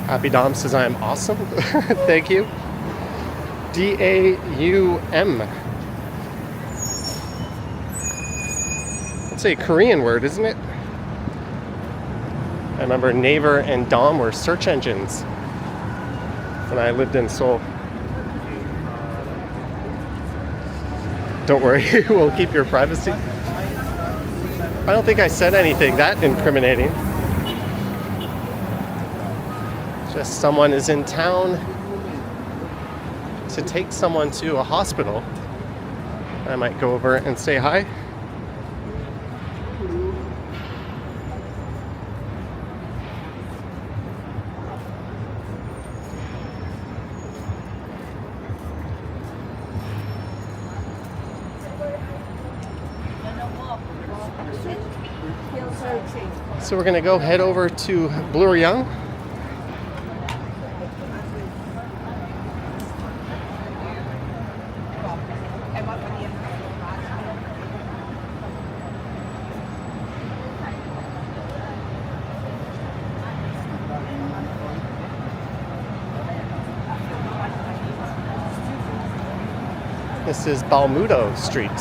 Happy Dom says I am awesome. Thank you. D-A-U-M. That's a Korean word, isn't it? I remember Naver and Dom were search engines when I lived in Seoul. Don't worry, we'll keep your privacy. I don't think I said anything that incriminating. Just someone is in town to take someone to a hospital. I might go over and say hi. So we're gonna go head over to Bloor Young. This is Balmudo Street.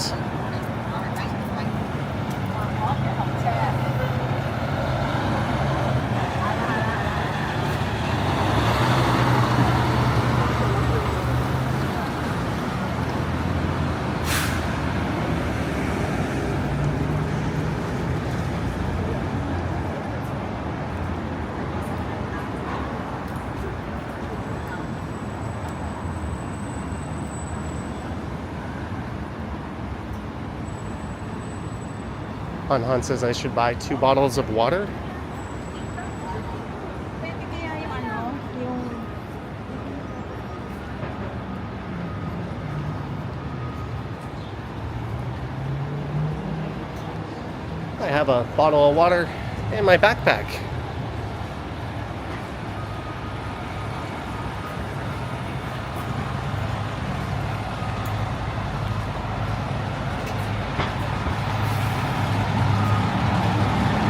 Han says I should buy 2 bottles of water. I have a bottle of water in my backpack.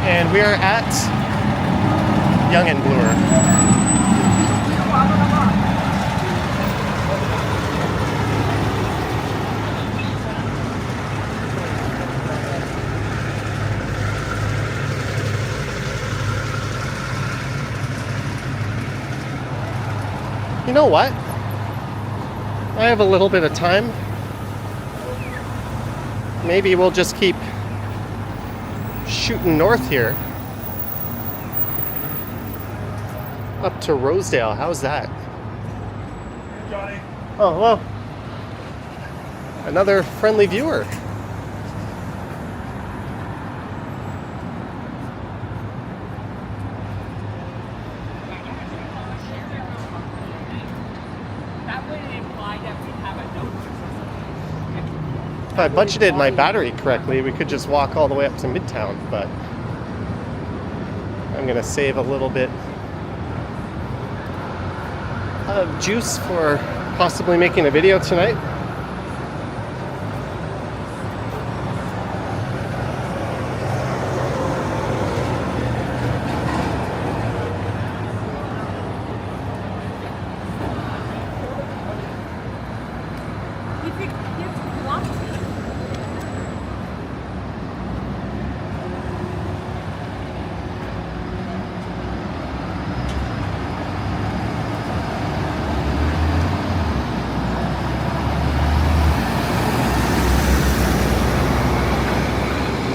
And we are at Young and Bloor. You know what? I have a little bit of time. Maybe we'll just keep shooting north here up to Rosedale. How's that? Hey, Johnny. Oh, hello. Another friendly viewer. That would imply that we have a note. If I budgeted my battery correctly, we could just walk all the way up to Midtown, but I'm gonna save a little bit of juice for possibly making a video tonight.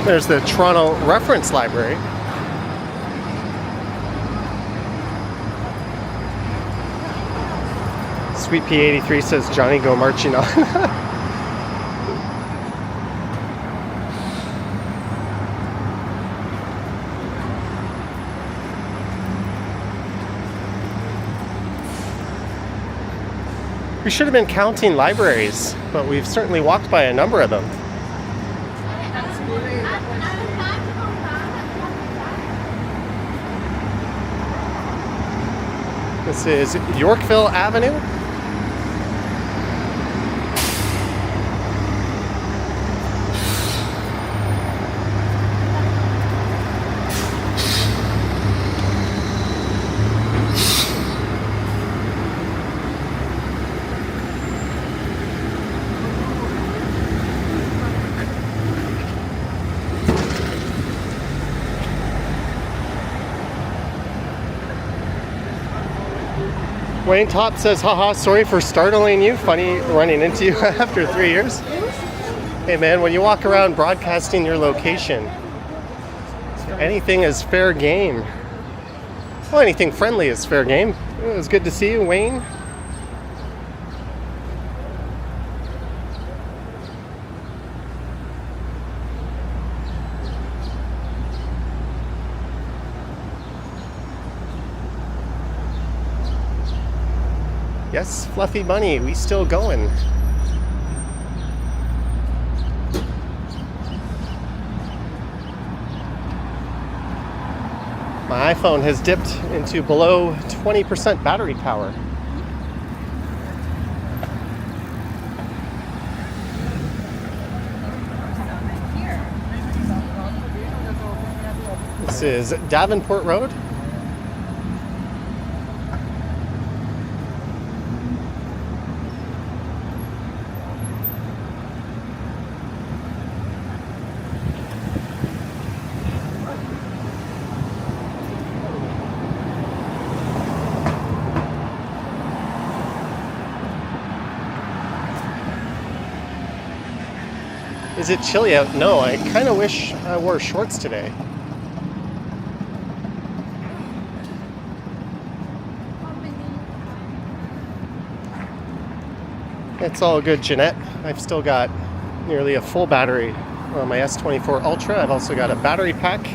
There's the Toronto Reference Library. Sweet P83 says Johnny go marching on. We should have been counting libraries, but we've certainly walked by a number of them. This is Yorkville Avenue. Wayne Top says, haha, sorry for startling you. Funny running into you after 3 years. Hey man, when you walk around broadcasting your location, anything is fair game. Well, anything friendly is fair game. It was good to see you, Wayne. Yes, Fluffy Bunny, we still going. My iPhone has dipped into below 20% battery power. This is Davenport Road. Is it chilly out? No, I kind of wish I wore shorts today. It's all good, Jeanette. I've still got nearly a full battery on my S24 Ultra. I've also got a battery pack.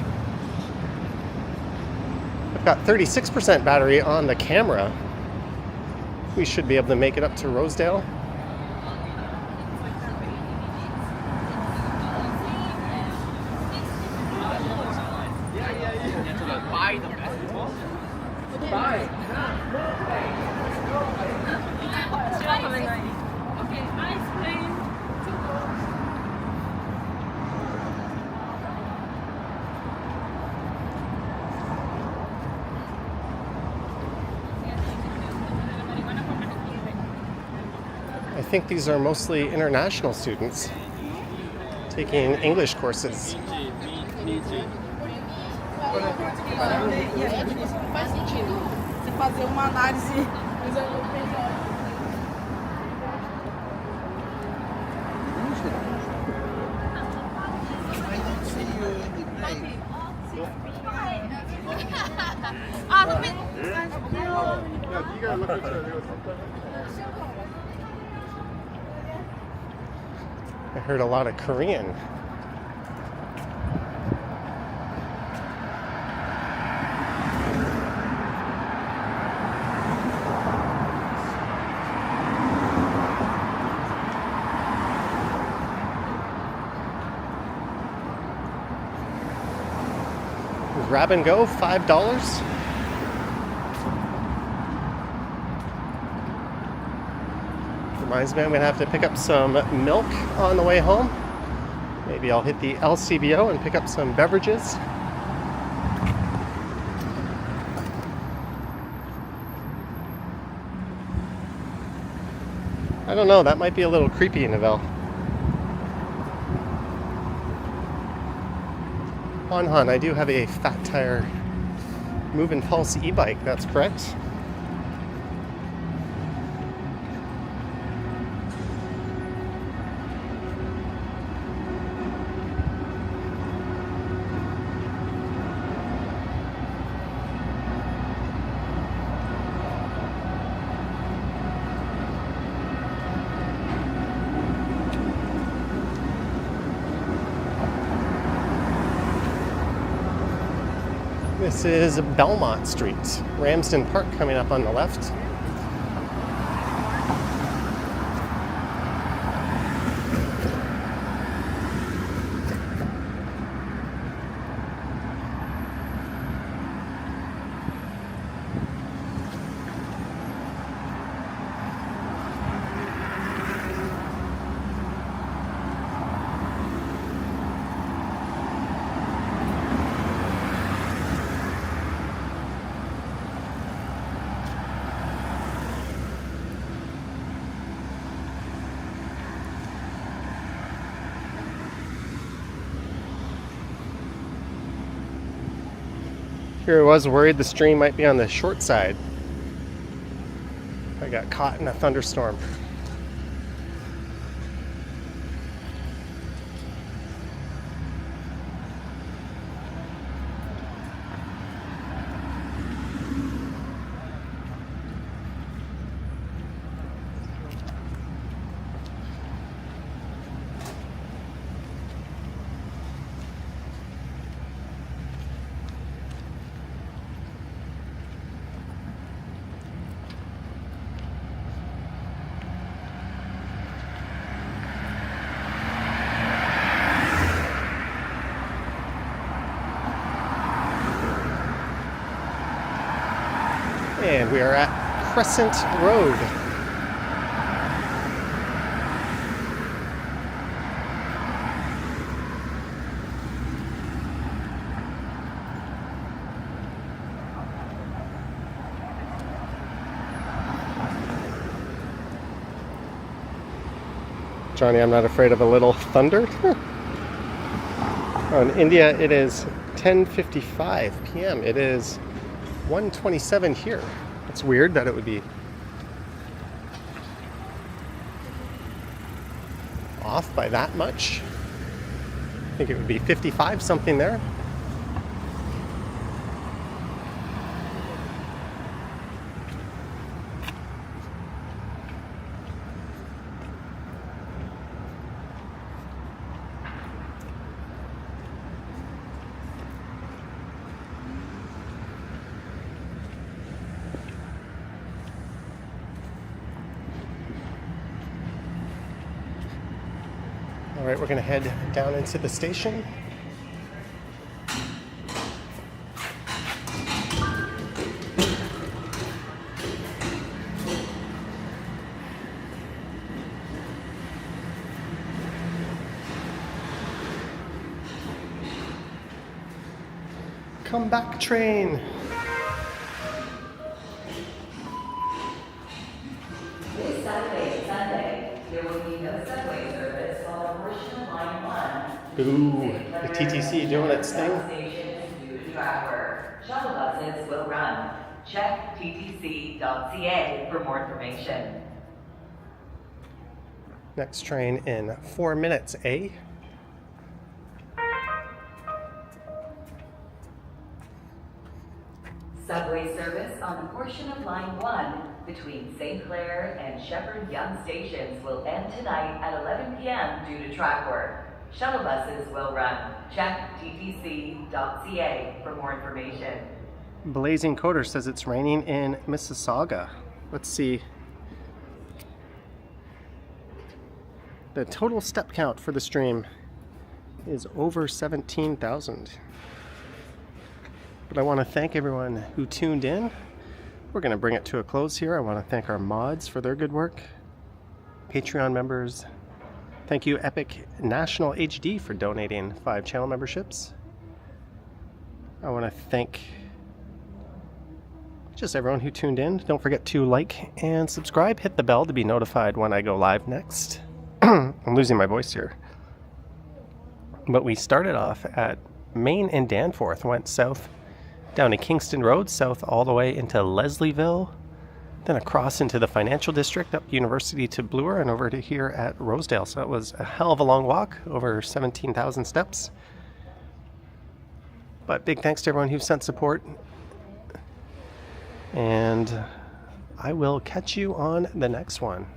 I've got 36% battery on the camera. We should be able to make it up to Rosedale. I think these are mostly international students taking English courses. I heard a lot of Korean. Grab and go, $5. Reminds me I'm gonna have to pick up some milk on the way home. Maybe I'll hit the LCBO and pick up some beverages. I don't know, that might be a little creepy, Novell. Han, I do have a fat tire Move and Pulse e-bike, that's correct. This is Belmont Street, Ramsden Park coming up on the left. Here I was worried the stream might be on the short side. I got caught in a thunderstorm. And we are at Crescent Road. Johnny, I'm not afraid of a little thunder. Oh, in India, it is 10:55 p.m. It is 1:27 here. It's weird that it would be off by that much. I think it would be 55 something there. All right, we're going to head down into the station. Come back, train. This Saturday and Sunday, there will be no subway service on a portion of Line 1. Ooh, the TTC doing its thing. Station is due to track work. Shuttle buses will run. Check ttc.ca for more information. Next train in 4 minutes, eh? Subway service on a portion of Line 1 between St. Clair and Shepherd Young stations will end tonight at 11 p.m. due to track work. Shuttle buses will run. Check ttc.ca for more information. Blazing Coder says it's raining in Mississauga. Let's see. The total step count for the stream is over 17,000. But I want to thank everyone who tuned in. We're going to bring it to a close here. I want to thank our mods for their good work. Patreon members. Thank you, Epic National HD, for donating 5 channel memberships. I want to thank just everyone who tuned in. Don't forget to like and subscribe. Hit the bell to be notified when I go live next. I'm losing my voice here. But we started off at Main and Danforth, went south down to Kingston Road, south all the way into Leslieville, then across into the financial district, up University to Bloor, and over to here at Rosedale. So it was a hell of a long walk, over 17,000 steps. But big thanks to everyone who sent support. And I will catch you on the next one.